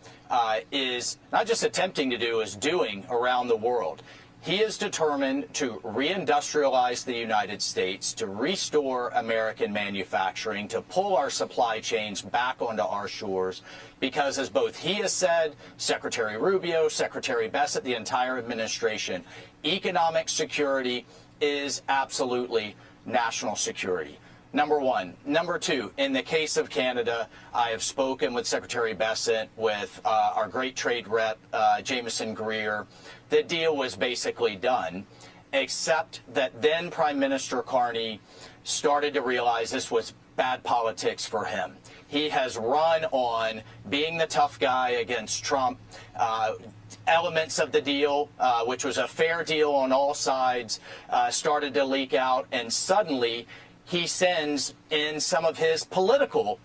is not just attempting to do, is doing around the world. He is determined to reindustrialize the United States, to restore American manufacturing, to pull our supply chains back onto our shores, because as both he has said, Secretary Rubio, Secretary Bessent, the entire administration, economic security is absolutely national security. Number one. Number two, in the case of Canada, I have spoken with Secretary Bessent, with our great trade rep, Jameson Greer. The deal was basically done, except that then Prime Minister Carney started to realize this was bad politics for him. He has run on being the tough guy against Trump. Elements of the deal, which was a fair deal on all sides, started to leak out, and suddenly he sends in some of his political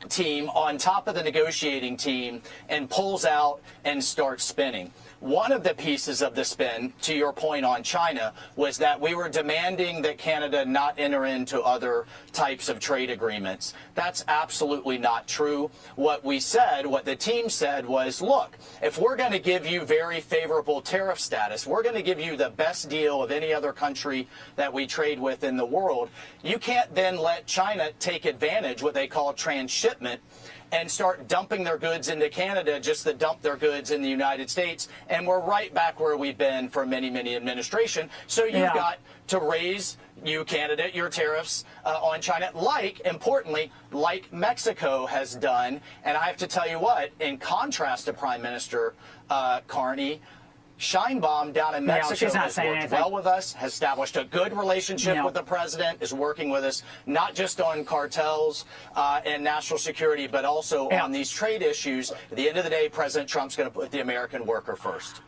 team on top of the negotiating team and pulls out and starts spinning. One of the pieces of the spin, to your point on China, was that we were demanding that Canada not enter into other types of trade agreements. That's absolutely not true. What we said, what the team said was, look, if we're going to give you very favorable tariff status, we're going to give you the best deal of any other country that we trade with in the world, you can't then let China take advantage, what they call transshipment, and start dumping their goods into Canada just to dump their goods in the United States. And we're right back where we've been for many, many administrations. So you've got to raise, Canada, your tariffs on China, importantly, like Mexico has done. And I have to tell you what, in contrast to Prime Minister Carney, Scheinbaum down in Mexico has worked well with us, has established a good relationship with the president, is working with us not just on cartels and national security, but also on these trade issues. At the end of the day, President Trump's going to put the American worker first.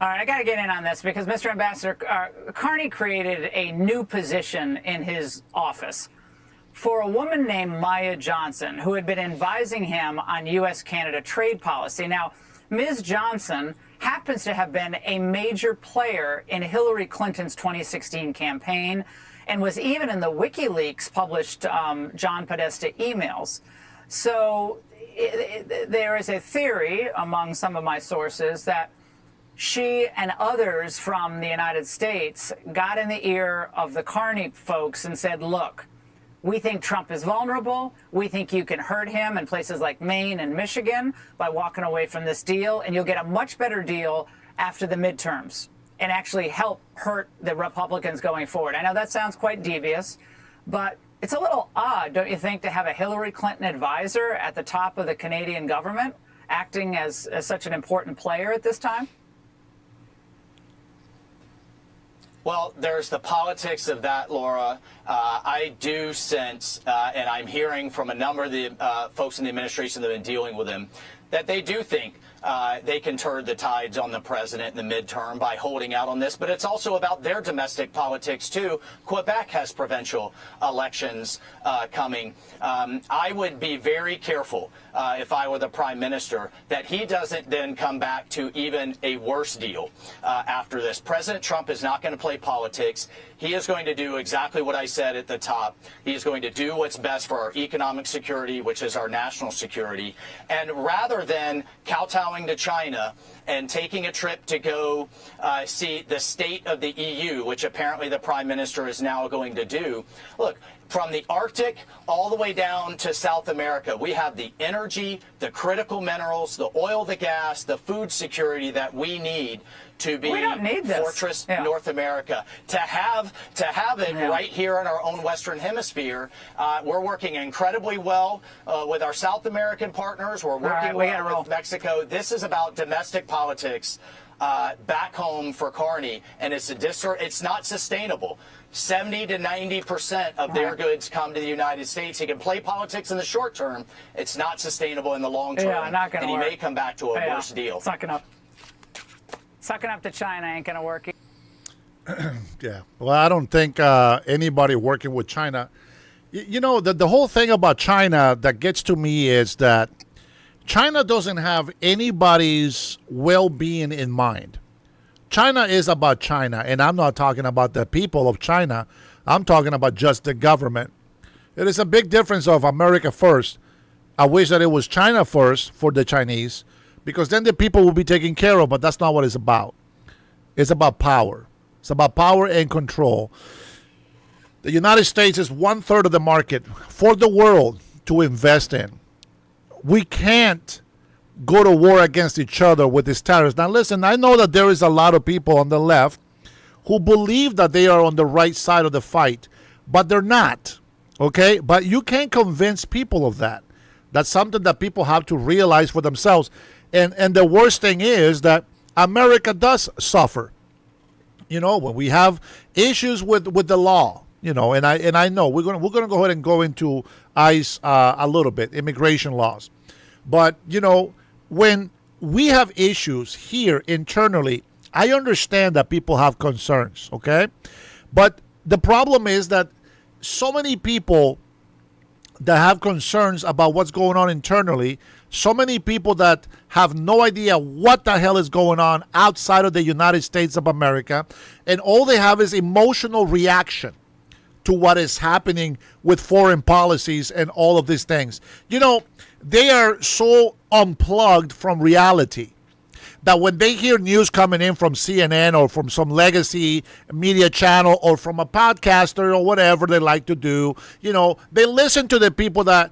All right, I got to get in on this because, Mr. Ambassador, Carney created a new position in his office for a woman named Maya Johnson, who had been advising him on U.S.-Canada trade policy. Now, Ms. Johnson happens to have been a major player in Hillary Clinton's 2016 campaign and was even in the WikiLeaks published John Podesta emails. So there is a theory among some of my sources that she and others from the United States got in the ear of the Carney folks and said, look, we think Trump is vulnerable. We think you can hurt him in places like Maine and Michigan by walking away from this deal, and you'll get a much better deal after the midterms and actually help hurt the Republicans going forward. I know that sounds quite devious, but it's a little odd, don't you think, to have a Hillary Clinton advisor at the top of the Canadian government acting as such an important player at this time?
Well, there's the politics of that, Laura. I do sense, and I'm hearing from a number of the folks in the administration that have been dealing with him, that they do think they can turn the tides on the president in the midterm by holding out on this. But it's also about their domestic politics, too. Quebec has provincial elections coming. I would be very careful if I were the prime minister that he doesn't then come back to even a worse deal after this. President Trump is not going to play politics. He is going to do exactly what I said at the top. He is going to do what's best for our economic security, which is our national security. And rather than kowtowing to China and taking a trip to go see the state of the EU, which apparently the prime minister is now going to do, look, from the Arctic all the way down to South America, we have the energy, the critical minerals, the oil, the gas, the food security that we need to be Fortress North America. To have it right here in our own Western Hemisphere, we're working incredibly well with our South American partners. We're working well with Mexico. This is about domestic politics back home for Carney, and it's not sustainable. 70 to 90% of their goods come to the United States. He can play politics in the short term. It's not sustainable in the long term.
Yeah, not gonna
and he
work.
may come back to a worse deal.
Sucking up to China ain't going to work.
Yeah. Well, I don't think anybody working with China. You know, the whole thing about China that gets to me is that China doesn't have anybody's well-being in mind. China is about China, and I'm not talking about the people of China. I'm talking about just the government. It is a big difference of America first. I wish that it was China first for the Chinese, because then the people will be taken care of, but that's not what it's about. It's about power. It's about power and control. The United States is 1/3 of the market for the world to invest in. We can't go to war against each other with these tariffs. Now, listen, I know that there is a lot of people on the left who believe that they are on the right side of the fight, but they're not, okay? But you can't convince people of that. That's something that people have to realize for themselves. And the worst thing is that America does suffer. You know, when we have issues with the law, you know, and I know we're gonna go ahead and go into ICE a little bit, immigration laws. But, you know, when we have issues here internally, I understand that people have concerns, okay? But the problem is that so many people that have concerns about what's going on internally, so many people that have no idea what the hell is going on outside of the United States of America, and all they have is emotional reaction to what is happening with foreign policies and all of these things. You know, they are so unplugged from reality that when they hear news coming in from CNN or from some legacy media channel or from a podcaster or whatever they like to do, you know, they listen to the people that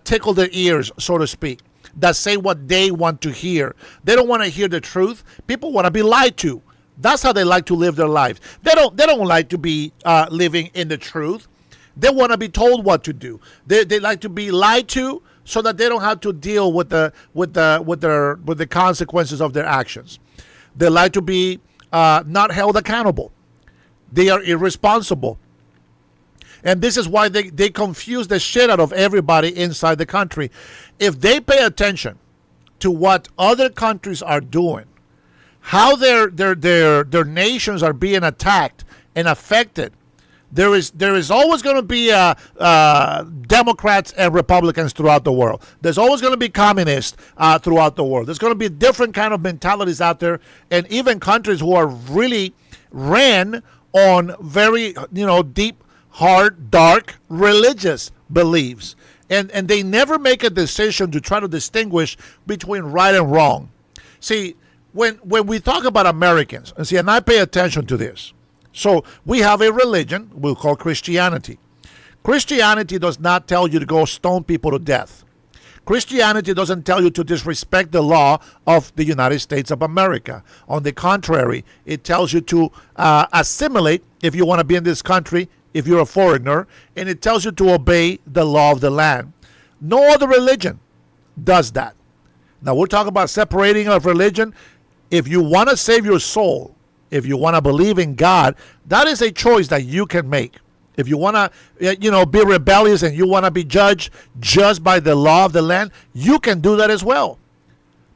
tickle their ears, so to speak, that say what they want to hear. They don't want to hear the truth. People want to be lied to. That's how they like to live their lives. They don't like to be living in the truth. They want to be told what to do. They like to be lied to so that they don't have to deal with the consequences of their actions. They like to be not held accountable. They are irresponsible. And this is why they confuse the shit out of everybody inside the country. If they pay attention to what other countries are doing, how their nations are being attacked and affected, there is always going to be Democrats and Republicans throughout the world. There's always going to be communists throughout the world. There's going to be different kind of mentalities out there, and even countries who are really ran on very, you know, deep, hard, dark religious beliefs, and they never make a decision to try to distinguish between right and wrong. See, when we talk about Americans, and I pay attention to this. So we have a religion we'll call Christianity. Christianity does not tell you to go stone people to death. Christianity doesn't tell you to disrespect the law of the United States of America. On the contrary, it tells you to assimilate if you want to be in this country, if you're a foreigner, and it tells you to obey the law of the land. No other religion does that. Now, we're talking about separating of religion. If you want to save your soul, if you want to believe in God, that is a choice that you can make. If you want to, be rebellious and you want to be judged just by the law of the land, you can do that as well.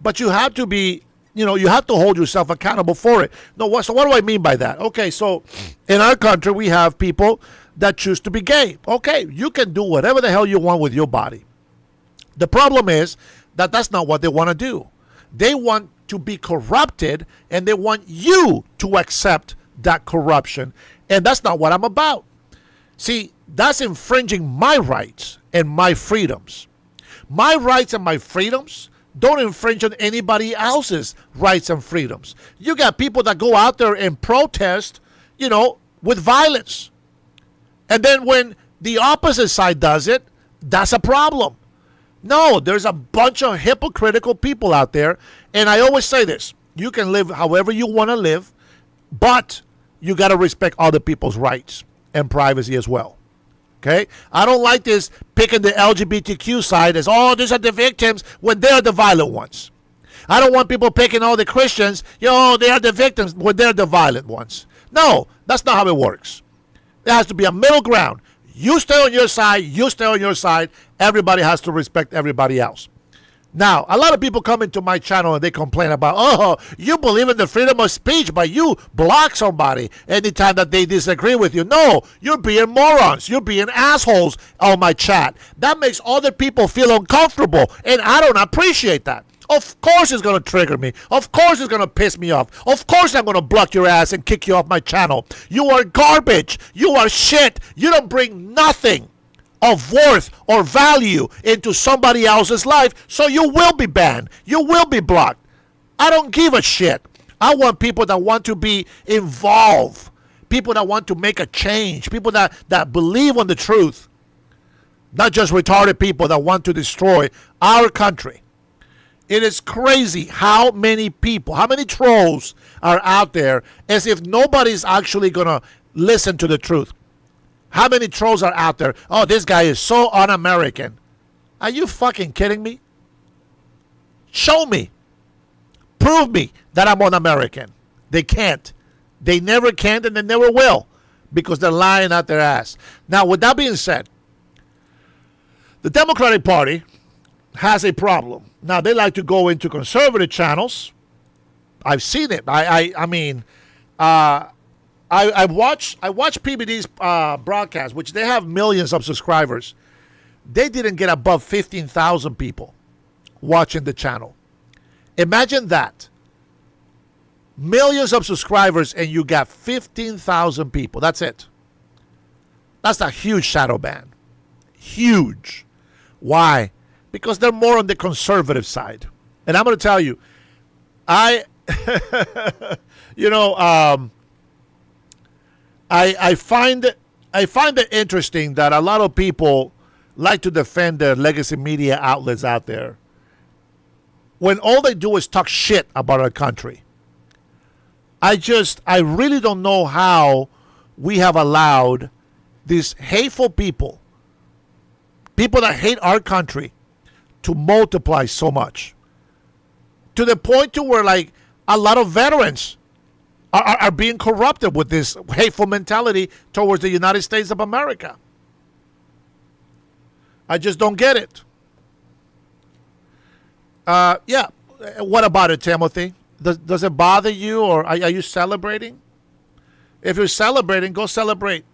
But you have to be, you have to hold yourself accountable for it. No, so what do I mean by that? Okay, so in our country, we have people that choose to be gay. Okay, you can do whatever the hell you want with your body. The problem is that that's not what they want to do. They want to be corrupted, and they want you to accept that corruption. And that's not what I'm about. See, that's infringing my rights and my freedoms. My rights and my freedoms don't infringe on anybody else's rights and freedoms. You got people that go out there and protest, with violence. And then when the opposite side does it, that's a problem. No, there's a bunch of hypocritical people out there. And I always say this, you can live however you want to live, but you got to respect other people's rights and privacy as well. Okay? I don't like this picking the LGBTQ side as, these are the victims when they're the violent ones. I don't want people picking all the Christians, they are the victims when they're the violent ones. No, that's not how it works. There has to be a middle ground. You stay on your side, you stay on your side. Everybody has to respect everybody else. Now, a lot of people come into my channel and they complain about, you believe in the freedom of speech, but you block somebody anytime that they disagree with you. No, you're being morons. You're being assholes on my chat. That makes other people feel uncomfortable, and I don't appreciate that. Of course it's going to trigger me. Of course it's going to piss me off. Of course I'm going to block your ass and kick you off my channel. You are garbage. You are shit. You don't bring nothing of worth or value into somebody else's life, so you will be banned. You will be blocked. I don't give a shit. I want people that want to be involved, people that want to make a change, people that believe on the truth, not just retarded people that want to destroy our country. It is crazy how many people, how many trolls are out there as if nobody's actually going to listen to the truth. How many trolls are out there? This guy is so un-American. Are you fucking kidding me? Show me. Prove me that I'm un-American. They can't. They never can and they never will because they're lying out their ass. Now, with that being said, the Democratic Party has a problem. Now, they like to go into conservative channels. I've seen it. I watch PBD's broadcast, which they have millions of subscribers. They didn't get above 15,000 people watching the channel. Imagine that. Millions of subscribers and you got 15,000 people. That's it. That's a huge shadow ban. Huge. Why? Because they're more on the conservative side. And I'm going to tell you, I find it interesting that a lot of people like to defend the legacy media outlets out there when all they do is talk shit about our country. I really don't know how we have allowed these hateful people that hate our country, to multiply so much. To the point to where, like, a lot of veterans are being corrupted with this hateful mentality towards the United States of America. I just don't get it. Yeah. What about it, Timothy? Does it bother you, or are you celebrating? If you're celebrating, go celebrate.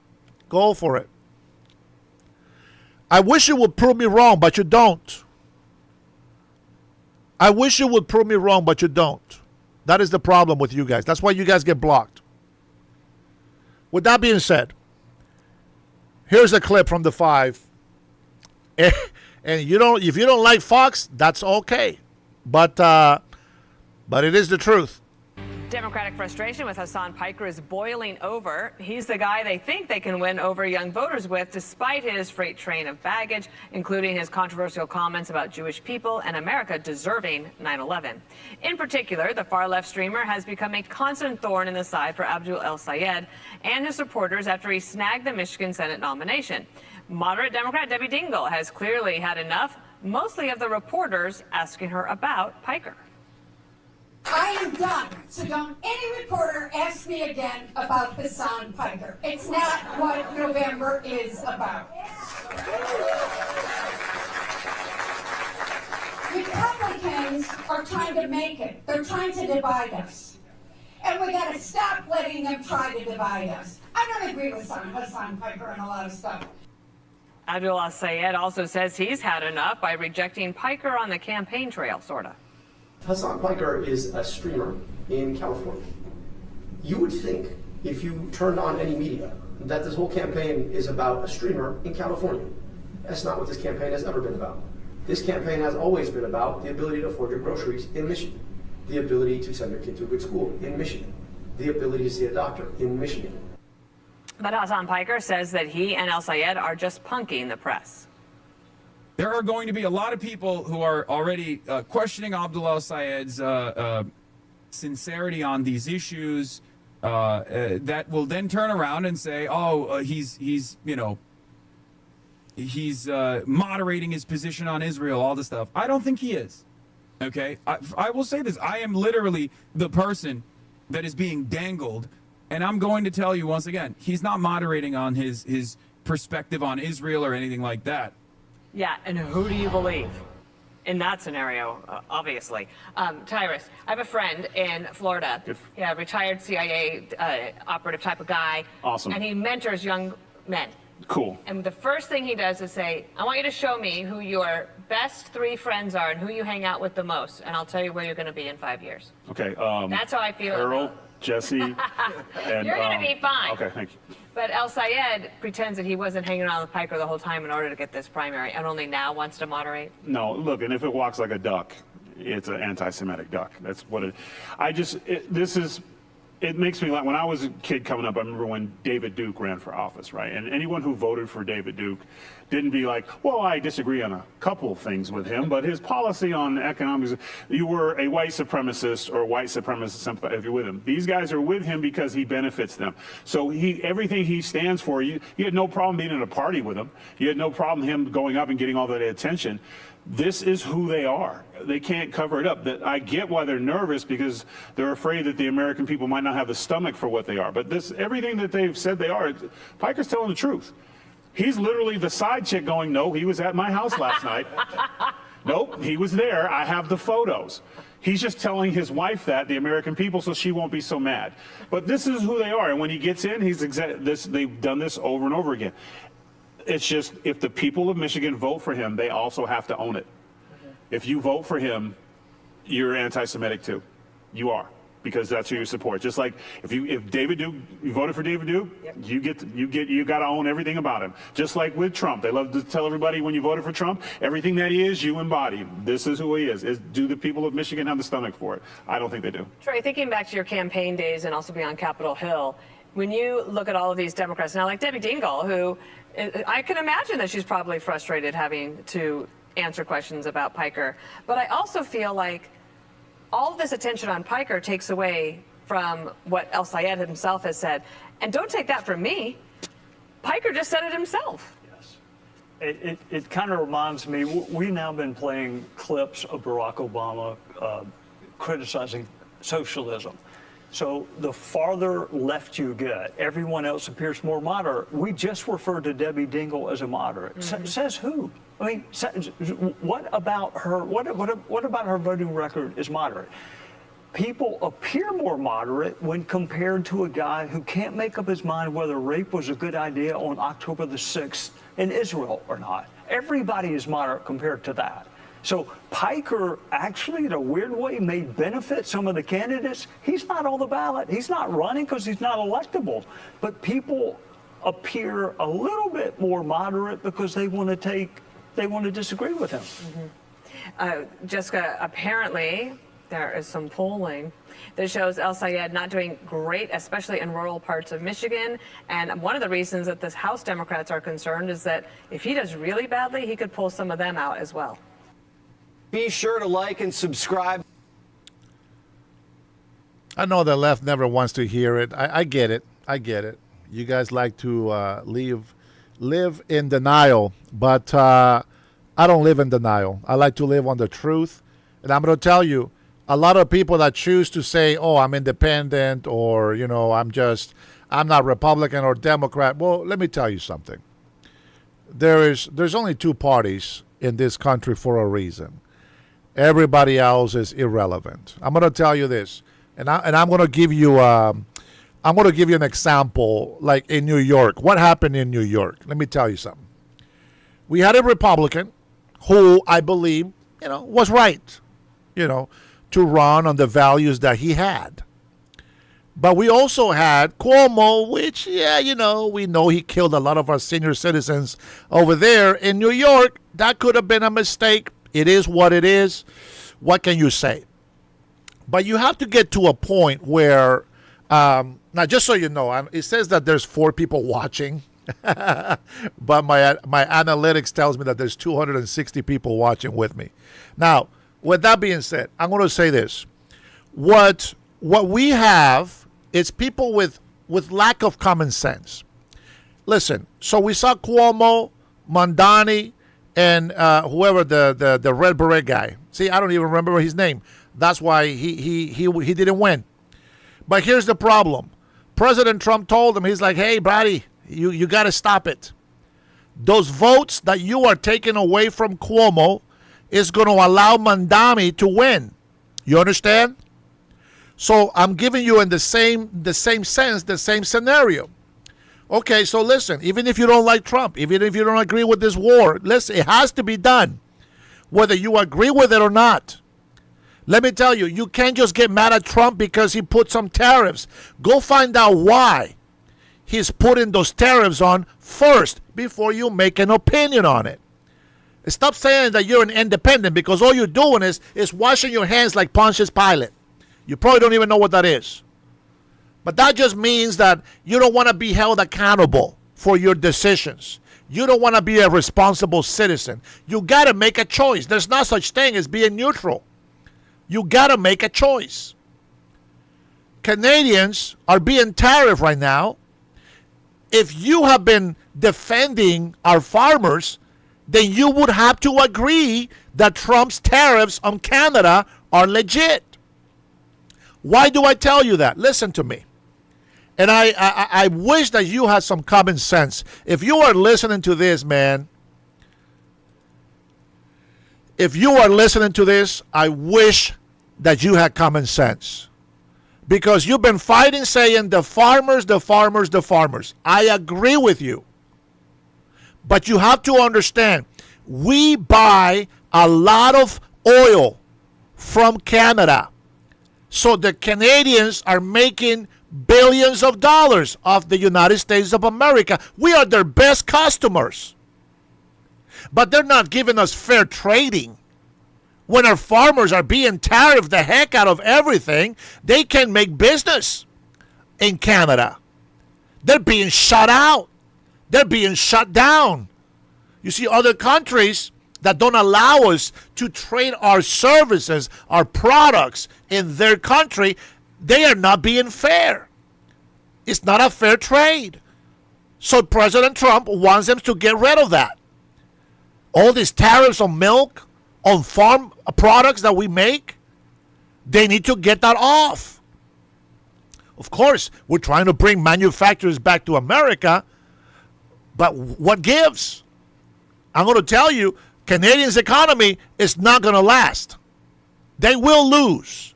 Go for it. I wish you would prove me wrong, but you don't. I wish you would prove me wrong, but you don't. That is the problem with you guys. That's why you guys get blocked. With that being said, here's a clip from the 5. And if you don't like Fox, that's okay. But it is the truth.
Democratic frustration with Hassan Piker is boiling over. He's the guy they think they can win over young voters with, despite his freight train of baggage, including his controversial comments about Jewish people and America deserving 9/11. In particular, the far-left streamer has become a constant thorn in the side for Abdul El-Sayed and his supporters after he snagged the Michigan Senate nomination. Moderate Democrat Debbie Dingell has clearly had enough, mostly of the reporters asking her about Piker.
I am done. So don't any reporter ask me again about Hassan Piker. It's not what November is about. Republicans are trying to make it. They're trying to divide us. And we got to stop letting them try to divide us. I don't agree with Hassan Piker on a lot of stuff.
Abdullah Sayed also says he's had enough by rejecting Piker on the campaign trail, sort of.
Hassan Piker is a streamer in California. You would think, if you turned on any media, that this whole campaign is about a streamer in California. That's not what this campaign has ever been about. This campaign has always been about the ability to afford your groceries in Michigan, the ability to send your kid to a good school in Michigan, the ability to see a doctor in Michigan.
But Hassan Piker says that he and El Sayed are just punking the press.
There are going to be a lot of people who are already questioning Abdullah Sayed's sincerity on these issues that will then turn around and say, he's moderating his position on Israel, all this stuff. I don't think he is. Okay, I will say this. I am literally the person that is being dangled, and I'm going to tell you once again, he's not moderating on his perspective on Israel or anything like that.
Yeah, and who do you believe in that scenario, obviously? Tyrus, I have a friend in Florida, retired CIA operative type of guy.
Awesome.
And he mentors young men.
Cool.
And the first thing he does is say, I want you to show me who your best 3 friends are and who you hang out with the most, and I'll tell you where you're going to be in 5 years.
Okay.
That's how I feel.
Harold, Jesse, and
you're going to be fine.
Okay, thank you.
But El Sayed pretends that he wasn't hanging around with Piker the whole time in order to get this primary, and only now wants to moderate.
No, look, and if it walks like a duck, it's an anti-Semitic duck. That's what it. It makes me laugh. When I was a kid coming up, I remember when David Duke ran for office, right? And anyone who voted for David Duke didn't be like, well, I disagree on a couple of things with him, but his policy on economics, you were a white supremacist or white supremacist sympathizer if you're with him. These guys are with him because he benefits them. So everything he stands for, you had no problem being in a party with him. You had no problem him going up and getting all that attention. This is who they are. They can't cover it up. I get why they're nervous, because they're afraid that the American people might not have the stomach for what they are. But everything that they've said they are, Piker's telling the truth. He's literally the side chick going, no, he was at my house last night. Nope, he was there. I have the photos. He's just telling his wife that, the American people, so she won't be so mad. But this is who they are. And when he gets in, they've done this over and over again. It's just, if the people of Michigan vote for him, they also have to own it. If you vote for him, you're anti-Semitic too. You are, because that's who you support. Just like if David Duke, you voted for David Duke, yep. you got to own everything about him. Just like with Trump, they love to tell everybody when you voted for Trump, everything that he is, you embody. This is who he is. Do the people of Michigan have the stomach for it? I don't think they do.
Troy, thinking back to your campaign days and also being on Capitol Hill, when you look at all of these Democrats now, like Debbie Dingell, who I can imagine that she's probably frustrated having to answer questions about Piker. But I also feel like all of this attention on Piker takes away from what El Sayed himself has said. And don't take that from me. Piker just said it himself.
Yes. It kind of reminds me, we've now been playing clips of Barack Obama criticizing socialism. So the farther left you get, everyone else appears more moderate. We just referred to Debbie Dingell as a moderate. Mm-hmm. Says who? I mean, what about her? What about her voting record is moderate? People appear more moderate when compared to a guy who can't make up his mind whether rape was a good idea on October the 6th in Israel or not. Everybody is moderate compared to that. So Piker actually, in a weird way, may benefit some of the candidates. He's not on the ballot. He's not running because he's not electable. But people appear a little bit more moderate because they want to disagree with him.
Mm-hmm. Jessica, apparently there is some polling that shows El Sayed not doing great, especially in rural parts of Michigan. And one of the reasons that the House Democrats are concerned is that if he does really badly, he could pull some of them out as well.
Be sure to like and subscribe.
I know the left never wants to hear it. I get it. I get it. You guys like to live in denial, but I don't live in denial. I like to live on the truth. And I'm going to tell you, a lot of people that choose to say, oh, I'm independent, or, I'm not Republican or Democrat. Well, let me tell you something. There's only two parties in this country for a reason. Everybody else is irrelevant. I'm going to tell you this, and I'm going to give you an example. Like in New York, what happened in New York? Let me tell you something. We had a Republican who I believe was right, to run on the values that he had. But we also had Cuomo, which, we know he killed a lot of our senior citizens over there in New York. That could have been a mistake. It is what it is. What can you say? But you have to get to a point where, now just so you know, it says that there's 4 people watching. But my analytics tells me that there's 260 people watching with me. Now, with that being said, I'm going to say this. What we have is people with lack of common sense. Listen, so we saw Cuomo, Mondani, and whoever the red beret guy. See, I don't even remember his name. That's why he didn't win. But here's the problem. President Trump told him, he's like, hey, buddy, you got to stop it. Those votes that you are taking away from Cuomo is going to allow Mondani to win. You understand? So I'm giving you in the same sense, the same scenario. Okay, so listen, even if you don't like Trump, even if you don't agree with this war, listen, it has to be done, whether you agree with it or not. Let me tell you, you can't just get mad at Trump because he put some tariffs. Go find out why he's putting those tariffs on first before you make an opinion on it. Stop saying that you're an independent, because all you're doing is washing your hands like Pontius Pilate. You probably don't even know what that is. But that just means that you don't want to be held accountable for your decisions. You don't want to be a responsible citizen. You got to make a choice. There's no such thing as being neutral. You got to make a choice. Canadians are being tariffed right now. If you have been defending our farmers, then you would have to agree that Trump's tariffs on Canada are legit. Why do I tell you that? Listen to me. And I wish that you had some common sense. If you are listening to this, man, if you are listening to this, I wish that you had common sense. Because you've been fighting saying the farmers, the farmers, the farmers. I agree with you. But you have to understand, we buy a lot of oil from Canada. So the Canadians are making billions of dollars off the United States of America. We are their best customers. But they're not giving us fair trading. When our farmers are being tariffed the heck out of everything, they can't make business in Canada. They're being shut out. They're being shut down. You see, other countries that don't allow us to trade our services, our products in their country, they are not being fair. It's not a fair trade. So President Trump wants them to get rid of that. All these tariffs on milk, on farm products that we make, they need to get that off. Of course, we're trying to bring manufacturers back to America, but what gives? I'm going to tell you, Canadians' economy is not going to last. They will lose.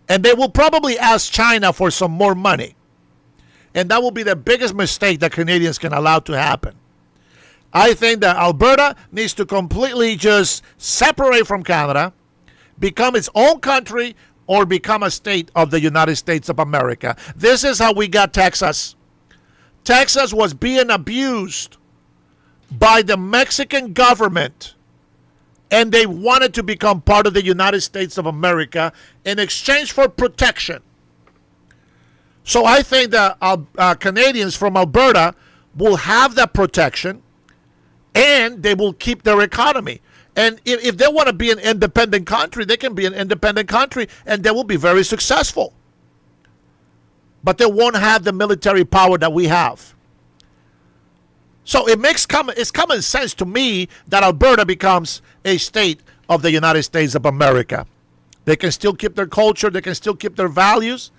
And they will probably ask China for some more money. And that will be the biggest mistake that Canadians can allow to happen. I think that Alberta needs to completely just separate from Canada, become its own country, or become a state of the United States of America. This is how we got Texas. Texas was being abused by the Mexican government, and they wanted to become part of the United States of America in exchange for protection. So I think that Canadians from Alberta will have that protection, and they will keep their economy. And if they want to be an independent country, they can be an independent country, and they will be very successful. But they won't have the military power that we have. So it's common sense to me that Alberta becomes a state of the United States of America. They can still keep their culture. They can still keep their values.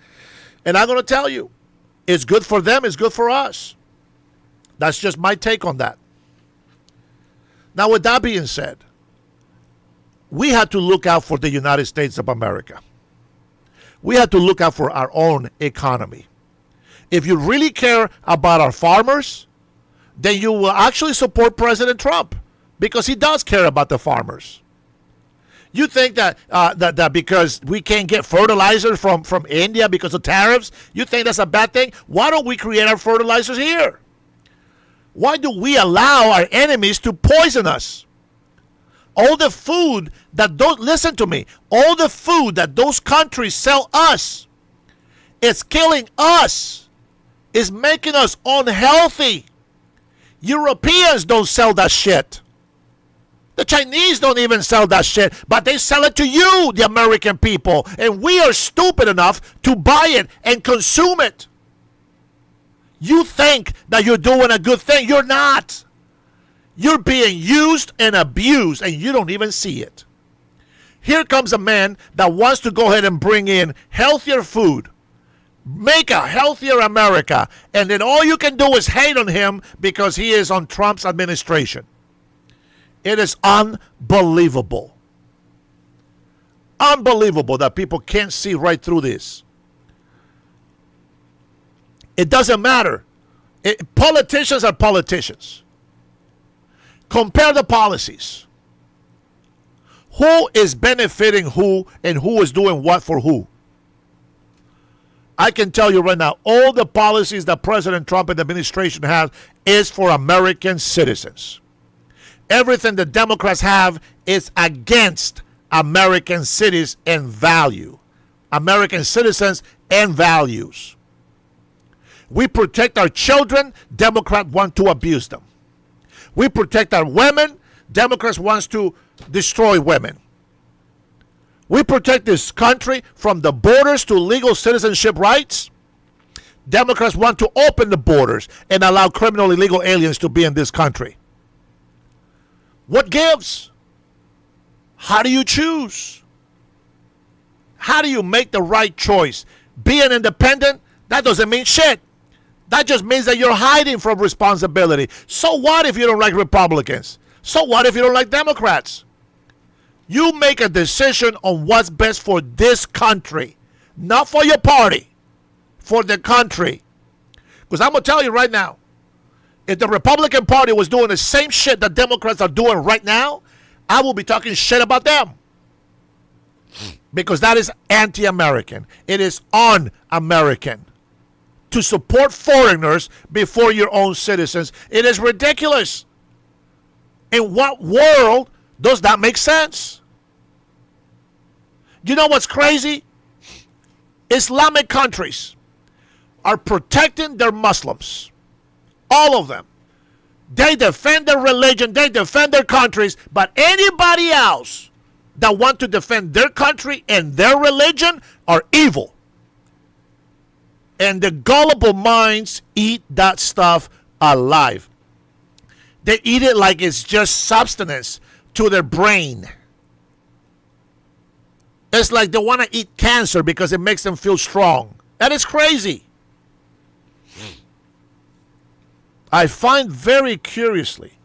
And I'm going to tell you, it's good for them. It's good for us. That's just my take on that. Now, with that being said, we had to look out for the United States of America. We had to look out for our own economy. If you really care about our farmers, then you will actually support President Trump because he does care about the farmers. You think that that because we can't get fertilizer from India because of tariffs, you think that's a bad thing? Why don't we create our fertilizers here? Why do we allow our enemies to poison us? All the food that listen to me, all the food that those countries sell us, it's killing us. It's making us unhealthy. Europeans don't sell that shit. The Chinese don't even sell that shit, but they sell it to you, the American people. And we are stupid enough to buy it and consume it. You think that you're doing a good thing. You're not. You're being used and abused, and you don't even see it. Here comes a man that wants to go ahead and bring in healthier food, make a healthier America, and then all you can do is hate on him because he is on Trump's administration. It is unbelievable. Unbelievable that people can't see right through this. It doesn't matter. Politicians are politicians. Compare the policies. Who is benefiting who and who is doing what for who? I can tell you right now, all the policies that President Trump and the administration have is for American citizens. Everything the Democrats have is against American cities and value. American citizens and values. We protect our children. Democrats want to abuse them. We protect our women. Democrats want to destroy women. We protect this country from the borders to legal citizenship rights. Democrats want to open the borders and allow criminal illegal aliens to be in this country. What gives? How do you choose? How do you make the right choice? Being independent, that doesn't mean shit. That just means that you're hiding from responsibility. So what if you don't like Republicans? So what if you don't like Democrats? You make a decision on what's best for this country, not for your party, for the country. Because I'm going to tell you right now, if the Republican Party was doing the same shit that Democrats are doing right now, I will be talking shit about them. Because that is anti-American. It is un-American. To support foreigners before your own citizens. It is ridiculous. In what world does that make sense? You know what's crazy? Islamic countries are protecting their Muslims. All of them. They defend their religion, they defend their countries, but anybody else that want to defend their country and their religion are evil. And the gullible minds eat that stuff alive. They eat it like it's just substance to their brain. It's like they want to eat cancer because it makes them feel strong. That is crazy. I find very curiously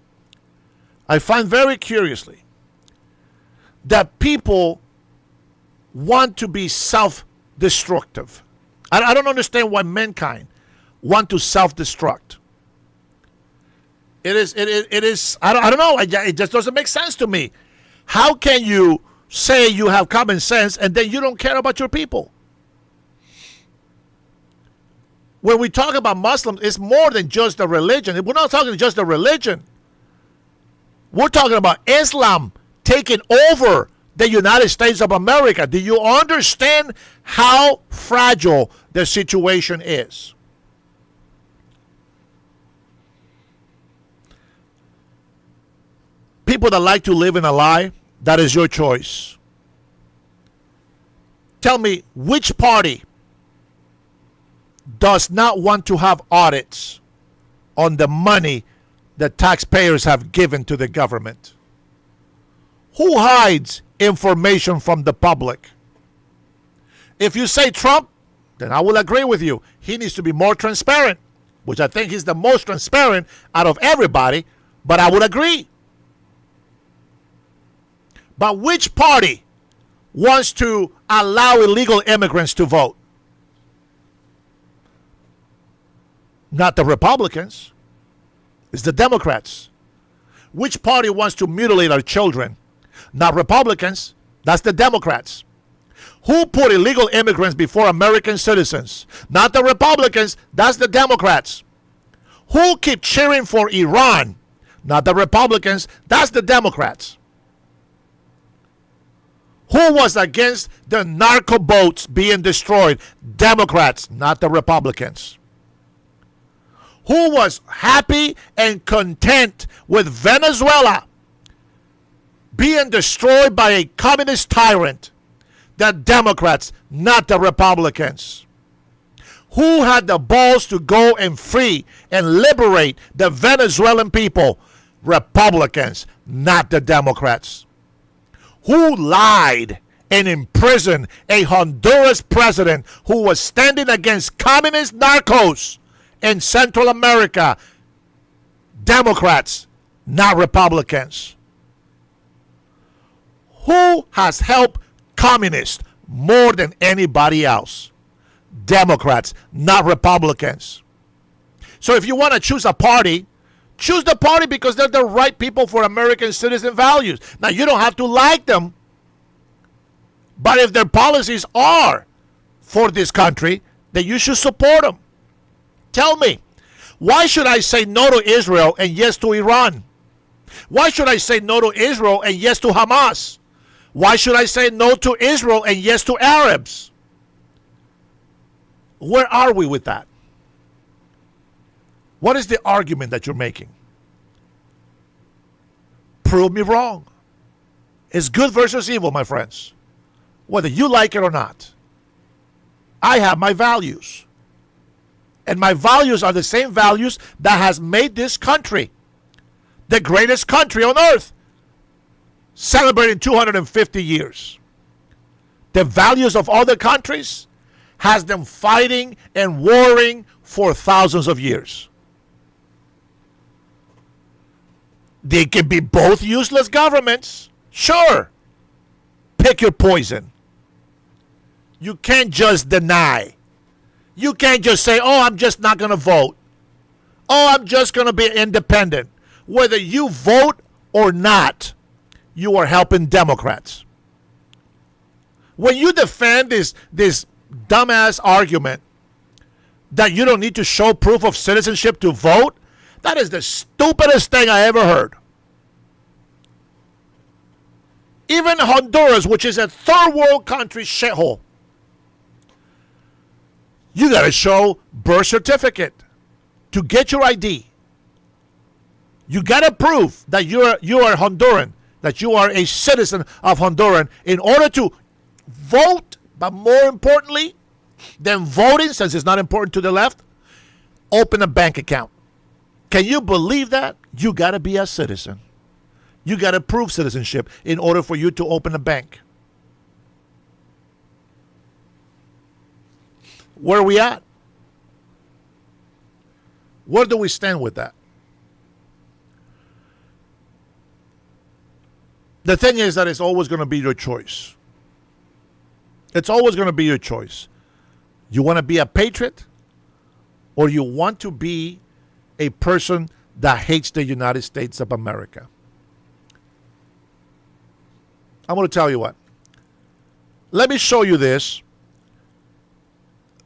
that people want to be self-destructive. I don't understand why mankind want to self-destruct. It is I don't know. It just doesn't make sense to me. How can you say you have common sense and then you don't care about your people? When we talk about Muslims, it's more than just a religion. We're not talking just a religion. We're talking about Islam taking over the United States of America. Do you understand how fragile the situation is? People that like to live in a lie, that is your choice. Tell me, which party does not want to have audits on the money that taxpayers have given to the government? Who hides information from the public? If you say Trump, then I will agree with you. He needs to be more transparent, which I think he's the most transparent out of everybody, but I would agree. But which party wants to allow illegal immigrants to vote? Not the Republicans. It's the Democrats. Which party wants to mutilate our children? Not Republicans. That's the Democrats. Who put illegal immigrants before American citizens? Not the Republicans. That's the Democrats. Who keep cheering for Iran? Not the Republicans. That's the Democrats. Who was against the narco boats being destroyed? Democrats, not the Republicans. Who was happy and content with Venezuela being destroyed by a communist tyrant? The Democrats, not the Republicans. Who had the balls to go and free and liberate the Venezuelan people? Republicans, not the Democrats. Who lied and imprisoned a Honduras president who was standing against communist narcos in Central America? Democrats, not Republicans. Who has helped communists more than anybody else? Democrats, not Republicans. So if you want to choose a party, choose the party because they're the right people for American citizen values. Now, you don't have to like them, but if their policies are for this country, then you should support them. Tell me, why should I say no to Israel and yes to Iran? Why should I say no to Israel and yes to Hamas? Why should I say no to Israel and yes to Arabs? Where are we with that? What is the argument that you're making? Prove me wrong. It's good versus evil, my friends. Whether you like it or not. I have my values. And my values are the same values that has made this country the greatest country on earth, celebrating 250 years. The values of other countries has them fighting and warring for thousands of years. They can be both useless governments. Sure. Pick your poison. You can't just deny. You can't just say, oh, I'm just not going to vote. Oh, I'm just going to be independent. Whether you vote or not, you are helping Democrats. When you defend this dumbass argument that you don't need to show proof of citizenship to vote, that is the stupidest thing I ever heard. Even Honduras, which is a third world country shithole, you got to show birth certificate to get your ID. You got to prove that you are Honduran, that you are a citizen of Honduran in order to vote. But more importantly than voting, since it's not important to the left, open a bank account. Can you believe that? You got to be a citizen. You got to prove citizenship in order for you to open a bank. Where are we at? Where do we stand with that? The thing is that it's always going to be your choice. It's always going to be your choice. You want to be a patriot, or you want to be a person that hates the United States of America? I'm going to tell you what. Let me show you this.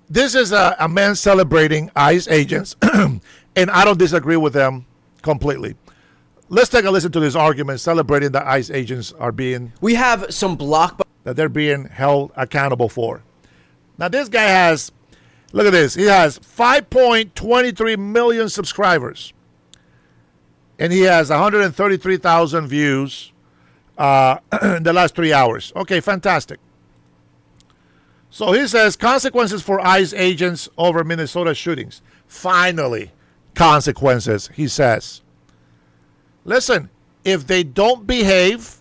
This is a man celebrating ICE agents, and I don't disagree with them completely. Let's take a listen to this argument celebrating that ICE agents are being...
We have some
that they're being held accountable for. Now, this guy has... Look at this. He has 5.23 million subscribers. And he has 133,000 views in the last 3 hours. Okay, fantastic. So he says, consequences for ICE agents over Minnesota shootings. Finally, consequences, he says. Listen, if they don't behave,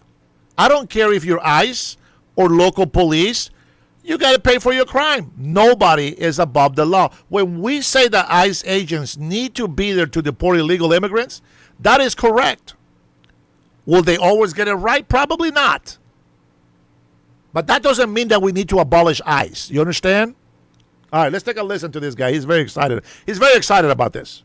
I don't care if you're ICE or local police, you got to pay for your crime. Nobody is above the law. When we say that ICE agents need to be there to deport illegal immigrants, that is correct. Will they always get it right? Probably not. But that doesn't mean that we need to abolish ICE. You understand? All right, let's take a listen to this guy. He's very excited. He's very excited about this.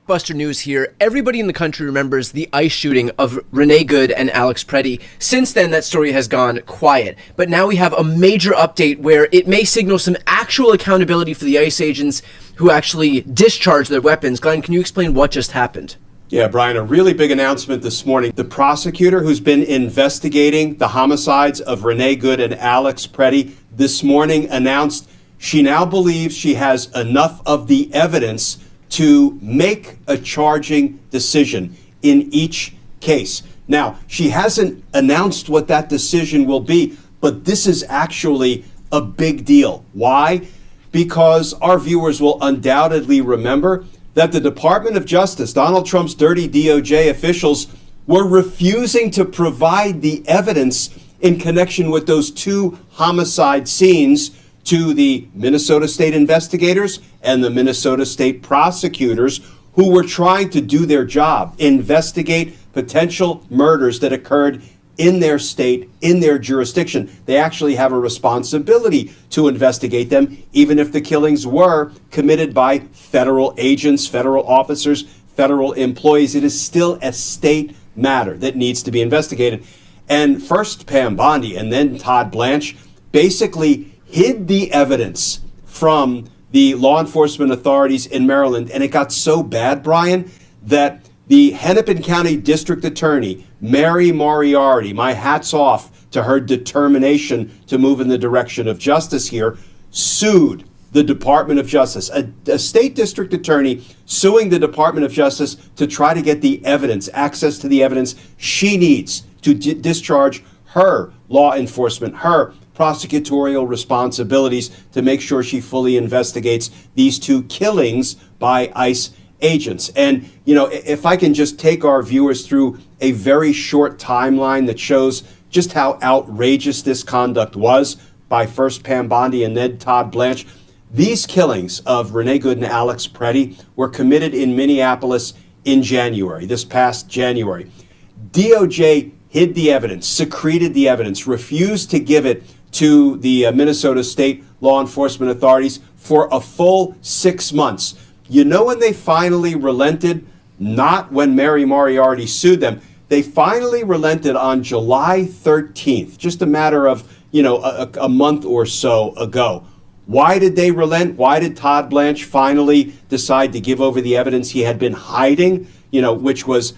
Buster News here. Everybody in the country remembers the ICE shooting of Renee Good and Alex Preddy. Since then, that story has gone quiet. But now we have a major update where it may signal some actual accountability for the ICE agents who actually discharged their weapons. Glenn, can you explain what just happened?
Yeah, Brian, a really big announcement this morning. The prosecutor who's been investigating the homicides of Renee Good and Alex Preddy this morning announced she now believes she has enough of the evidence to make a charging decision in each case. Now, she hasn't announced what that decision will be, but this is actually a big deal. Why? Because our viewers will undoubtedly remember that the Department of Justice, Donald Trump's dirty DOJ officials, were refusing to provide the evidence in connection with those two homicide scenes to the Minnesota State investigators and the Minnesota State prosecutors who were trying to do their job, investigate potential murders that occurred in their state, in their jurisdiction. They actually have a responsibility to investigate them, even if the killings were committed by federal agents, federal officers, federal employees. It is still a state matter that needs to be investigated. And first Pam Bondi and then Todd Blanche basically hid the evidence from the law enforcement authorities in Maryland. And it got so bad, Brian, that the Hennepin County District Attorney, Mary Moriarty, my hat's off to her determination to move in the direction of justice here, sued the Department of Justice, a state district attorney suing the Department of Justice to try to get the evidence, access to the evidence she needs to discharge her law enforcement, her prosecutorial responsibilities to make sure she fully investigates these two killings by ICE agents. And, you know, if I can just take our viewers through a very short timeline that shows just how outrageous this conduct was by first Pam Bondi and then Todd Blanche. These killings of Renee Good and Alex Preddy were committed in Minneapolis in January, this past January. DOJ hid the evidence, secreted the evidence, refused to give it to the Minnesota State law enforcement authorities for a full 6 months. You know when they finally relented? Not when Mary Moriarty sued them. They finally relented on July 13th, just a matter of, a month or so ago. Why did they relent? Why did Todd Blanche finally decide to give over the evidence he had been hiding, which was,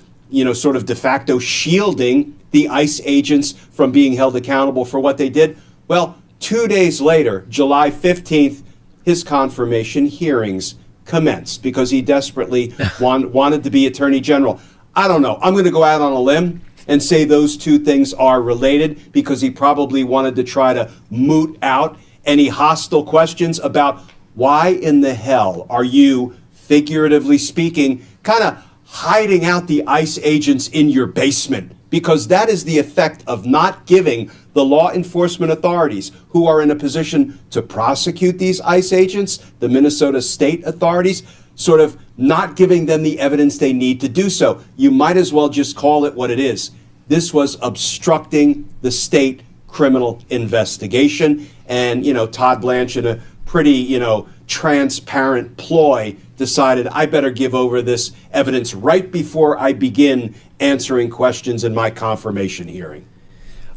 sort of de facto shielding the ICE agents from being held accountable for what they did? Well, 2 days later, July 15th, his confirmation hearings commenced because he desperately wanted to be Attorney General. I don't know. I'm going to go out on a limb and say those two things are related because he probably wanted to try to moot out any hostile questions about why in the hell are you, figuratively speaking, kind of hiding out the ICE agents in your basement? Because that is the effect of not giving the law enforcement authorities who are in a position to prosecute these ICE agents, the Minnesota State authorities, sort of not giving them the evidence they need to do so. You might as well just call it what it is. This was obstructing the state criminal investigation. And, Todd Blanche, in a pretty, transparent ploy, decided I better give over this evidence right before I begin answering questions in my confirmation hearing.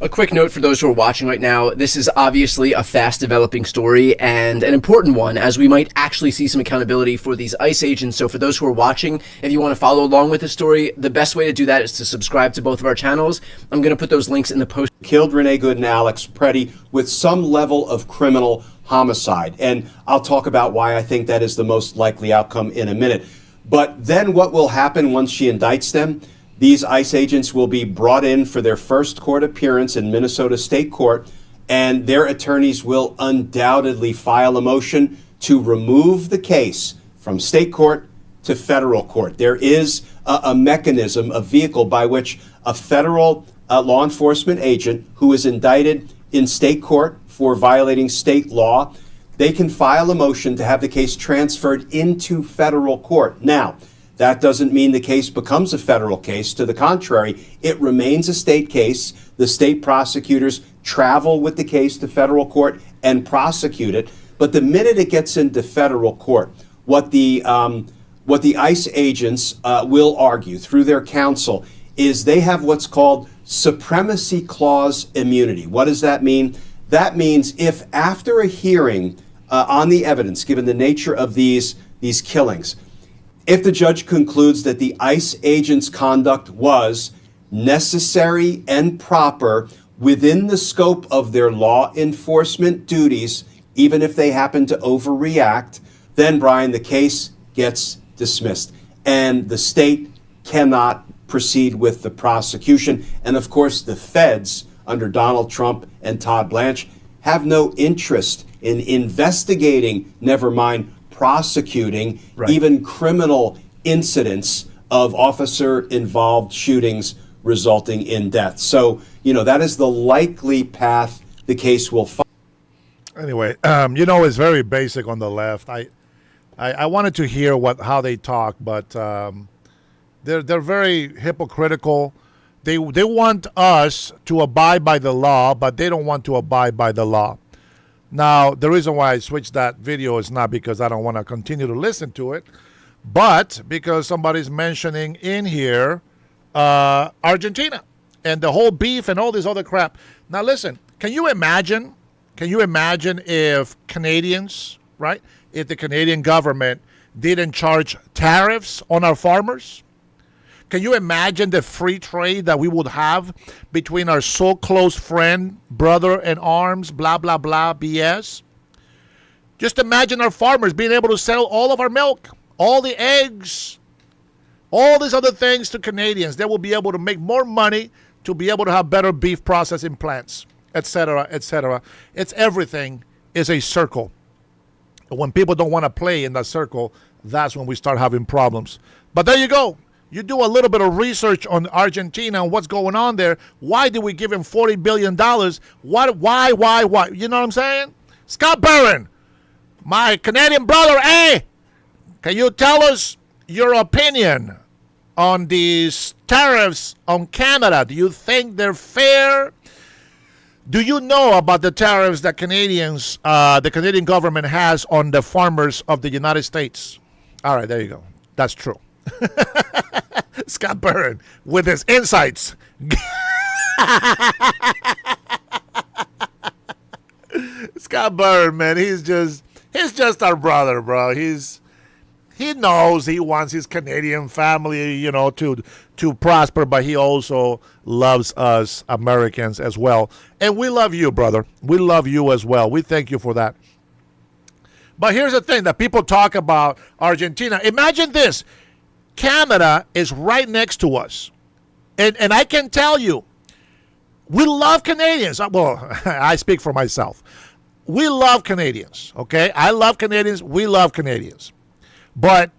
A quick note for those who are watching right now, this is obviously a fast developing story and an important one, as we might actually see some accountability for these ICE agents. So for those who are watching, if you want to follow along with the story, the best way to do that is to subscribe to both of our channels. I'm going to put those links in the post.
Killed Renee Good and Alex Preddy with some level of criminal homicide. And I'll talk about why I think that is the most likely outcome in a minute. But then what will happen once she indicts them? These ICE agents will be brought in for their first court appearance in Minnesota State Court, and their attorneys will undoubtedly file a motion to remove the case from state court to federal court. There is a mechanism, a vehicle by which a federal law enforcement agent who is indicted in state court for violating state law, they can file a motion to have the case transferred into federal court. Now, that doesn't mean the case becomes a federal case. To the contrary, it remains a state case. The state prosecutors travel with the case to federal court and prosecute it. But the minute it gets into federal court, what the ICE agents will argue through their counsel is they have what's called supremacy clause immunity. What does that mean? That means if after a hearing on the evidence, given the nature of these killings, if the judge concludes that the ICE agent's conduct was necessary and proper within the scope of their law enforcement duties, even if they happen to overreact, then, Brian, the case gets dismissed. And the state cannot proceed with the prosecution. And, of course, the feds, under Donald Trump and Todd Blanche, have no interest in investigating, never mind prosecuting, even criminal incidents of officer-involved shootings resulting in death. So, that is the likely path the case will follow.
Anyway, it's very basic on the left. I wanted to hear how they talk, but they're very hypocritical. They want us to abide by the law, but they don't want to abide by the law. Now, the reason why I switched that video is not because I don't want to continue to listen to it, but because somebody's mentioning in here Argentina and the whole beef and all this other crap. Now, listen, can you imagine if Canadians, right, if the Canadian government didn't charge tariffs on our farmers? Can you imagine the free trade that we would have between our so close friend, brother in arms, blah, blah, blah, BS? Just imagine our farmers being able to sell all of our milk, all the eggs, all these other things to Canadians. They will be able to make more money to be able to have better beef processing plants, etc., etc. It's everything is a circle. When people don't want to play in that circle, that's when we start having problems. But there you go. You do a little bit of research on Argentina and what's going on there. Why did we give him $40 billion? Why? You know what I'm saying? Scott Barron, my Canadian brother, can you tell us your opinion on these tariffs on Canada? Do you think they're fair? Do you know about the tariffs that the Canadian government has on the farmers of the United States? All right, there you go. That's true. Scott Barron with his insights. Scott Barron, man, he's just our brother, bro. He knows he wants his Canadian family, to prosper, but he also loves us Americans as well. And we love you, brother. We love you as well. We thank you for that. But here's the thing that people talk about Argentina. Imagine this. Canada is right next to us. And I can tell you, we love Canadians. Well, I speak for myself. We love Canadians, okay? I love Canadians. We love Canadians. But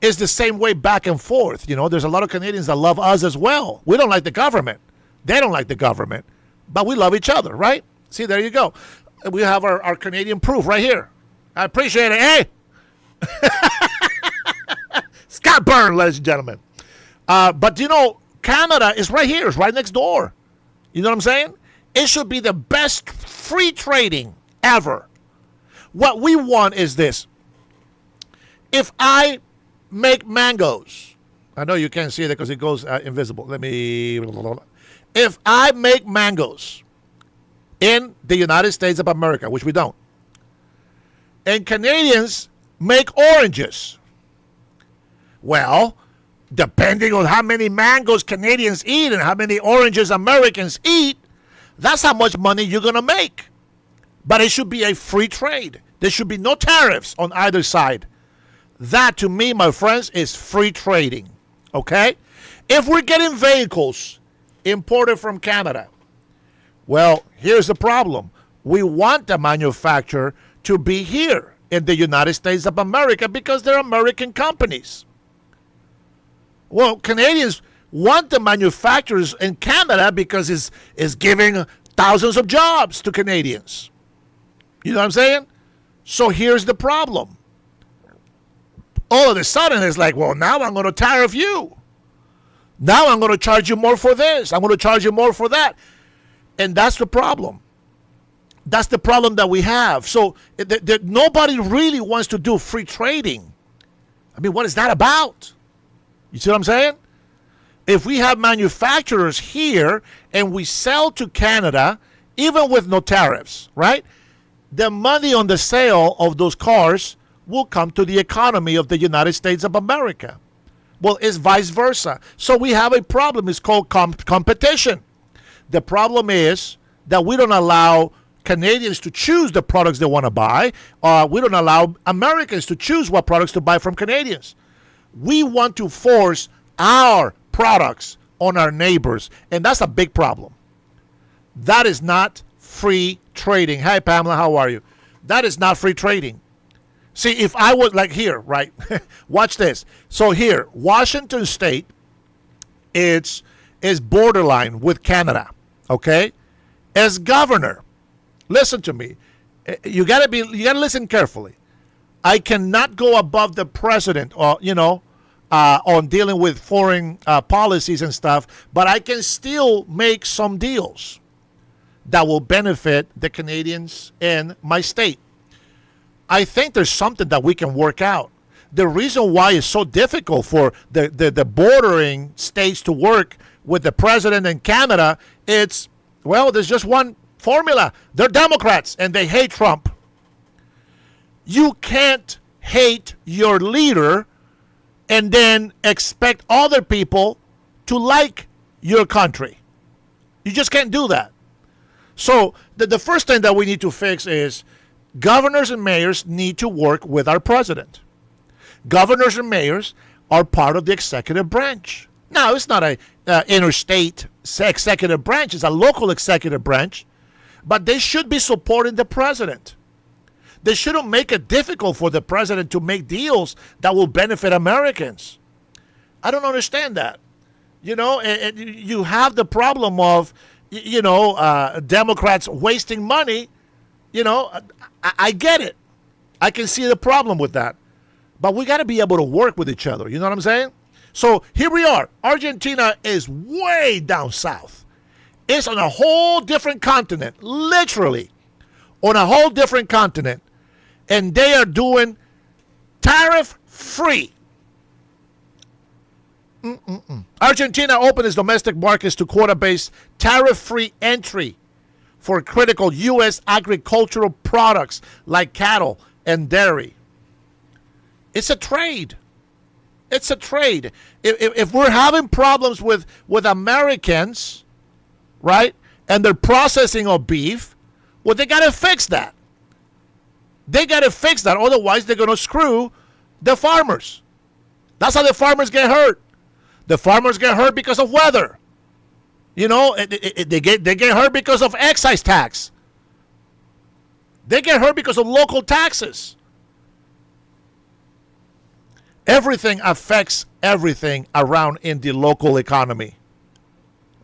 it's the same way back and forth. There's a lot of Canadians that love us as well. We don't like the government. They don't like the government. But we love each other, right? See, there you go. We have our Canadian proof right here. I appreciate it. Hey! Scott Byrne, ladies and gentlemen. But, Canada is right here. It's right next door. You know what I'm saying? It should be the best free trading ever. What we want is this. If I make mangoes, I know you can't see it because it goes invisible. If I make mangoes in the United States of America, which we don't, and Canadians make oranges, well, depending on how many mangoes Canadians eat and how many oranges Americans eat, that's how much money you're going to make. But it should be a free trade. There should be no tariffs on either side. That, to me, my friends, is free trading. Okay? If we're getting vehicles imported from Canada, well, here's the problem. We want the manufacturer to be here in the United States of America because they're American companies. Well, Canadians want the manufacturers in Canada because it's giving thousands of jobs to Canadians. You know what I'm saying? So here's the problem. All of a sudden, it's like, well, now I'm going to tariff you. Now I'm going to charge you more for this. I'm going to charge you more for that. And that's the problem. That's the problem that we have. So nobody really wants to do free trading. I mean, what is that about? You see what I'm saying? If we have manufacturers here and we sell to Canada, even with no tariffs, right? The money on the sale of those cars will come to the economy of the United States of America. Well, it's vice versa. So we have a problem. It's called competition. The problem is that we don't allow Canadians to choose the products they want to buy. We don't allow Americans to choose what products to buy from Canadians. We want to force our products on our neighbors, and that's a big problem. That is not free trading. Hi, Pamela, how are you? That is not free trading. See, if I was like here, right? Watch this. So here, Washington State, is borderline with Canada, okay? As governor, listen to me. You gotta listen carefully. I cannot go above the president, on dealing with foreign policies and stuff, but I can still make some deals that will benefit the Canadians in my state. I think there's something that we can work out. The reason why it's so difficult for the bordering states to work with the president in Canada, there's just one formula. They're Democrats and they hate Trump. You can't hate your leader and then expect other people to like your country. You just can't do that. So the first thing that we need to fix is governors and mayors need to work with our president. Governors and mayors are part of the executive branch. Now, it's not a interstate executive branch. It's a local executive branch. But they should be supporting the president. They shouldn't make it difficult for the president to make deals that will benefit Americans. I don't understand that. And you have the problem of, Democrats wasting money. I get it. I can see the problem with that. But we got to be able to work with each other. You know what I'm saying? So here we are. Argentina is way down south. It's on a whole different continent, literally on a whole different continent. And they are doing tariff-free. Argentina opened its domestic markets to quota-based tariff-free entry for critical U.S. agricultural products like cattle and dairy. It's a trade. It's a trade. If we're having problems with Americans, right, and their processing of beef, well, they got to fix that. They got to fix that. Otherwise, they're going to screw the farmers. That's how the farmers get hurt. The farmers get hurt because of weather. They get hurt because of excise tax. They get hurt because of local taxes. Everything affects everything around in the local economy.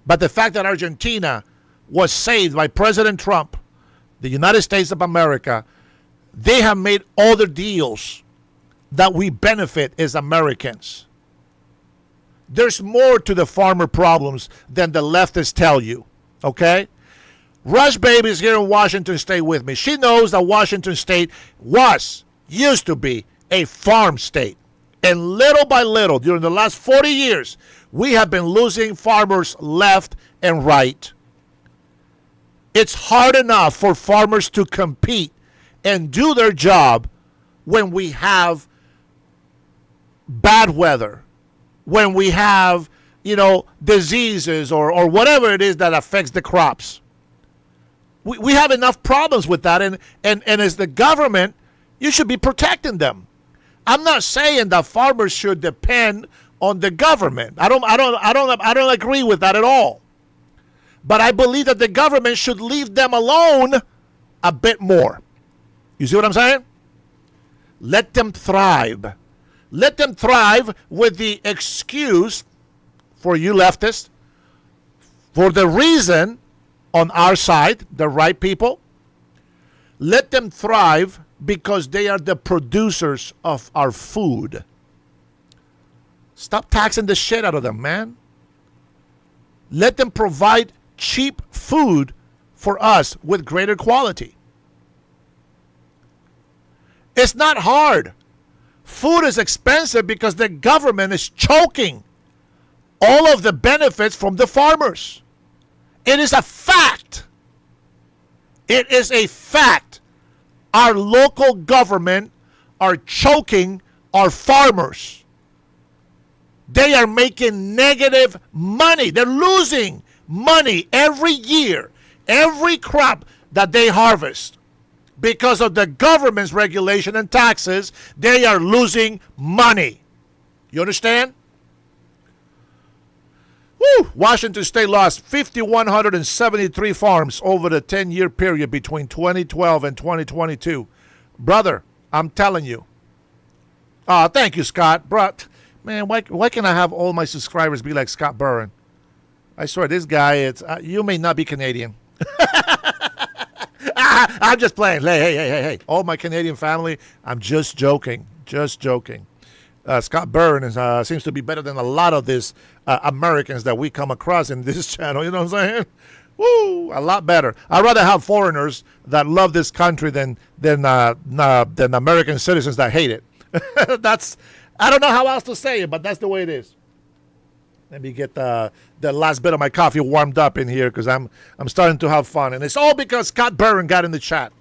But the fact that Argentina was saved by President Trump, the United States of America, they have made other deals that we benefit as Americans. There's more to the farmer problems than the leftists tell you, okay? Rush Baby is here in Washington State with me. She knows that Washington State used to be a farm state. And little by little, during the last 40 years, we have been losing farmers left and right. It's hard enough for farmers to compete and do their job when we have bad weather, when we have, diseases or whatever it is that affects the crops. We have enough problems with that, and as the government, you should be protecting them. I'm not saying that farmers should depend on the government. I don't agree with that at all. But I believe that the government should leave them alone a bit more. You see what I'm saying? Let them thrive. Let them thrive with the excuse, for you leftists, for the reason on our side, the right people. Let them thrive because they are the producers of our food. Stop taxing the shit out of them, man. Let them provide cheap food for us with greater quality. It's not hard. Food is expensive because the government is choking all of the benefits from the farmers. It is a fact. It is a fact. Our local government are choking our farmers. They are making negative money. They're losing money every year, every crop that they harvest. Because of the government's regulation and taxes, they are losing money. You understand? Woo! Washington State lost 5,173 farms over the 10-year period between 2012 and 2022. Brother, I'm telling you. Thank you, Scott. But, man, why can't I have all my subscribers be like Scott Burren? I swear, this guy, you may not be Canadian. I'm just playing. Hey. All my Canadian family, I'm just joking. Just joking. Scott Burren seems to be better than a lot of these Americans that we come across in this channel. You know what I'm saying? Woo, a lot better. I'd rather have foreigners that love this country than American citizens that hate it. I don't know how else to say it, but that's the way it is. Let me get the last bit of my coffee warmed up in here because I'm starting to have fun. And it's all because Scott Burren got in the chat.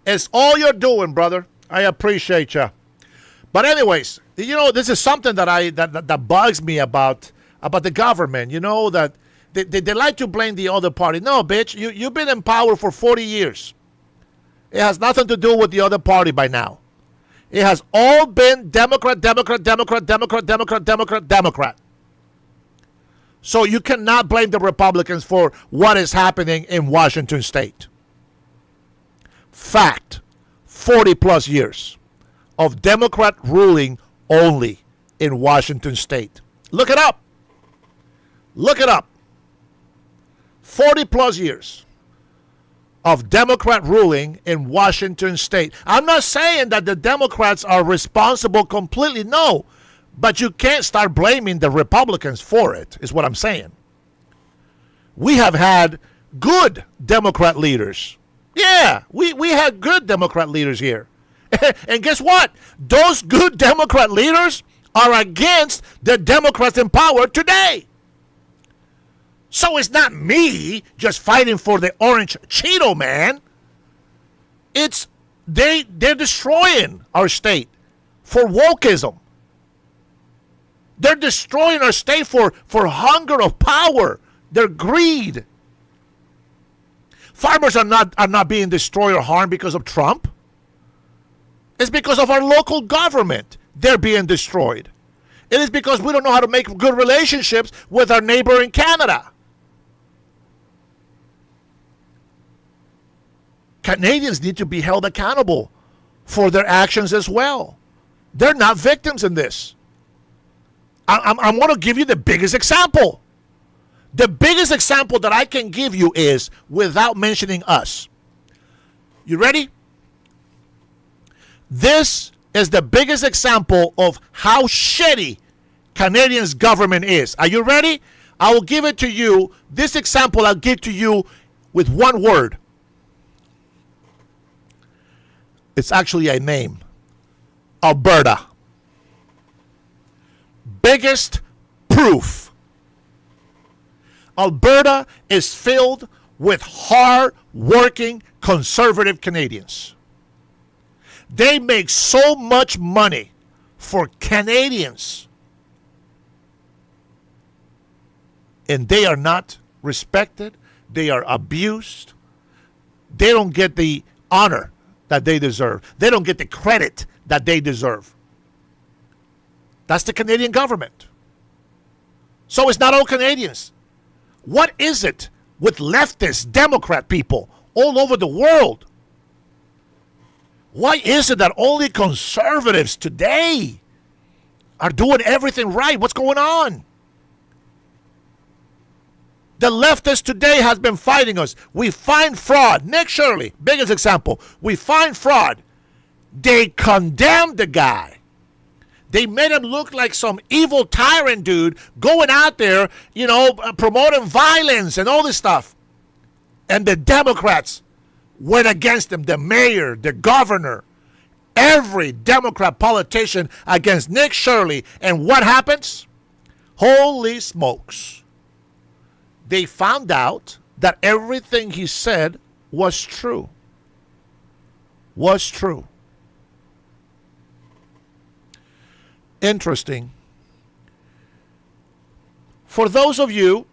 It's all you're doing, brother. I appreciate you. But anyways, this is something that bugs me about the government. That they like to blame the other party. No, bitch, you've been in power for 40 years. It has nothing to do with the other party by now. It has all been Democrat. So you cannot blame the Republicans for what is happening in Washington State. Fact, 40 plus years of Democrat ruling only in Washington State. Look it up. Look it up. 40 plus years of Democrat ruling in Washington State. I'm not saying that the Democrats are responsible completely. No. But you can't start blaming the Republicans for it, is what I'm saying. We have had good Democrat leaders. Yeah, we had good Democrat leaders here. And guess what? Those good Democrat leaders are against the Democrats in power today. So it's not me just fighting for the orange Cheeto man. They're destroying our state for wokeism. They're destroying our state for hunger of power. Their greed. Farmers are not being destroyed or harmed because of Trump. It's because of our local government. They're being destroyed. It is because we don't know how to make good relationships with our neighbor in Canada. Canadians need to be held accountable for their actions as well. They're not victims in this. I'm going to give you the biggest example. The biggest example that I can give you is without mentioning us. You ready? This is the biggest example of how shitty Canadians' government is. Are you ready? I will give it to you. This example I'll give to you with one word. It's actually a name. Alberta. Biggest proof. Alberta is filled with hard-working conservative Canadians. They make so much money for Canadians, and they are not respected. They are abused. They don't get the honor that they deserve. They don't get the credit that they deserve. That's the Canadian government. So it's not all Canadians. What is it with leftist Democrat people all over the world? Why is it that only conservatives today are doing everything right? What's going on? The leftists today has been fighting us. We find fraud. Nick Shirley, biggest example. We find fraud. They condemned the guy. They made him look like some evil tyrant dude going out there, promoting violence and all this stuff. And the Democrats went against him. The mayor, the governor, every Democrat politician against Nick Shirley. And what happens? Holy smokes. They found out that everything he said was true. Was true. Interesting. For those of you,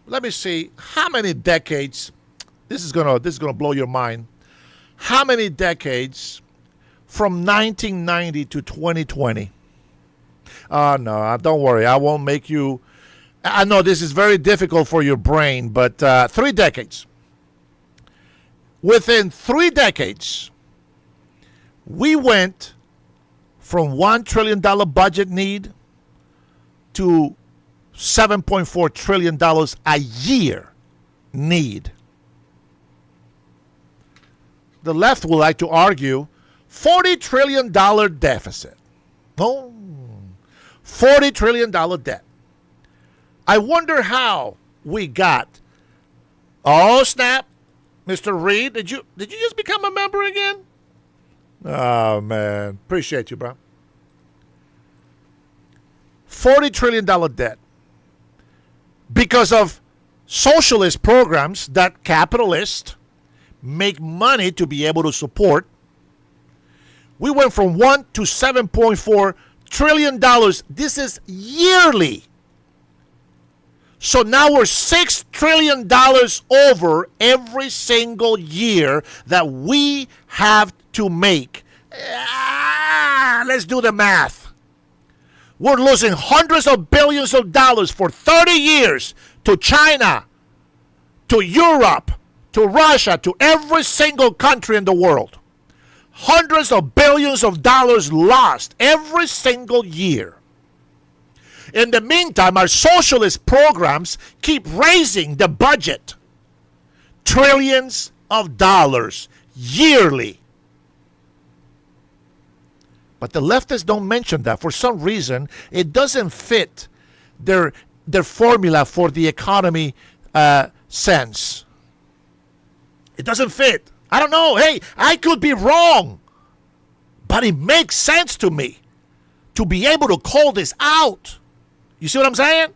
let me see how many decades. This is gonna blow your mind. How many decades from 1990 to 2020? No, don't worry. I won't make you. I know this is very difficult for your brain, but 3 decades. Within 3 decades, we went from $1 trillion budget need to $7.4 trillion a year need. The left would like to argue $40 trillion deficit. Oh, $40 trillion debt. I wonder how we got. Oh, snap. Mr. Reed, did you just become a member again? Oh, man. Appreciate you, bro. $40 trillion debt. Because of socialist programs that capitalists make money to be able to support. We went from $1 to $7.4 trillion. This is yearly. So now we're $6 trillion over every single year that we have to make. Let's do the math. We're losing hundreds of billions of dollars for 30 years to China, to Europe, to Russia, to every single country in the world. Hundreds of billions of dollars lost every single year. In the meantime, our socialist programs keep raising the budget. Trillions of dollars yearly. But the leftists don't mention that. For some reason, it doesn't fit their formula for the economy sense. It doesn't fit. I don't know. Hey, I could be wrong. But it makes sense to me to be able to call this out. You see what I'm saying?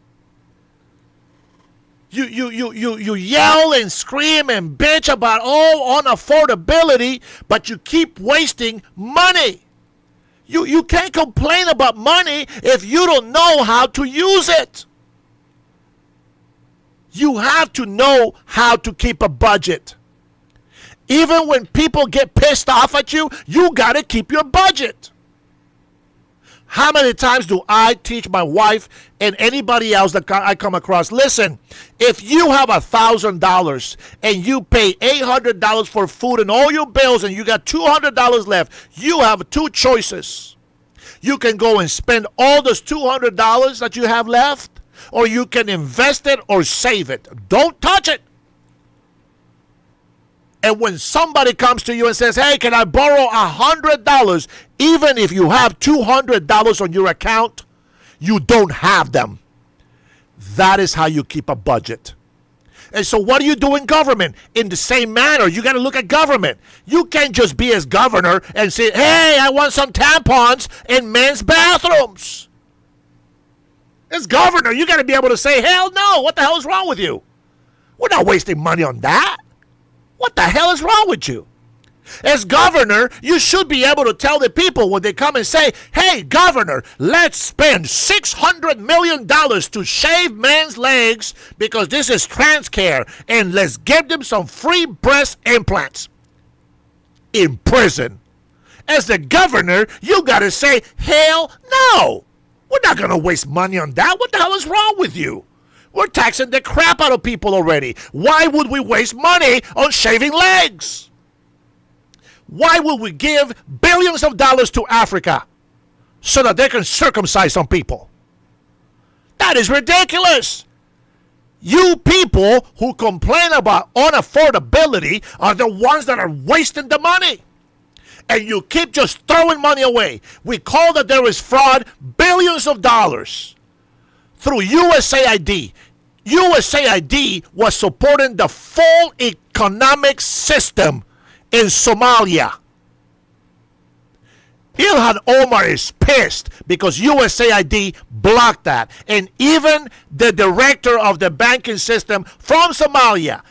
You yell and scream and bitch about unaffordability, but you keep wasting money. You can't complain about money if you don't know how to use it. You have to know how to keep a budget. Even when people get pissed off at you, you got to keep your budget. How many times do I teach my wife and anybody else that I come across? Listen, if you have $1,000 and you pay $800 for food and all your bills and you got $200 left, you have 2 choices. You can go and spend all those $200 that you have left, or you can invest it or save it. Don't touch it. And when somebody comes to you and says, hey, can I borrow $100? Even if you have $200 on your account, you don't have them. That is how you keep a budget. And so what do you do in government? In the same manner, you got to look at government. You can't just be as governor and say, hey, I want some tampons in men's bathrooms. As governor, you got to be able to say, hell no, what the hell is wrong with you? We're not wasting money on that. What the hell is wrong with you? As governor, you should be able to tell the people when they come and say, hey, governor, let's spend $600 million to shave men's legs because this is trans care, and let's give them some free breast implants in prison. As the governor, you got to say, hell no. We're not going to waste money on that. What the hell is wrong with you? We're taxing the crap out of people already. Why would we waste money on shaving legs? Why would we give billions of dollars to Africa so that they can circumcise some people? That is ridiculous. You people who complain about unaffordability are the ones that are wasting the money. And you keep just throwing money away. We call that there is fraud, billions of dollars through USAID. USAID was supporting the full economic system in Somalia. Ilhan Omar is pissed because USAID blocked that. And even the director of the banking system from Somalia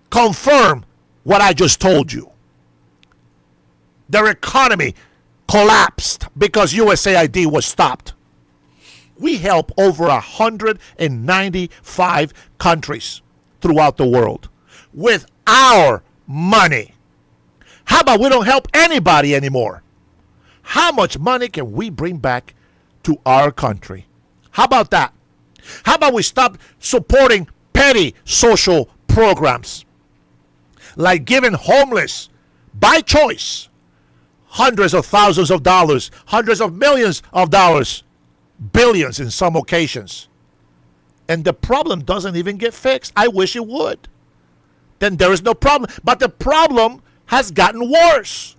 confirmed what I just told you. Their economy collapsed because USAID was stopped. We help over 195 countries throughout the world with our money. How about we don't help anybody anymore? How much money can we bring back to our country? How about that? How about we stop supporting petty social programs like giving homeless by choice hundreds of thousands of dollars, hundreds of millions of dollars, billions in some occasions, and the problem doesn't even get fixed? I wish it would. Then there is no problem. But the problem has gotten worse.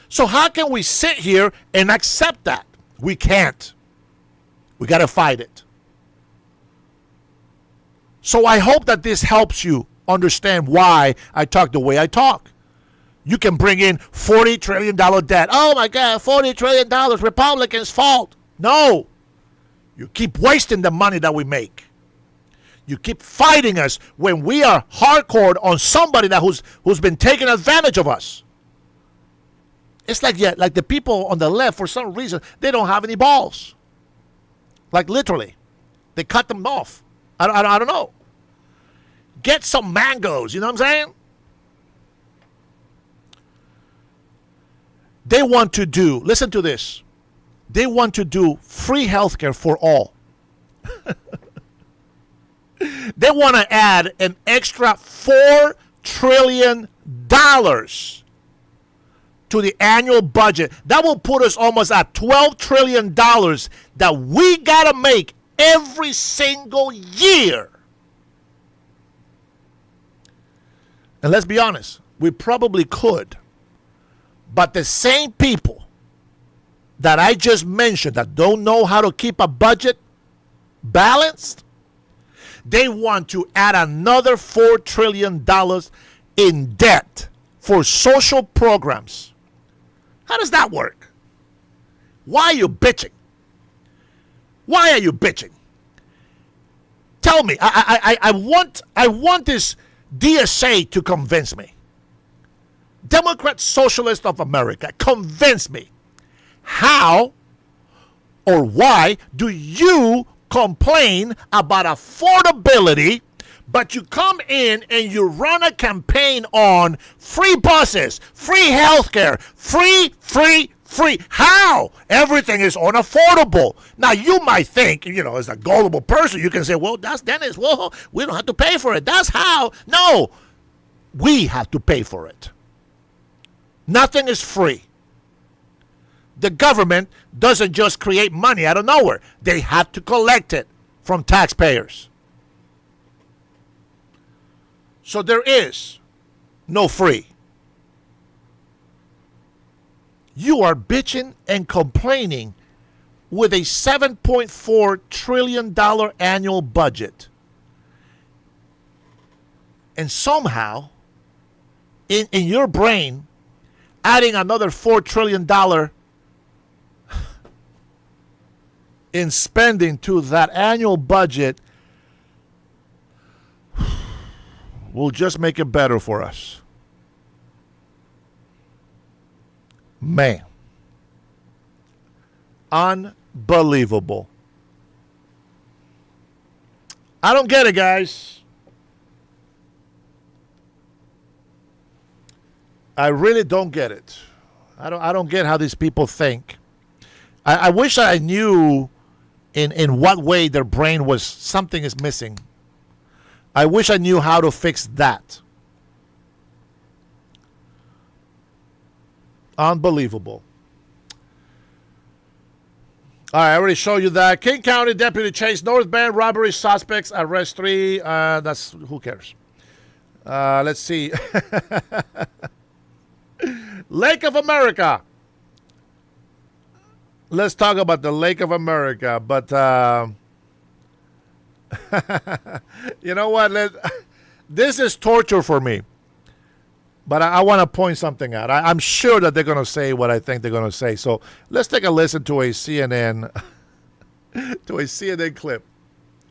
So how can we sit here and accept that? We can't. We got to fight it. So I hope that this helps you understand why I talk the way I talk. You can bring in $40 trillion debt. Oh my God, $40 trillion, Republicans' fault. No. You keep wasting the money that we make. You keep fighting us when we are hardcore on somebody who's been taking advantage of us. It's like the people on the left, for some reason, they don't have any balls. Like literally. They cut them off. I don't know. Get some mangoes, you know what I'm saying? They want to do, listen to this, they want to do free healthcare for all. They want to add an extra $4 trillion to the annual budget. That will put us almost at $12 trillion that we got to make every single year. And let's be honest, we probably could. But the same people that I just mentioned that don't know how to keep a budget balanced, they want to add another $4 trillion in debt for social programs. How does that work? Why are you bitching? Why are you bitching? Tell me. I want this DSA to convince me. Democrat Socialist of America, convince me. How or why do you complain about affordability, but you come in and you run a campaign on free buses, free healthcare, free? How? Everything is unaffordable. Now, you might think, as a gullible person, you can say, well, that's Dennis. Well, we don't have to pay for it. That's how. No, we have to pay for it. Nothing is free. The government doesn't just create money out of nowhere. They have to collect it from taxpayers. So there is no free. You are bitching and complaining with a $7.4 trillion annual budget. And somehow, in your brain, adding another $4 trillion in spending to that annual budget will just make it better for us. Man. Unbelievable. I don't get it, guys. I really don't get it. I don't get how these people think. I wish I knew in what way their brain was, something is missing. I wish I knew how to fix that. Unbelievable. All right, I already showed you that. King County Deputy Chase North Bend robbery suspects arrest 3. That's who cares. Let's see. Lake of America. Let's talk about the Lake of America. But you know what? This is torture for me. But I want to point something out. I'm sure that they're going to say what I think they're going to say. So let's take a listen to a CNN clip.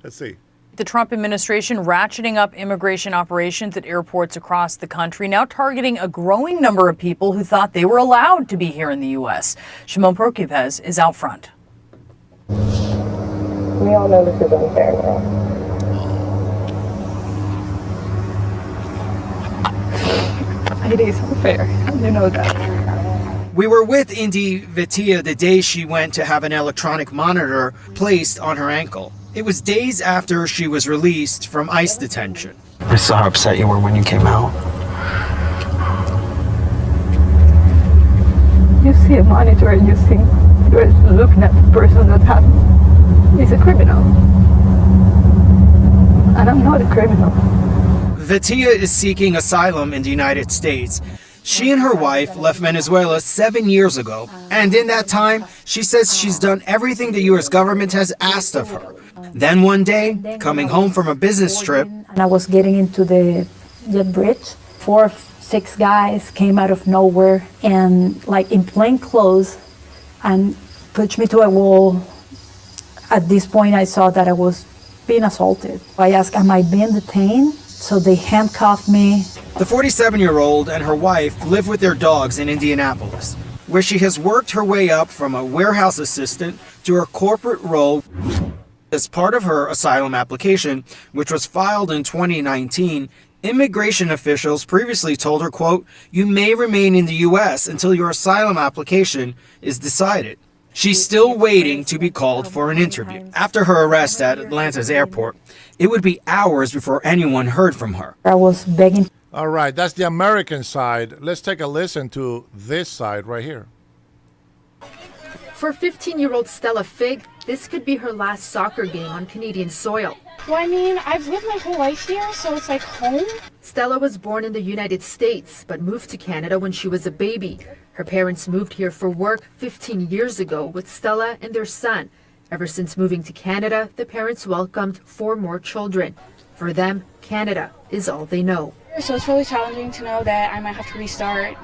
Let's see.
The Trump administration ratcheting up immigration operations at airports across the country, now targeting a growing number of people who thought they were allowed to be here in the U.S. Shimon Prokupez is out front.
We all know this is unfair now. It is unfair. You know that.
We were with Indy Vitia the day she went to have an electronic monitor placed on her ankle. It was days after she was released from ICE detention.
I saw how upset you were when you came out.
You see a monitor and you think you're looking at the person that is a criminal. And I'm not a criminal.
Vitia is seeking asylum in the United States. She and her wife left Venezuela 7 years ago, and in that time, she says she's done everything the U.S. government has asked of her. Then one day, coming home from a business trip,
And I was getting into the jet bridge. 4 or 6 guys came out of nowhere and, like in plain clothes, and pushed me to a wall. At this point, I saw that I was being assaulted. I asked, am I being detained? So they handcuffed me.
the 47-year-old and her wife live with their dogs in Indianapolis, where she has worked her way up from a warehouse assistant to her corporate role as part of her asylum application, which was filed in 2019. Immigration officials previously told her, quote, "You may remain in the U.S. until your asylum application is decided." She's still waiting to be called for an interview. After her arrest at Atlanta's airport, it would be hours before anyone heard from her.
I was begging.
All right, that's the American side. Let's take a listen to this side right here.
For 15-year-old Stella Fig, this could be her last soccer game on Canadian soil.
Well, I mean, I've lived my whole life here, so it's like home.
Stella was born in the United States, but moved to Canada when she was a baby. Her parents moved here for work 15 years ago with Stella and their son. Ever since moving to Canada, the parents welcomed 4 more children. For them, Canada is all they know.
So it's really challenging to know that I might have to restart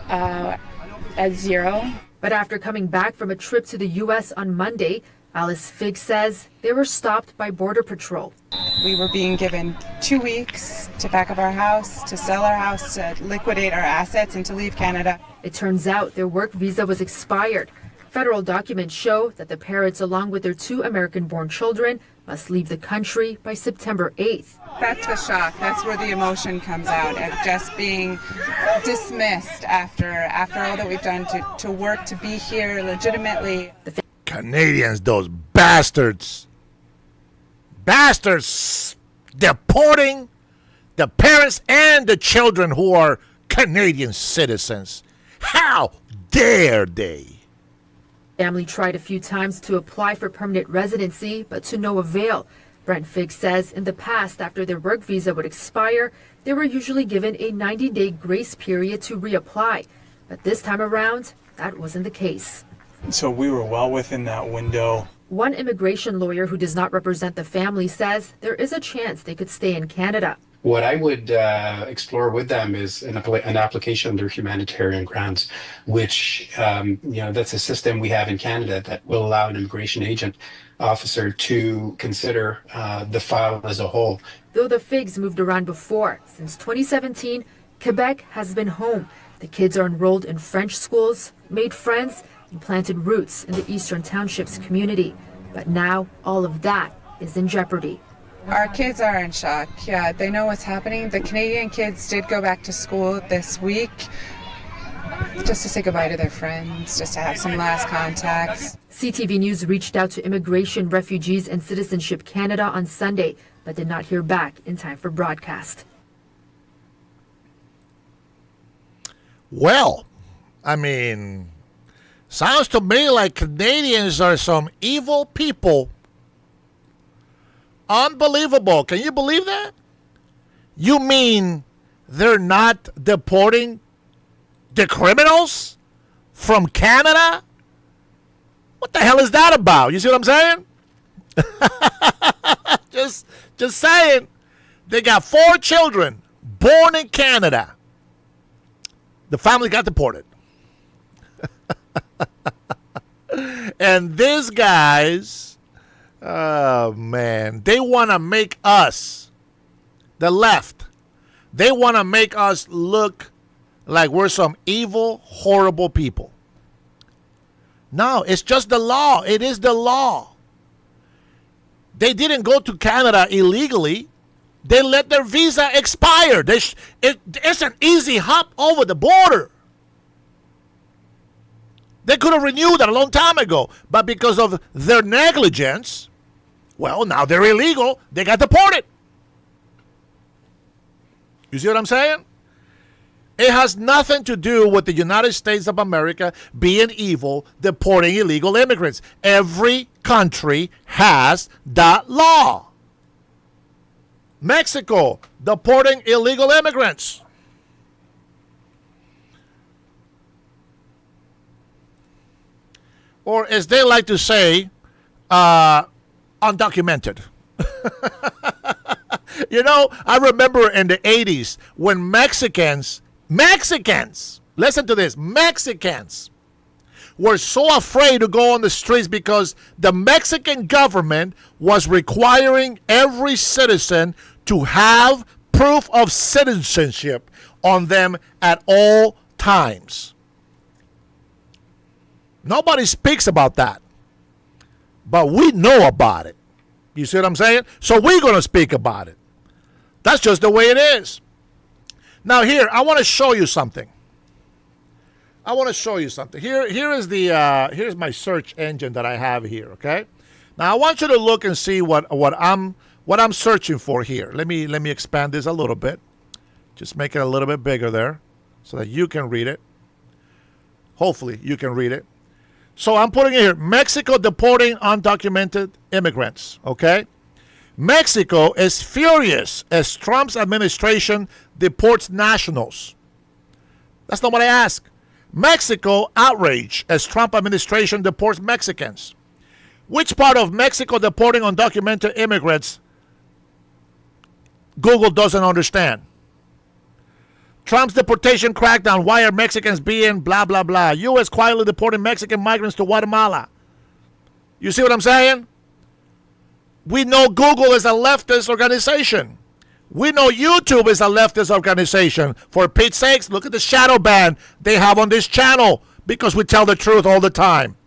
at 0.
But after coming back from a trip to the U.S. on Monday, Alice Fig says they were stopped by Border Patrol.
We were being given 2 weeks to pack up our house, to sell our house, to liquidate our assets, and to leave Canada.
It turns out their work visa was expired. Federal documents show that the parents, along with their 2 American-born children, must leave the country by September 8th.
That's the shock. That's where the emotion comes out, at just being dismissed after all that we've done to work to be here legitimately.
Canadians, those bastards. Bastards deporting the parents and the children who are Canadian citizens. How dare they?
Family tried a few times to apply for permanent residency, but to no avail. Brent Fig says in the past, after their work visa would expire, they were usually given a 90-day grace period to reapply. But this time around, that wasn't the case.
So we were well within that window.
One immigration lawyer who does not represent the family says there is a chance they could stay in Canada.
What I would explore with them is an application under humanitarian grounds, which, that's a system we have in Canada that will allow an immigration agent officer to consider the file as a whole.
Though the Figs moved around before, since 2017, Quebec has been home. The kids are enrolled in French schools, made friends, and planted roots in the Eastern Townships community. But now all of that is in jeopardy.
Our kids are in shock. Yeah, they know what's happening. The Canadian kids did go back to school this week just to say goodbye to their friends, just to have some last contacts.
CTV News reached out to Immigration, Refugees, and Citizenship Canada on Sunday, but did not hear back in time for broadcast.
Well, I mean, Sounds to me like Canadians are some evil people. Unbelievable. Can you believe that? You mean they're not deporting the criminals from Canada? What the hell is that about? You see what I'm saying? Just saying. They got 4 children born in Canada. The family got deported. And these guys, oh man, they want to make us, the left, they want to make us look like we're some evil, horrible people. No, it's just the law. It is the law. They didn't go to Canada illegally. They let their visa expire. It's an easy hop over the border. They could have renewed that a long time ago. But because of their negligence, well, now they're illegal. They got deported. You see what I'm saying? It has nothing to do with the United States of America being evil, deporting illegal immigrants. Every country has that law. Mexico, deporting illegal immigrants. Or as they like to say, undocumented. You know, I remember in the 80s when Mexicans, listen to this, Mexicans were so afraid to go on the streets because the Mexican government was requiring every citizen to have proof of citizenship on them at all times. Nobody speaks about that, but we know about it. You see what I'm saying? So we're going to speak about it. That's just the way it is. Now here, I want to show you something. Here's my search engine that I have here, okay? Now I want you to look and see what I'm searching for here. Let me expand this a little bit. Just make it a little bit bigger there so that you can read it. Hopefully you can read it. So I'm putting it here, Mexico deporting undocumented immigrants, okay? Mexico is furious as Trump's administration deports nationals. That's not what I asked. Mexico outrage as Trump administration deports Mexicans. Which part of Mexico deporting undocumented immigrants Google doesn't understand? Trump's deportation crackdown. Why are Mexicans being blah, blah, blah? U.S. quietly deporting Mexican migrants to Guatemala. You see what I'm saying? We know Google is a leftist organization. We know YouTube is a leftist organization. For Pete's sakes, look at the shadow ban they have on this channel because we tell the truth all the time.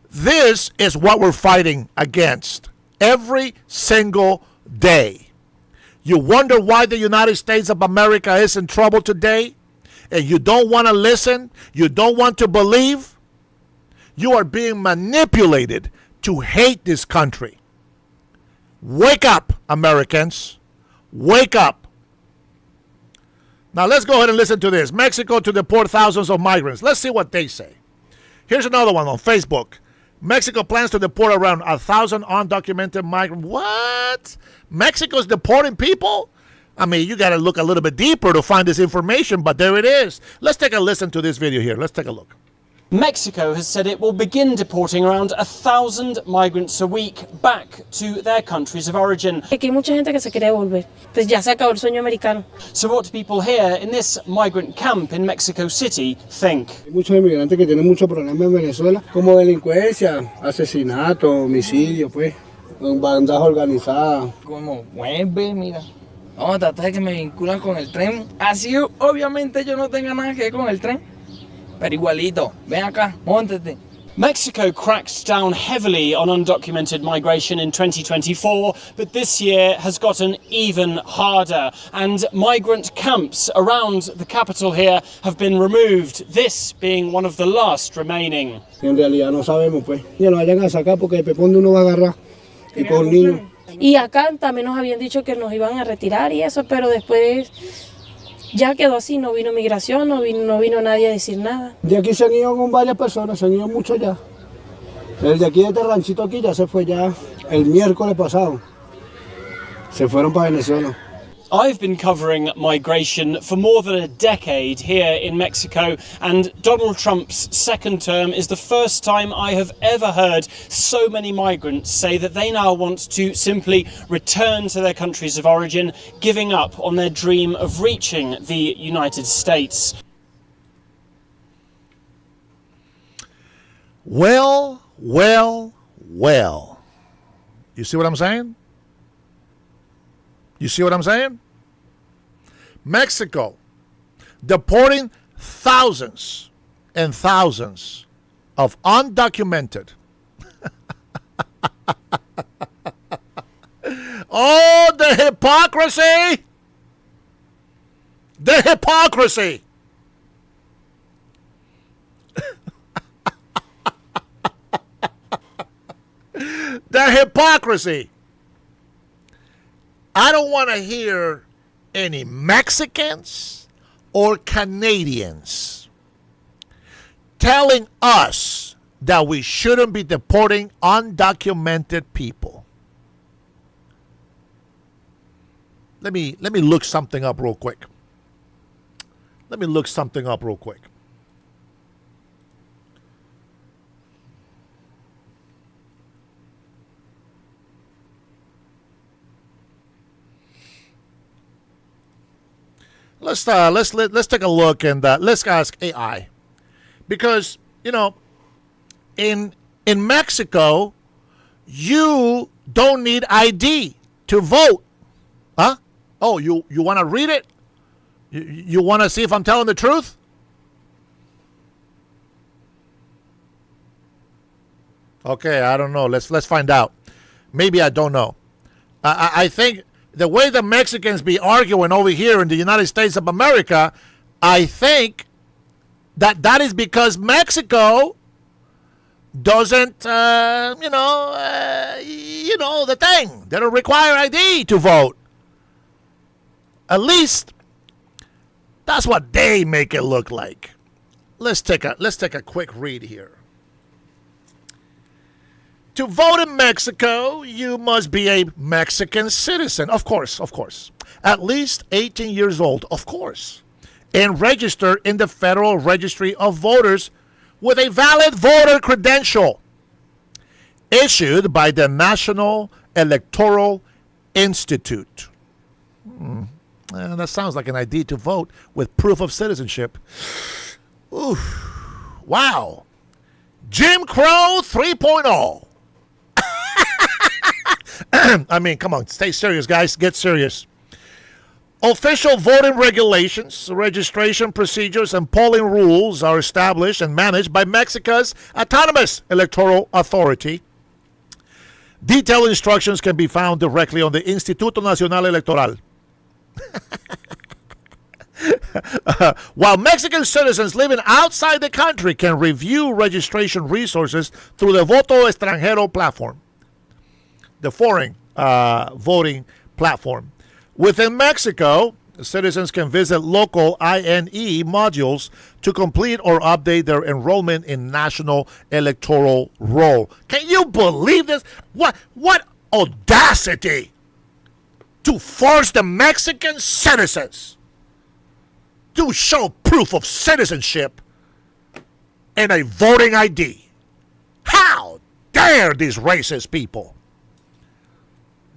This is what we're fighting against every single day. You wonder why the United States of America is in trouble today? And you don't want to listen? You don't want to believe? You are being manipulated to hate this country. Wake up, Americans. Wake up. Now let's go ahead and listen to this. Mexico to deport thousands of migrants. Let's see what they say. Here's another one on Facebook. Mexico plans to deport around 1,000 undocumented migrants. What? Mexico's deporting people? I mean, you got to look a little bit deeper to find this information, but there it is. Let's take a listen to this video here. Let's take a look.
Mexico has said it will begin deporting around 1,000 migrants a week back to their countries of origin.
Aquí hay mucha gente que se quiere volver. Pues ya se acabó el sueño americano.
So what do people here in this migrant camp in Mexico City think?
Hay muchos inmigrantes que tienen muchos problemas en Venezuela, como delincuencia, asesinato, homicidio, pues, bandas organizadas.
Como vuelve, mira. Vamos a tratar de que me vinculan con el tren. Así obviamente yo no tenga nada que ver con el tren. Pero igualito, ven acá, móntate.
Mexico cracked down heavily on undocumented migration in 2024, but this year has gotten even harder. And migrant camps around the capital here have been removed, this being one of the last remaining.
En realidad no sabemos, pues. Ya lo vayan a sacar porque después donde uno va a agarrar y con niños.
Y acá también nos habían dicho que nos iban a retirar y eso, pero después Ya quedó así, no vino migración, no vino nadie a decir nada.
De aquí se han ido con varias personas, se han ido mucho ya. El de aquí, de este ranchito aquí, ya se fue ya el miércoles pasado. Se fueron para Venezuela.
I've been covering migration for more than a decade here in Mexico, and Donald Trump's second term is the first time I have ever heard so many migrants say that they now want to simply return to their countries of origin, giving up on their dream of reaching the United States.
Well. You see what I'm saying? You see what I'm saying? Mexico deporting thousands and thousands of undocumented. Oh, the hypocrisy! The hypocrisy! The hypocrisy! I don't want to hear any Mexicans or Canadians telling us that we shouldn't be deporting undocumented people. Let me look something up real quick. Let's take a look and let's ask AI, because in Mexico you don't need ID to vote, huh? Oh, you want to read it? You want to see if I'm telling the truth? Okay, I don't know. Let's find out. Maybe I don't know. I think the way the Mexicans be arguing over here in the United States of America, I think that is because Mexico doesn't, the thing. They don't require ID to vote. At least that's what they make it look like. Let's take a quick read here. To vote in Mexico, you must be a Mexican citizen, of course, at least 18 years old, of course, and registered in the Federal Registry of Voters with a valid voter credential issued by the National Electoral Institute. That sounds like an ID to vote with proof of citizenship. Oof. Wow. Jim Crow 3.0. I mean, come on, stay serious, guys. Get serious. Official voting regulations, registration procedures, and polling rules are established and managed by Mexico's Autonomous Electoral Authority. Detailed instructions can be found directly on the Instituto Nacional Electoral. While Mexican citizens living outside the country can review registration resources through the Voto Extranjero platform, the foreign voting platform. Within Mexico, citizens can visit local INE modules to complete or update their enrollment in National Electoral Roll. Can you believe this? What audacity to force the Mexican citizens to show proof of citizenship and a voting ID. How dare these racist people?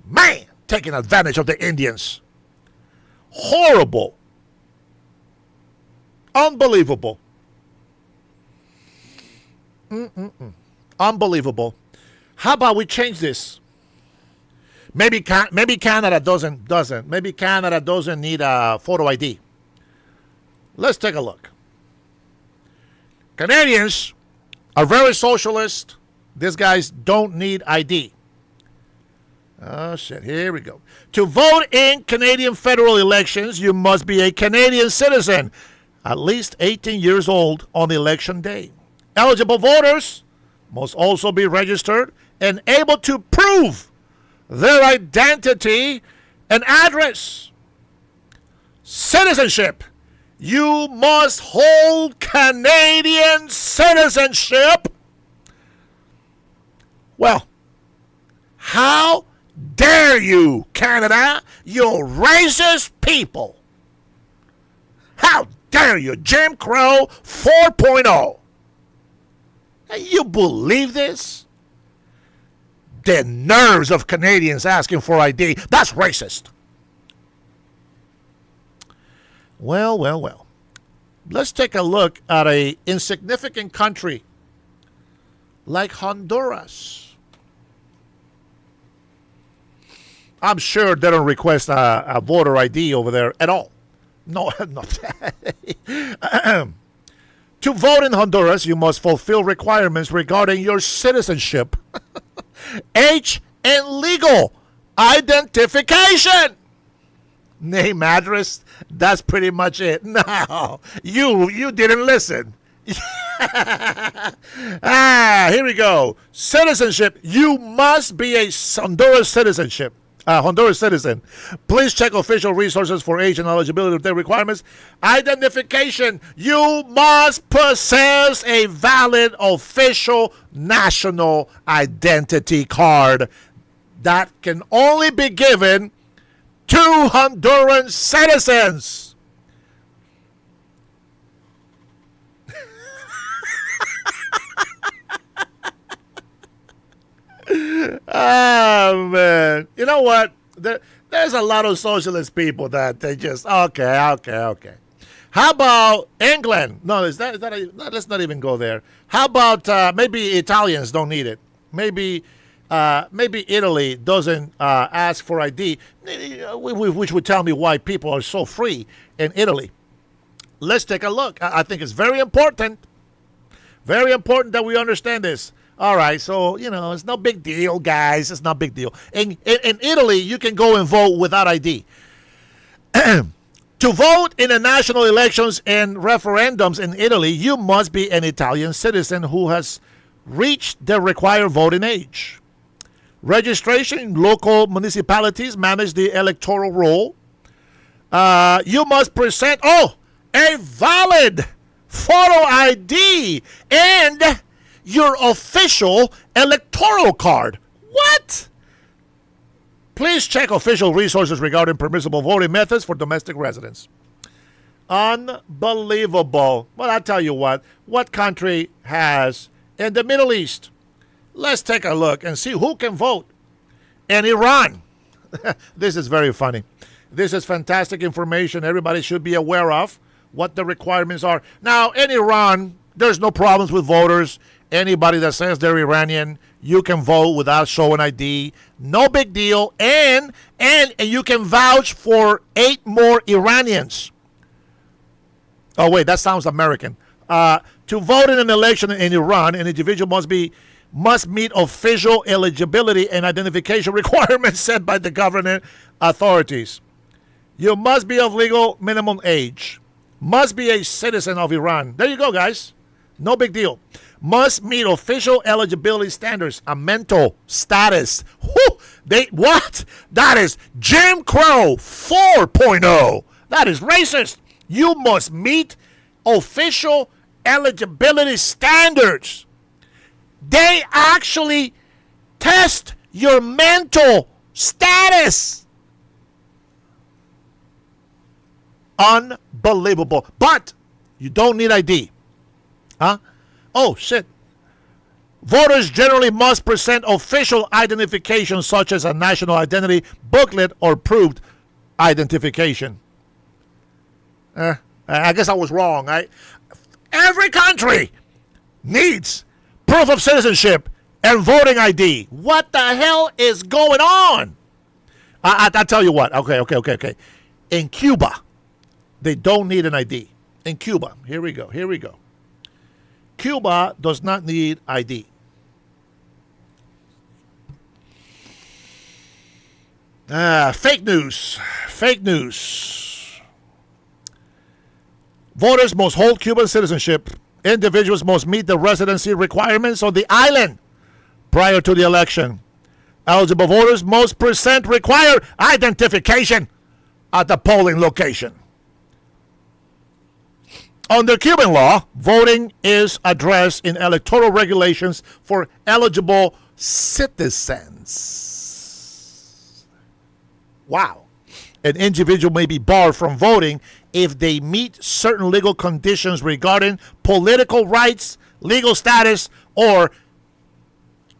Man, taking advantage of the Indians. Horrible. Unbelievable. Unbelievable. How about we change this? Maybe Canada doesn't. Maybe Canada doesn't need a photo ID. Let's take a look. Canadians are very socialist. These guys don't need ID. Oh, shit. Here we go. To vote in Canadian federal elections, you must be a Canadian citizen, at least 18 years old on election day. Eligible voters must also be registered and able to prove their identity and address. citizenship. You must hold Canadian citizenship. Well, how dare you, Canada, you racist people. How dare you, Jim Crow 4.0. You believe this? The nerves of Canadians asking for ID. That's racist. Well. Let's take a look at a insignificant country like Honduras. I'm sure they don't request a voter ID over there at all. No. To vote in Honduras, you must fulfill requirements regarding your citizenship, age, and legal identification. Name, address, that's pretty much it. No, you didn't listen. Here we go. Citizenship. You must be a Honduras citizen. Please check official resources for age and eligibility of their requirements. Identification. You must possess a valid official national identity card that can only be given to Honduran citizens. Oh, man. You know what? There's a lot of socialist people that they just, okay. How about England? No, let's not even go there. How about maybe Italians don't need it? Maybe Italy doesn't ask for ID, which would tell me why people are so free in Italy. Let's take a look. I think it's very important that we understand this. All right, so, it's no big deal, guys. It's no big deal. In Italy, you can go and vote without ID. To vote in the national elections and referendums in Italy, you must be an Italian citizen who has reached the required voting age. Registration in local municipalities manage the electoral roll. You must present, a valid photo ID and your official electoral card. What? Please check official resources regarding permissible voting methods for domestic residents. Unbelievable. Well, I'll tell you what country has in the Middle East? Let's take a look and see who can vote. In Iran. This is very funny. This is fantastic information everybody should be aware of, what the requirements are. Now, in Iran, there's no problems with voters. Anybody that says they're Iranian, you can vote without showing ID. No big deal. And you can vouch for 8 more Iranians. Oh, wait, that sounds American. To vote in an election in Iran, an individual must meet official eligibility and identification requirements set by the government authorities. You must be of legal minimum age. Must be a citizen of Iran. There you go, guys. No big deal. Must meet official eligibility standards, a mental status. What? That is Jim Crow 4.0. That is racist. You must meet official eligibility standards. They actually test your mental status. Unbelievable. But you don't need ID. Huh? Oh, shit. Voters generally must present official identification such as a national identity booklet or proved identification. I guess I was wrong. Every country needs proof of citizenship and voting ID. What the hell is going on? I'll tell you what. Okay. In Cuba, they don't need an ID. In Cuba, here we go. Cuba does not need ID. Fake news. Voters must hold Cuban citizenship. Individuals must meet the residency requirements on the island prior to the election. Eligible voters must present required identification at the polling location. Under Cuban law, voting is addressed in electoral regulations for eligible citizens. Wow. An individual may be barred from voting if they meet certain legal conditions regarding political rights, legal status, or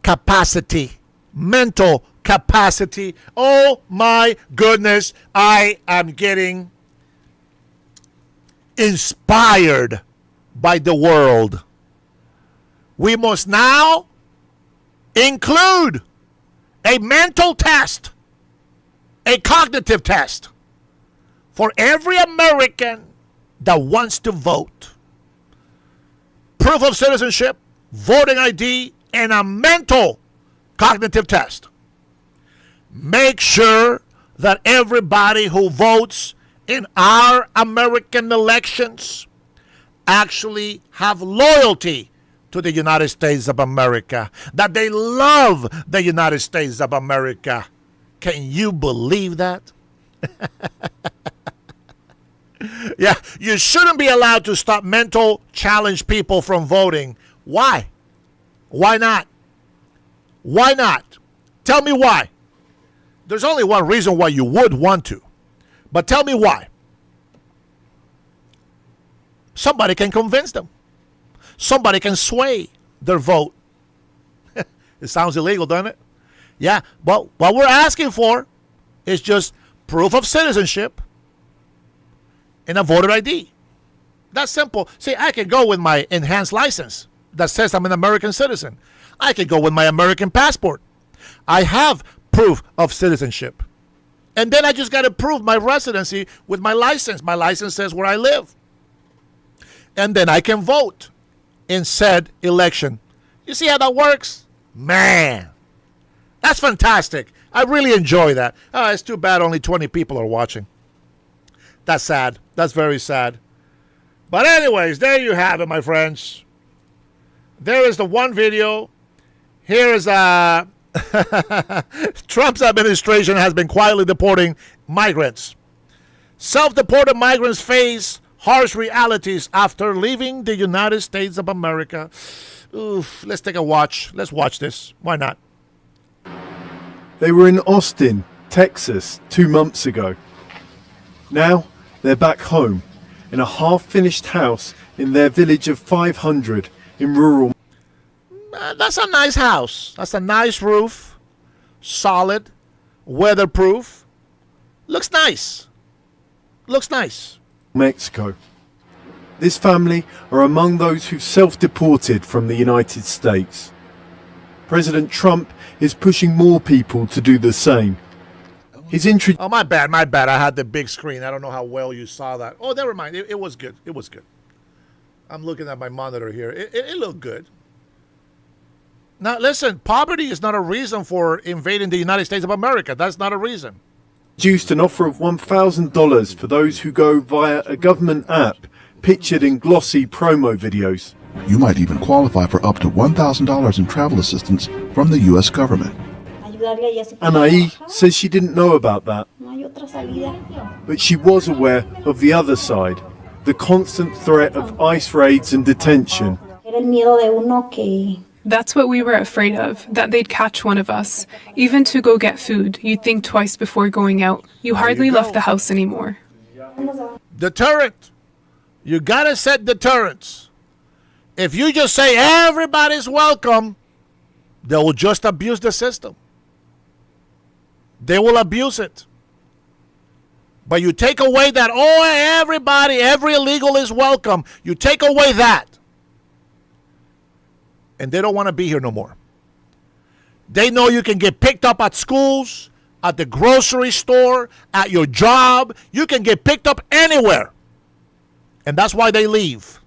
capacity, mental capacity. Oh my goodness, I am getting inspired by the world. We must now include a mental test, a cognitive test for every American that wants to vote. Proof of citizenship, voting ID, and a mental cognitive test. Make sure that everybody who votes in our American elections actually have loyalty to the United States of America, that they love the United States of America. Can you believe that? Yeah, you shouldn't be allowed to stop mental challenged people from voting. Why? Why not? Why not? Tell me why. There's only one reason why you would want to. But tell me why. Somebody can convince them. Somebody can sway their vote. It sounds illegal, doesn't it? Yeah, but what we're asking for is just proof of citizenship and a voter ID. That's simple. See, I can go with my enhanced license that says I'm an American citizen. I can go with my American passport. I have proof of citizenship. And then I just got to prove my residency with my license. My license says where I live. And then I can vote in said election. You see how that works? Man, that's fantastic. I really enjoy that. Oh, it's too bad only 20 people are watching. That's sad. That's very sad. But anyways, there you have it, my friends. There is the one video. Here is Trump's administration has been quietly deporting migrants. Self-deported migrants face harsh realities after leaving the United States of America. Oof, let's take a watch. Let's watch this. Why not?
They were in Austin, Texas, 2 months ago. Now they're back home in a half-finished house in their village of 500 in rural.
That's a nice house. That's a nice roof. Solid. Weatherproof. Looks nice. Looks nice.
Mexico. This family are among those who've self-deported from the United States. President Trump is pushing more people to do the same.
Oh, my bad. I had the big screen. I don't know how well you saw that. Oh, never mind. It was good. It was good. I'm looking at my monitor here. It looked good. Now, listen, poverty is not a reason for invading the United States of America. That's not a reason.
Introduced an offer of $1,000 for those who go via a government app pictured in glossy promo videos.
You might even qualify for up to $1,000 in travel assistance from the U.S. government.
Anaí says she didn't know about that, but she was aware of the other side, the constant threat of ICE raids and detention.
That's what we were afraid of, that they'd catch one of us. Even to go get food, you'd think twice before going out. You hardly left the house anymore.
Deterrent. You gotta set deterrents. If you just say everybody's welcome, they will just abuse the system. They will abuse it. But you take away that, oh, everybody, every illegal is welcome. You take away that. And they don't want to be here no more. They know you can get picked up at schools, at the grocery store, at your job. You can get picked up anywhere. And that's why they leave.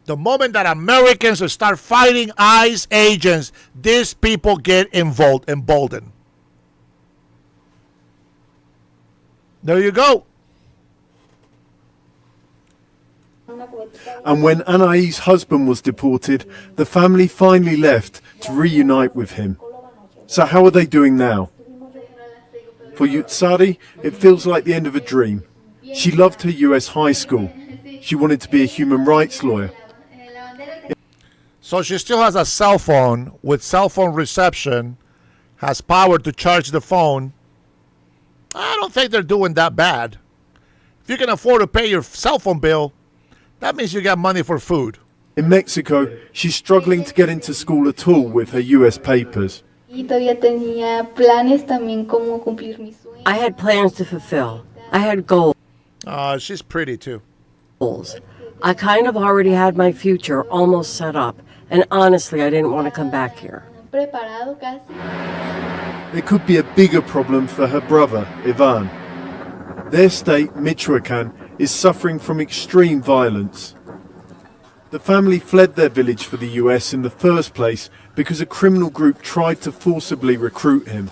The moment that Americans start fighting ICE agents, these people get emboldened. There you go.
And when Anaí's husband was deported, the family finally left to reunite with him. So how are they doing now? For Yutsari, it feels like the end of a dream. She loved her US high school. she wanted to be a human rights lawyer.
So she still has a cell phone with cell phone reception, has power to charge the phone. I don't think they're doing that bad. If you can afford to pay your cell phone bill, that means you got money for food.
In Mexico, she's struggling to get into school at all with her US papers.
I had plans to fulfill. I had goals.
She's pretty too.
I kind of already had my future almost set up, and honestly, I didn't want to come back here.
There could be a bigger problem for her brother, Ivan. Their state, Michoacan, is suffering from extreme violence. The family fled their village for the US in the first place because a criminal group tried to forcibly recruit him.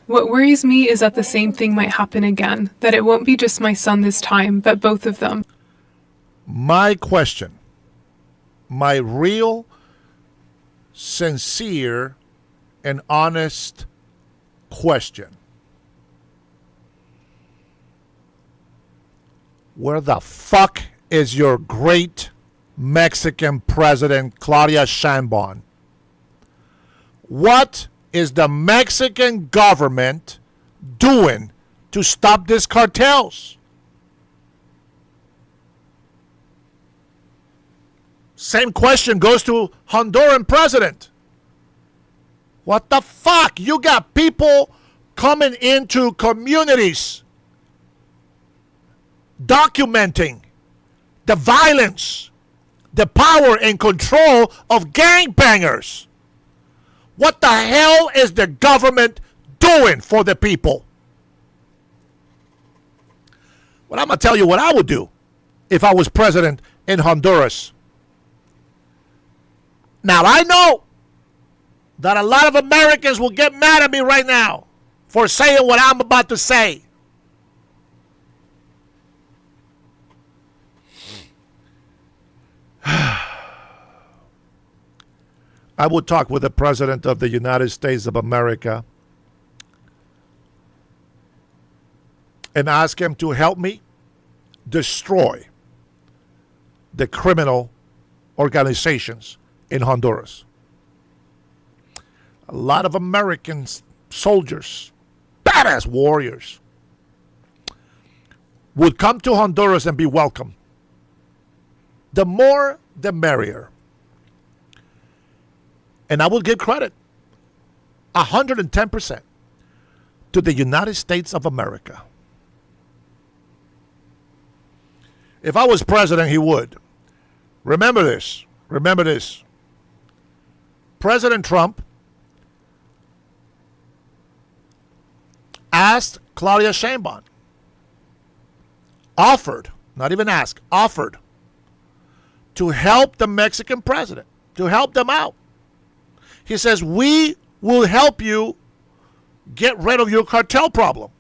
What worries me is that the same thing might happen again, that it won't be just my son this time, but both of them.
My question, my real, sincere, and honest question. Where the fuck is your great Mexican president, Claudia Sheinbaum? What is the Mexican government doing to stop these cartels? Same question goes to Honduran president. What the fuck? You got people coming into communities documenting the violence, the power and control of gangbangers. What the hell is the government doing for the people? Well, I'm going to tell you what I would do if I was president in Honduras. Now, I know that a lot of Americans will get mad at me right now for saying what I'm about to say. I would talk with the President of the United States of America and ask him to help me destroy the criminal organizations in Honduras. A lot of American soldiers, badass warriors, would come to Honduras and be welcome. The more, the merrier. And I will give credit 110% to the United States of America. If I was president, he would. Remember this. Remember this. President Trump asked Claudia Sheinbaum, offered, not even asked, offered to help the Mexican president, to help them out. He says, we will help you get rid of your cartel problem,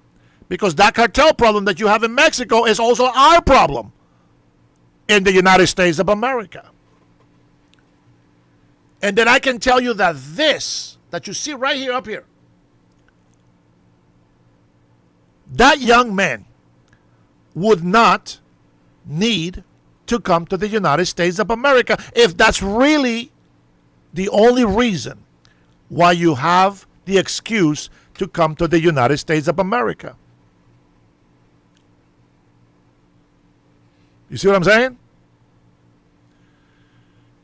because that cartel problem that you have in Mexico is also our problem in the United States of America. And then I can tell you that this, that you see right here, up here, that young man would not need to come to the United States of America if that's really the only reason why you have the excuse to come to the United States of America. You see what I'm saying?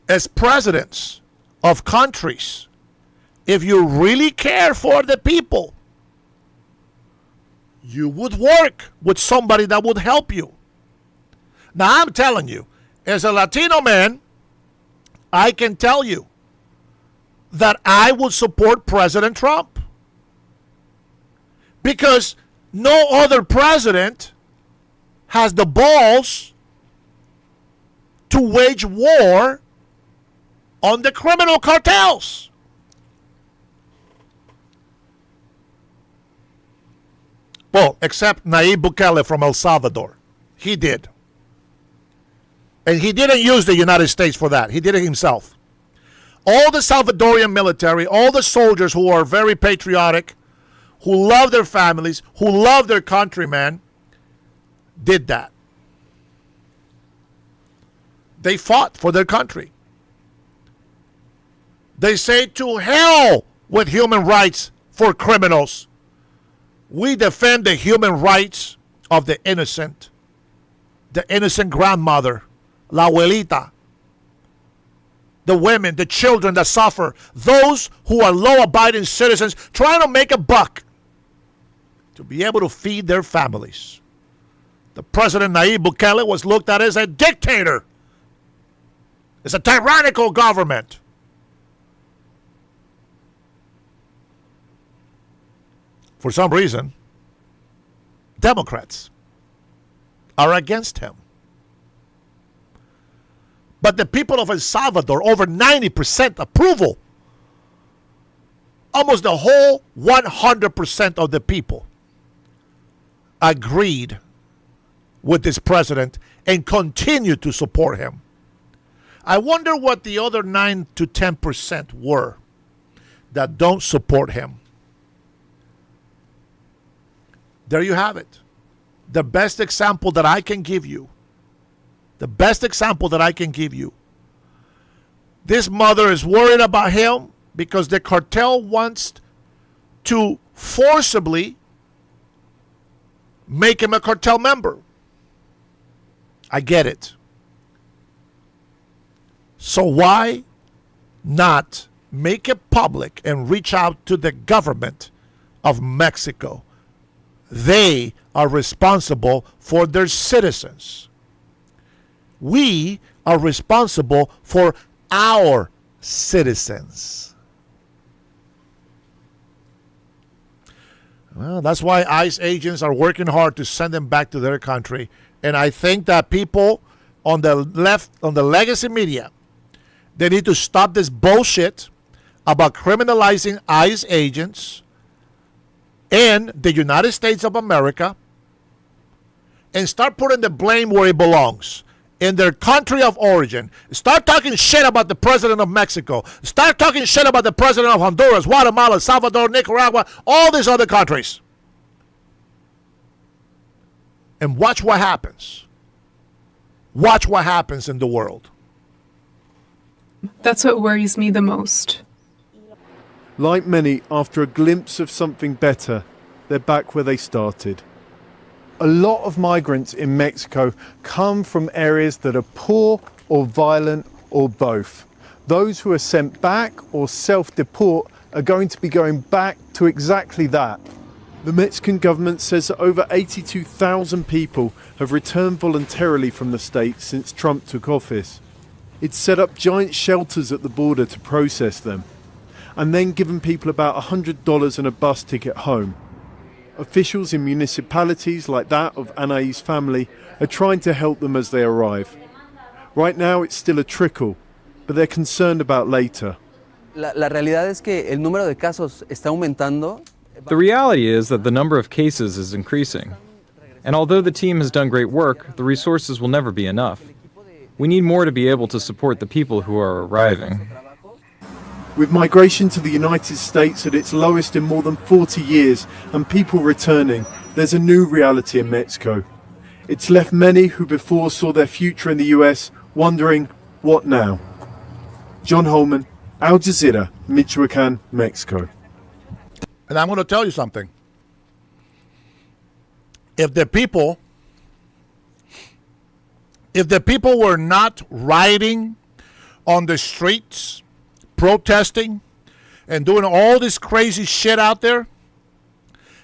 As presidents of countries, if you really care for the people, you would work with somebody that would help you. Now, I'm telling you, as a Latino man, I can tell you that I would support President Trump, because no other president has the balls to wage war on the criminal cartels. Well, except Nayib Bukele from El Salvador. He did. And he didn't use the United States for that. He did it himself. All the Salvadorian military, all the soldiers who are very patriotic, who love their families, who love their countrymen, did that. They fought for their country. They say to hell with human rights for criminals. We defend the human rights of the innocent grandmother, la abuelita, the women, the children that suffer, those who are law-abiding citizens trying to make a buck to be able to feed their families. The President Nayib Bukele was looked at as a dictator. It's a tyrannical government. For some reason, Democrats are against him. But the people of El Salvador, over 90% approval. Almost the whole 100% of the people agreed with this president and continue to support him. I wonder what the other 9 to 10% were that don't support him. There you have it. The best example that I can give you. The best example that I can give you. This mother is worried about him because the cartel wants to forcibly make him a cartel member. I get it. So why not make it public and reach out to the government of Mexico? They are responsible for their citizens. We are responsible for our citizens. Well, that's why ICE agents are working hard to send them back to their country. And I think that people on the left, on the legacy media, they need to stop this bullshit about criminalizing ICE agents in the United States of America and start putting the blame where it belongs, in their country of origin. Start talking shit about the president of Mexico. Start talking shit about the president of Honduras, Guatemala, El Salvador, Nicaragua, all these other countries. And watch what happens. Watch what happens in the world.
That's what worries me the most.
Like many, after a glimpse of something better, they're back where they started. A lot of migrants in Mexico come from areas that are poor or violent or both. Those who are sent back or self-deport are going to be going back to exactly that. The Mexican government says that over 82,000 people have returned voluntarily from the state since Trump took office. It's set up giant shelters at the border to process them, and then given people about $100 and a bus ticket home. Officials in municipalities like that of Anais' family are trying to help them as they arrive. Right now it's still a trickle, but they're concerned about later.
La realidad es que el número de casos está aumentando.
The reality is that the number of cases is increasing. And although the team has done great work, the resources will never be enough. We need more to be able to support the people who are arriving.
With migration to the United States at its lowest in more than 40 years and people returning, there's a new reality in Mexico. It's left many who before saw their future in the US wondering, what now? John Holman, Al Jazeera, Michoacan, Mexico.
And I'm going to tell you something. If the people were not rioting on the streets, protesting, and doing all this crazy shit out there,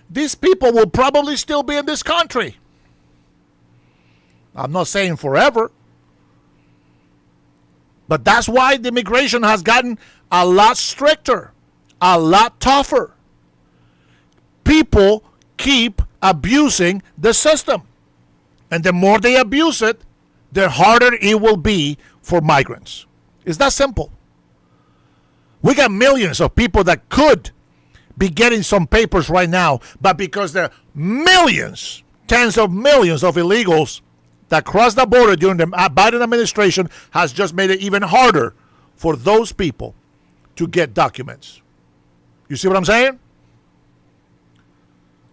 these people will probably still be in this country. I'm not saying forever, but that's why the immigration has gotten a lot stricter, a lot tougher. People keep abusing the system, and the more they abuse it, the harder it will be for migrants. It's that simple. We got millions of people that could be getting some papers right now, but because there are millions, tens of millions of illegals that crossed the border during the Biden administration, has just made it even harder for those people to get documents. You see what I'm saying?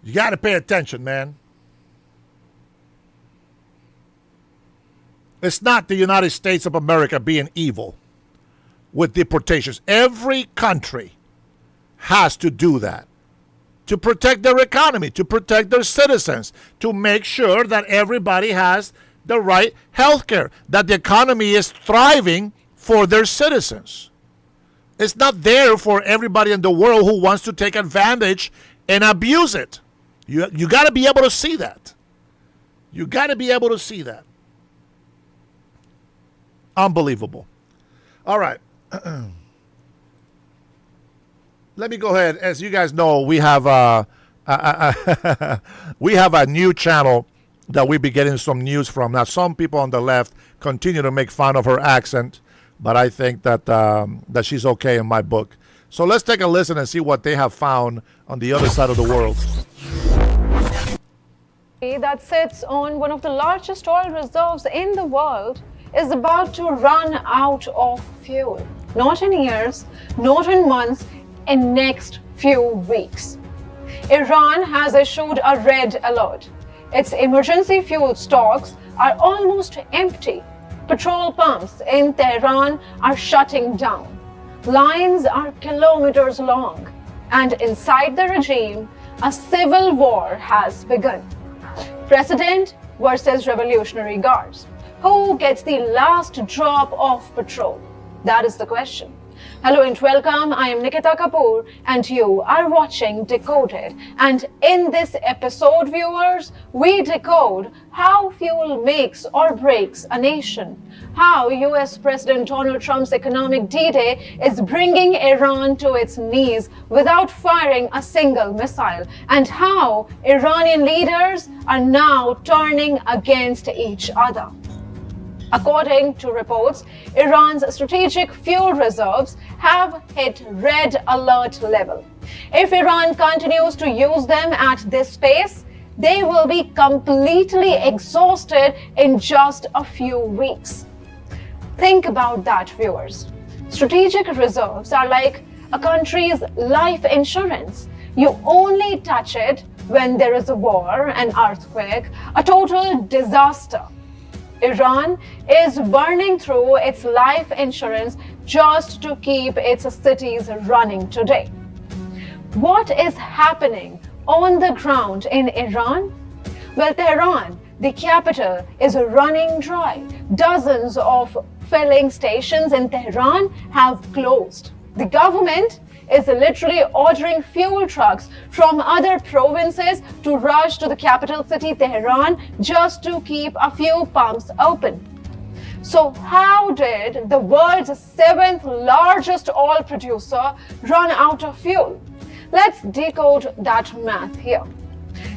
You got to pay attention, man. It's not the United States of America being evil with deportations. Every country has to do that to protect their economy, to protect their citizens, to make sure that everybody has the right health care, that the economy is thriving for their citizens. It's not there for everybody in the world who wants to take advantage and abuse it. You got to be able to see that. You got to be able to see that. Unbelievable. All right. Let me go ahead. As you guys know, we have we have a new channel that we be getting some news from. Now, some people on the left continue to make fun of her accent, but I think that that she's okay in my book. So let's take a listen and see what they have found on the other side of the world.
That sits on one of the largest oil reserves in the world is about to run out of fuel. Not in years, not in months, in next few weeks. Iran has issued a red alert. Its emergency fuel stocks are almost empty. Petrol pumps in Tehran are shutting down. Lines are kilometers long. And inside the regime, a civil war has begun. President versus Revolutionary Guards. Who gets the last drop of petrol? That is the question. Hello and welcome. I am Nikita Kapoor and you are watching Decoded. And in this episode, viewers, we decode how fuel makes or breaks a nation. How US President Donald Trump's economic D-Day is bringing Iran to its knees without firing a single missile. And how Iranian leaders are now turning against each other. According to reports, Iran's strategic fuel reserves have hit red alert level. If Iran continues to use them at this pace, they will be completely exhausted in just a few weeks. Think about that, viewers. Strategic reserves are like a country's life insurance. You only touch it when there is a war, an earthquake, a total disaster. Iran is burning through its life insurance just to keep its cities running today. What is happening on the ground in Iran? Well, Tehran, the capital, is running dry. Dozens of filling stations in Tehran have closed. The government is literally ordering fuel trucks from other provinces to rush to the capital city, Tehran, just to keep a few pumps open. So how did the world's 7th largest oil producer run out of fuel? Let's decode that math here.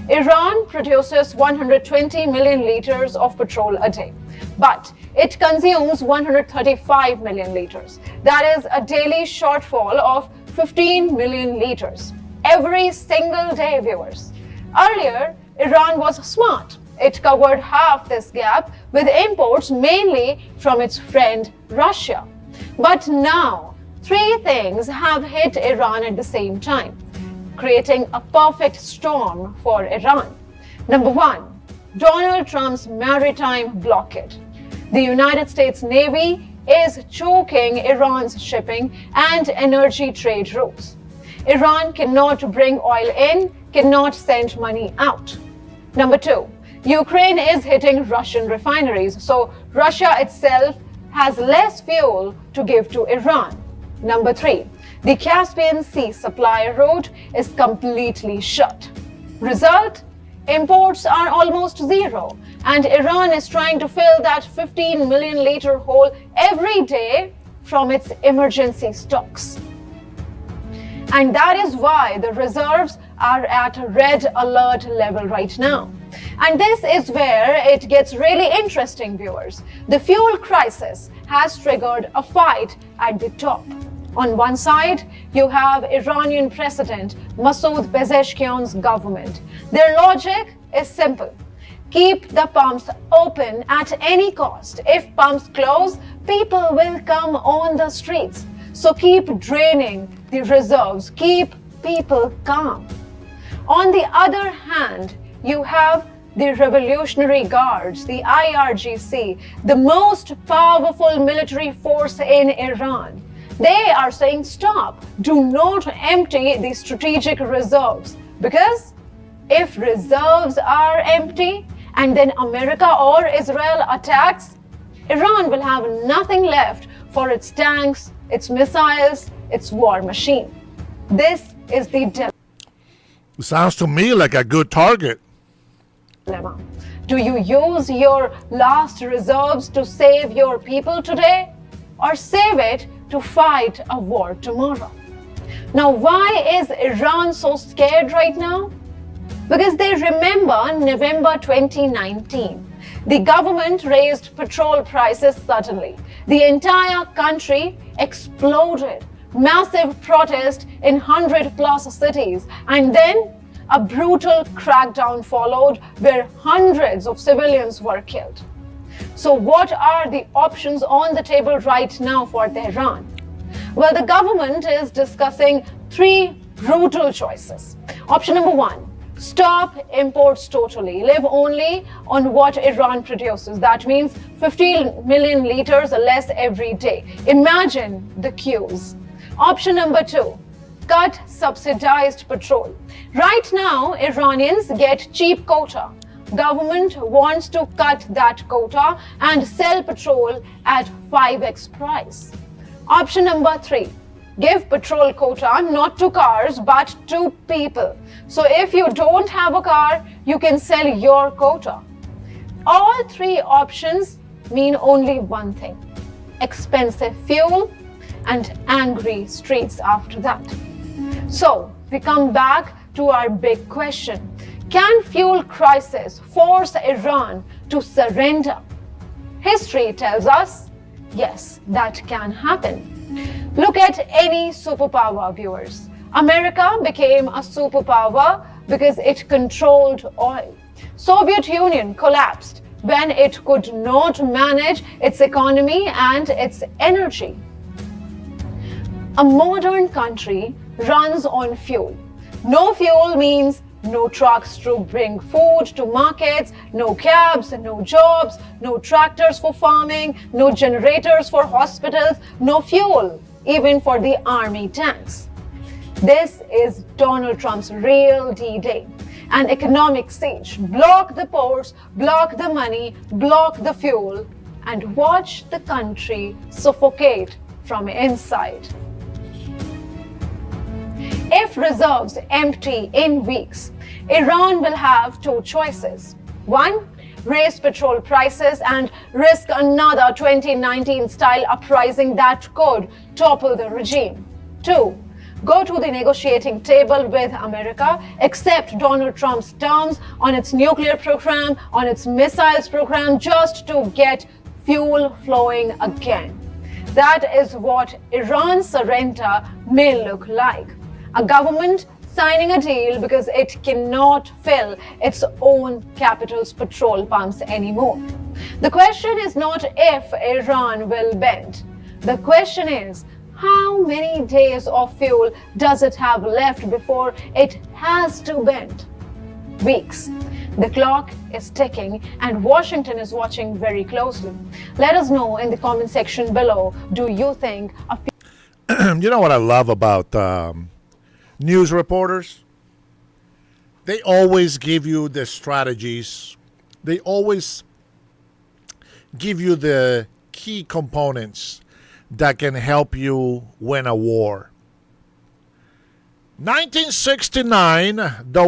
Iran produces 120 million liters of petrol a day, but it consumes 135 million liters. That is a daily shortfall of 15 million liters every single day, viewers. Earlier, Iran was smart. It covered half this gap with imports mainly from its friend Russia. But now, three things have hit Iran at the same time, creating a perfect storm for Iran. Number one, Donald Trump's maritime blockade. The United States Navy is choking Iran's shipping and energy trade routes. Iran cannot bring oil in, cannot send money out. Number two, Ukraine is hitting Russian refineries, so Russia itself has less fuel to give to Iran. Number three, the Caspian Sea supply route is completely shut. Result? Imports are almost zero, and Iran is trying to fill that 15 million liter hole every day from its emergency stocks. And that is why the reserves are at red alert level right now. And this is where it gets really interesting, viewers. The fuel crisis has triggered a fight at the top. On one side, you have Iranian President Masoud Pezeshkian's government. Their logic is simple. Keep the pumps open at any cost. If pumps close, people will come on the streets. So keep draining the reserves. Keep people calm. On the other hand, you have the Revolutionary Guards, the IRGC, the most powerful military force in Iran. They are saying stop, do not empty the strategic reserves, because if reserves are empty and then America or Israel attacks, Iran will have nothing left for its tanks, its missiles, its war machine. This is the
Sounds to me like a good target.
dilemma. Do you use your last reserves to save your people today, or save it to fight a war tomorrow? Now, why is Iran so scared right now? Because they remember November 2019. The government raised petrol prices suddenly. The entire country exploded. Massive protest in 100+ cities. And then a brutal crackdown followed where hundreds of civilians were killed. So what are the options on the table right now for Tehran? Well, the government is discussing 3 brutal choices. Option number 1, stop imports totally. Live only on what Iran produces. That means 15 million liters less every day. Imagine the queues. Option number 2, cut subsidized petrol. Right now, Iranians get cheap quota. Government wants to cut that quota and sell petrol at 5x price. Option number 3, give petrol quota not to cars but to people. So if you don't have a car, you can sell your quota. All 3 options mean only one thing: expensive fuel and angry streets after that. So we come back to our big question. Can fuel crisis force Iran to surrender? History tells us, yes, that can happen. Look at any superpower, viewers. America became a superpower because it controlled oil. Soviet Union collapsed when it could not manage its economy and its energy. A modern country runs on fuel. No fuel means no trucks to bring food to markets, no cabs, no jobs, no tractors for farming, no generators for hospitals, no fuel, even for the army tanks. This is Donald Trump's real D-Day, an economic siege. Block the ports, block the money, block the fuel, and watch the country suffocate from inside. If reserves empty in weeks, Iran will have 2 choices. 1, raise petrol prices and risk another 2019-style uprising that could topple the regime. 2, go to the negotiating table with America, accept Donald Trump's terms on its nuclear program, on its missiles program, just to get fuel flowing again. That is what Iran's surrender may look like. A government signing a deal because it cannot fill its own capital's petrol pumps anymore. The question is not if Iran will bend. The question is, how many days of fuel does it have left before it has to bend? Weeks. The clock is ticking and Washington is watching very closely. Let us know in the comment section below, do you think
You know what I love about news reporters? They always give you the strategies. They always give you the key components that can help you win a war. 1969, the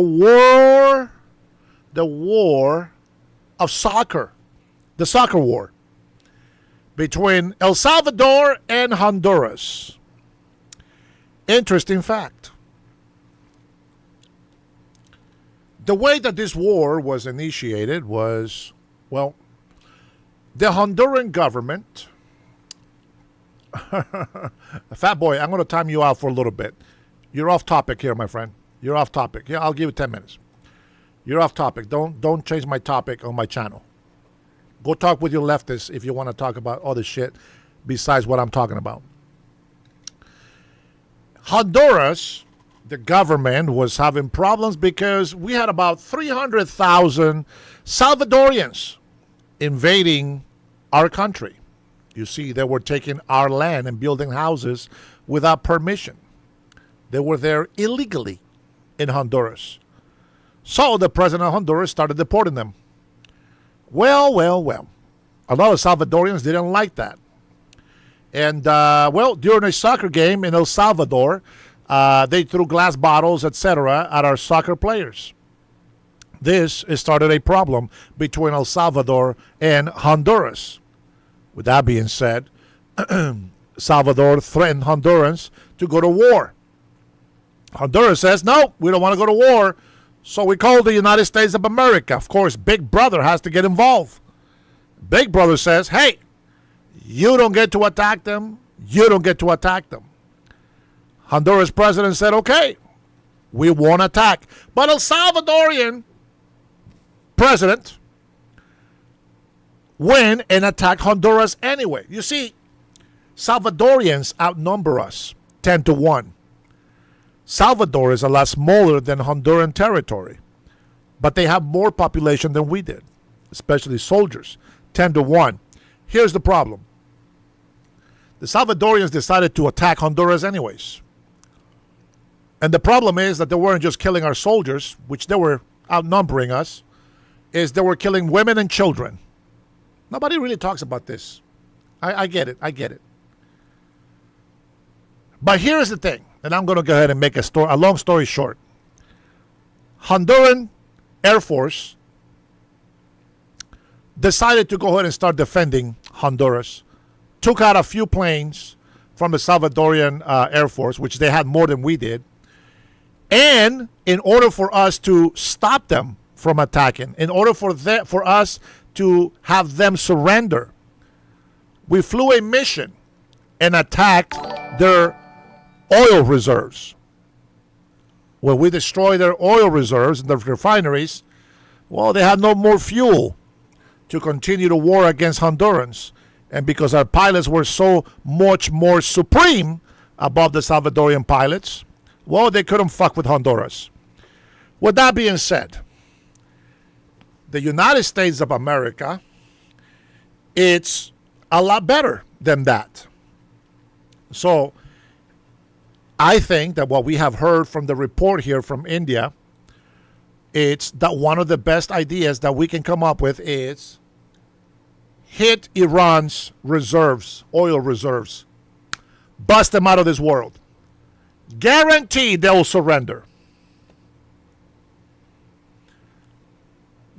war of soccer, the soccer war between El Salvador and Honduras. Interesting fact. The way that this war was initiated was, well, the Honduran government. Fat boy, I'm going to time you out for a little bit. You're off topic here, my friend. You're off topic. Yeah, I'll give you 10 minutes. You're off topic. Don't change my topic on my channel. Go talk with your leftists if you want to talk about other shit besides what I'm talking about. Honduras the government was having problems because we had about 300,000 Salvadorians invading our country. You see, they were taking our land and building houses without permission. They were there illegally in Honduras. So the president of Honduras started deporting them. Well. A lot of Salvadorians didn't like that. And, during a soccer game in El Salvador, they threw glass bottles, etc., at our soccer players. This started a problem between El Salvador and Honduras. With that being said, Salvador threatened Hondurans to go to war. Honduras says, no, we don't want to go to war. So we called the United States of America. Of course, Big Brother has to get involved. Big Brother says, hey, you don't get to attack them. You don't get to attack them. Honduras president said, okay, we won't attack. But El Salvadorian president went and attacked Honduras anyway. You see, Salvadorians outnumber us 10-1. Salvador is a lot smaller than Honduran territory, but they have more population than we did, especially soldiers, 10-1. Here's the problem. The Salvadorians decided to attack Honduras anyways. And the problem is that they weren't just killing our soldiers, which they were outnumbering us, is they were killing women and children. Nobody really talks about this. I get it. But here's the thing, and I'm going to go ahead and make a long story short. Honduran Air Force decided to go ahead and start defending Honduras, took out a few planes from the Salvadorian Air Force, which they had more than we did, and in order for us to stop them from attacking, in order for us to have them surrender, we flew a mission and attacked their oil reserves. When we destroy their oil reserves and their refineries, well, they have no more fuel to continue the war against Hondurans. And because our pilots were so much more supreme above the Salvadorian pilots, well, they couldn't fuck with Honduras. With that being said, the United States of America, it's a lot better than that. So I think that what we have heard from the report here from India, it's that one of the best ideas that we can come up with is hit Iran's reserves, oil reserves, bust them out of this world. Guaranteed they will surrender.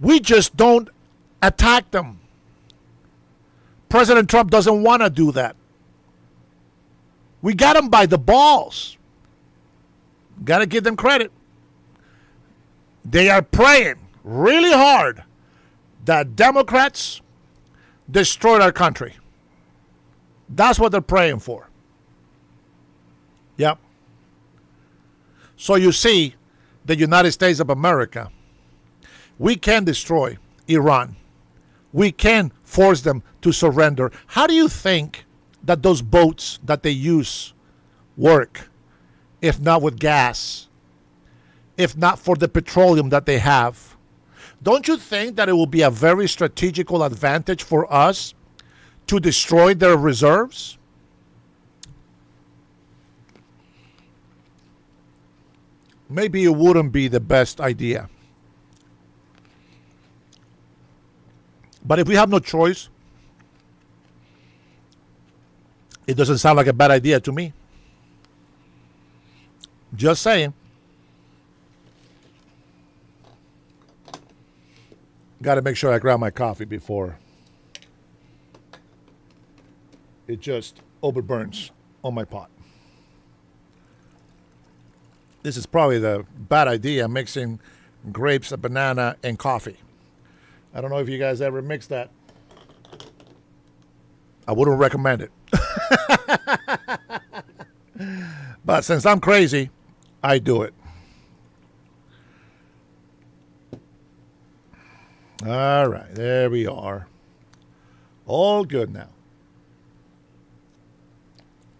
We just don't attack them. President Trump doesn't want to do that. We got them by the balls. Got to give them credit. They are praying really hard that Democrats destroyed our country. That's what they're praying for. Yep. So you see, the United States of America, we can destroy Iran. We can force them to surrender. How do you think that those boats that they use work, if not with gas, if not for the petroleum that they have? Don't you think that it will be a very strategical advantage for us to destroy their reserves? Maybe it wouldn't be the best idea. But if we have no choice, it doesn't sound like a bad idea to me. Just saying. Got to make sure I grab my coffee before it just overburns on my pot. This is probably the bad idea, mixing grapes, a banana, and coffee. I don't know if you guys ever mix that. I wouldn't recommend it. But since I'm crazy, I do it. All right, there we are. All good now.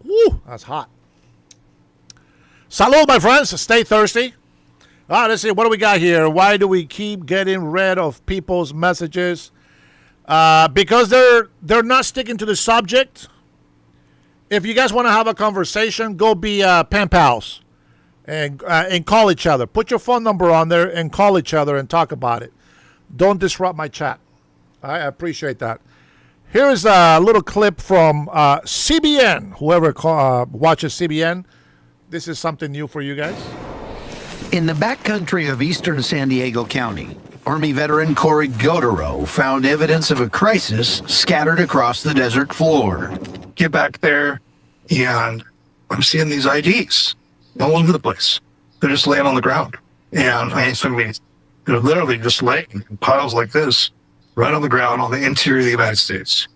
Woo, that's hot. Salud, my friends. Stay thirsty. All right, let's see. What do we got here? Why do we keep getting rid of people's messages? Because they're not sticking to the subject. If you guys want to have a conversation, go be pen pals and call each other. Put your phone number on there and call each other and talk about it. Don't disrupt my chat. I appreciate that. Here is a little clip from CBN. Whoever watches CBN, this is something new for you guys.
In the backcountry of eastern San Diego County, Army veteran Corey Godero found evidence of a crisis scattered across the desert floor.
Get back there, and I'm seeing these IDs all over the place. They're just laying on the ground. And they're literally just laying in piles like this, right on the ground on the interior of the United States.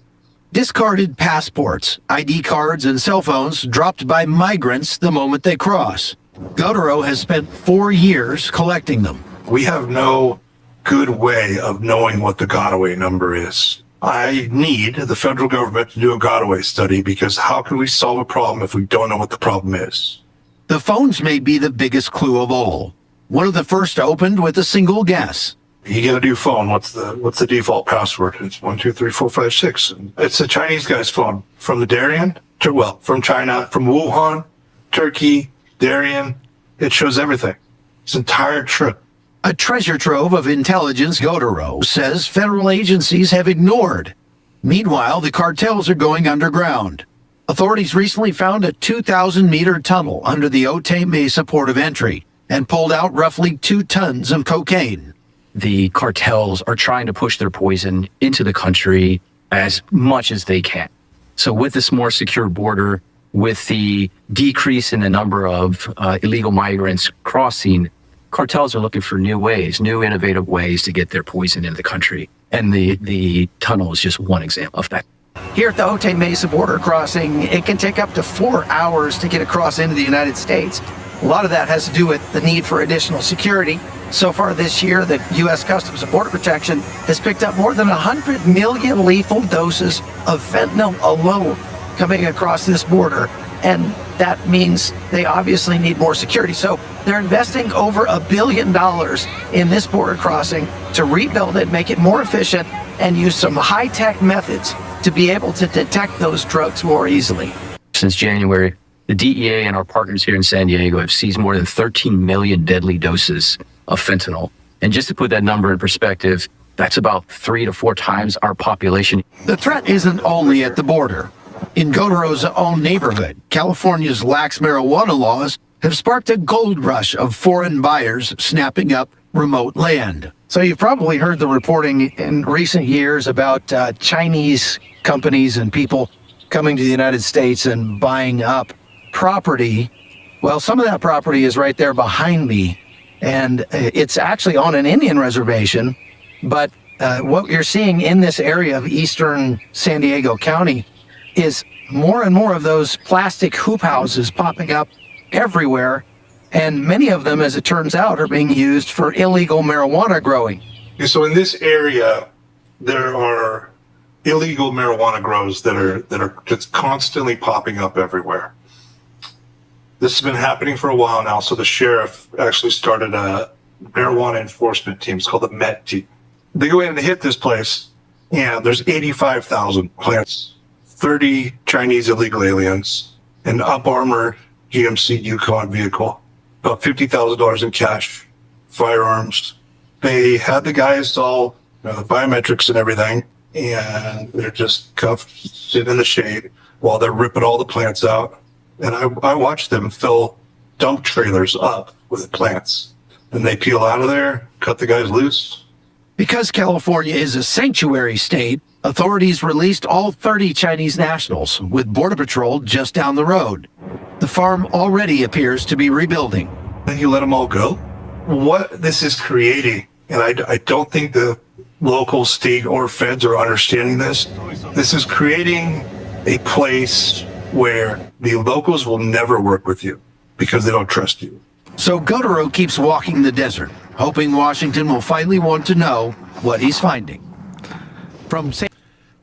Discarded passports, ID cards, and cell phones dropped by migrants the moment they cross. Godero has spent 4 years collecting them.
We have no good way of knowing what the Godaway number is. I need the federal government to do a Godaway study, because how can we solve a problem if we don't know what the problem is?
The phones may be the biggest clue of all. One of the first opened with a single guess.
You get a new phone. What's the default password? It's 1234556. It's a Chinese guy's phone from the Darien. From China, from Wuhan, Turkey, Darien. It shows everything. His entire trip.
A treasure trove of intelligence Godero says federal agencies have ignored. Meanwhile, the cartels are going underground. Authorities recently found a 2,000-meter tunnel under the Otay Mesa port of entry and pulled out roughly 2 tons of cocaine.
The cartels are trying to push their poison into the country as much as they can. So with this more secure border, with the decrease in the number of illegal migrants crossing, cartels are looking for new ways, new innovative ways to get their poison into the country. And the tunnel is just one example of that.
Here at the Otay Mesa border crossing, it can take up to 4 hours to get across into the United States. A lot of that has to do with the need for additional security. So far this year, the U.S. Customs and Border Protection has picked up more than 100 million lethal doses of fentanyl alone coming across this border. And that means they obviously need more security. So they're investing over $1 billion in this border crossing to rebuild it, make it more efficient, and use some high-tech methods to be able to detect those drugs more easily.
Since January, the DEA and our partners here in San Diego have seized more than 13 million deadly doses of fentanyl. And just to put that number in perspective, that's about 3 to 4 times our population.
The threat isn't only at the border. In Godero's own neighborhood, California's lax marijuana laws have sparked a gold rush of foreign buyers snapping up remote land. So you've probably heard the reporting in recent years about Chinese companies and people coming to the United States and buying up property. Well, some of that property is right there behind me, and it's actually on an Indian reservation. But what you're seeing in this area of eastern San Diego County is more and more of those plastic hoop houses popping up everywhere. And many of them, as it turns out, are being used for illegal marijuana growing.
So in this area, there are illegal marijuana grows that are just constantly popping up everywhere. This has been happening for a while now. So the sheriff actually started a marijuana enforcement team. It's called the MET team. They go in and hit this place, and there's 85,000 plants, 30 Chinese illegal aliens, an up-armored GMC Yukon vehicle, about $50,000 in cash, firearms. They had the guys all the biometrics and everything, and they're just cuffed, sitting in the shade while they're ripping all the plants out. And I watched them fill dump trailers up with plants. Then they peel out of there, cut the guys loose.
Because California is a sanctuary state, authorities released all 30 Chinese nationals, with Border Patrol just down the road. The farm already appears to be rebuilding.
Then you let them all go? What this is creating, and I don't think the local, state, or feds are understanding this, this is creating a place where the locals will never work with you because they don't trust you.
So Godero keeps walking the desert, hoping Washington will finally want to know what he's finding.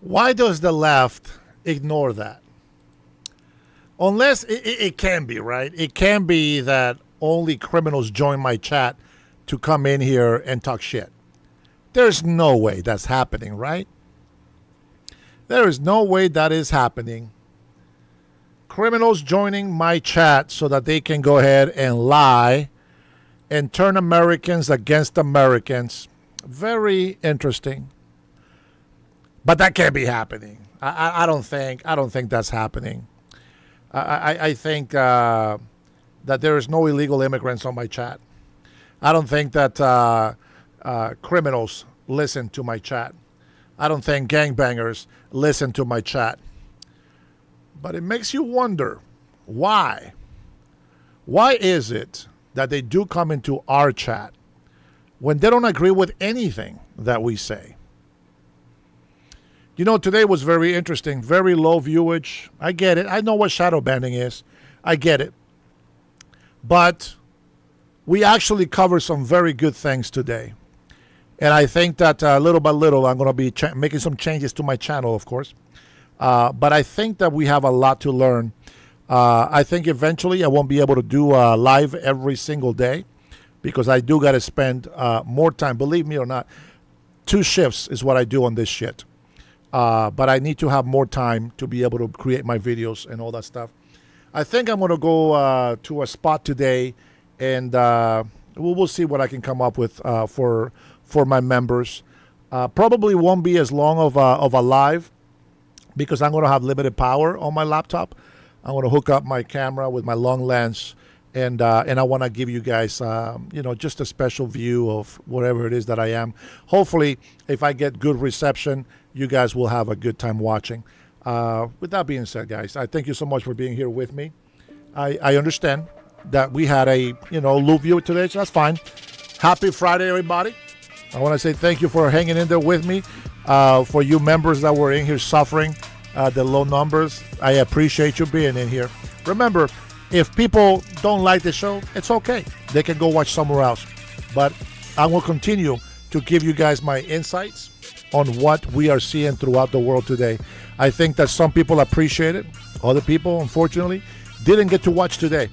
Why does the left ignore that? Unless it can be, right? It can be that only criminals join my chat to come in here and talk shit. There's no way that's happening, right? There is no way that is happening. Criminals joining my chat so that they can go ahead and lie and turn Americans against Americans. Very interesting. But that can't be happening. I don't think that's happening. I think that there is no illegal immigrants on my chat. I don't think that criminals listen to my chat. I don't think gangbangers listen to my chat. But it makes you wonder why. Why is it that they do come into our chat when they don't agree with anything that we say? You know, today was very interesting, very low viewage. I get it. I know what shadow banning is. I get it. But we actually covered some very good things today. And I think that little by little, I'm going to be making some changes to my channel, of course. But I think that we have a lot to learn. I think eventually I won't be able to do live every single day because I do got to spend more time. Believe me or not, 2 shifts is what I do on this shit. But I need to have more time to be able to create my videos and all that stuff. I think I'm going to go to a spot today, and we'll see what I can come up with for my members. Probably won't be as long of a live because I'm going to have limited power on my laptop. I'm going to hook up my camera with my long lens, and I want to give you guys, just a special view of whatever it is that I am. Hopefully, if I get good reception, you guys will have a good time watching. With that being said, guys, I thank you so much for being here with me. I understand that we had a low view today, so that's fine. Happy Friday, everybody. I want to say thank you for hanging in there with me. For you members that were in here suffering the low numbers, I appreciate you being in here. Remember, if people don't like the show, it's okay. They can go watch somewhere else. But I will continue to give you guys my insights on what we are seeing throughout the world today. I think that some people appreciate it. Other people, unfortunately, didn't get to watch today.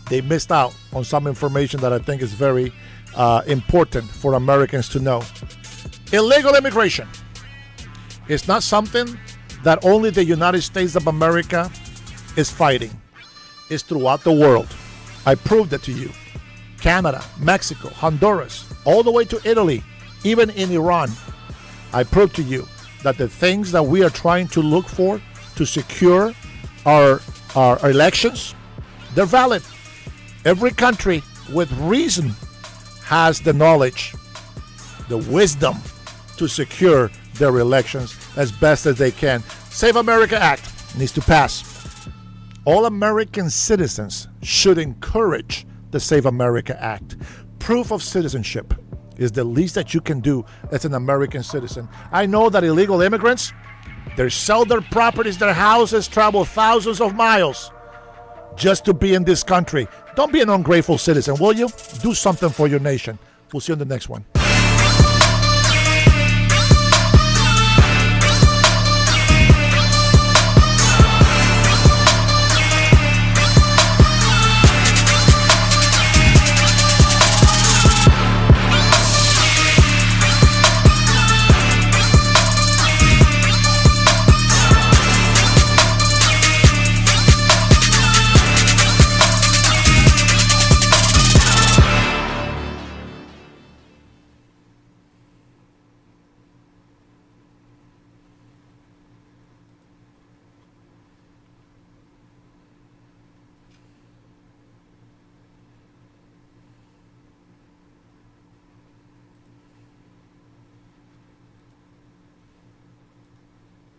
They missed out on some information that I think is very important for Americans to know. Illegal immigration is not something that only the United States of America is fighting. It's throughout the world. I proved it to you. Canada, Mexico, Honduras, all the way to Italy, even in Iran. I proved to you that the things that we are trying to look for to secure our elections, they're valid. Every country with reason has the knowledge, the wisdom to secure their elections as best as they can. Save America Act needs to pass. All American citizens should encourage the Save America Act. Proof of citizenship is the least that you can do as an American citizen. I know that illegal immigrants, they sell their properties, their houses, travel thousands of miles just to be in this country. Don't be an ungrateful citizen, will you? Do something for your nation. We'll see you in the next one.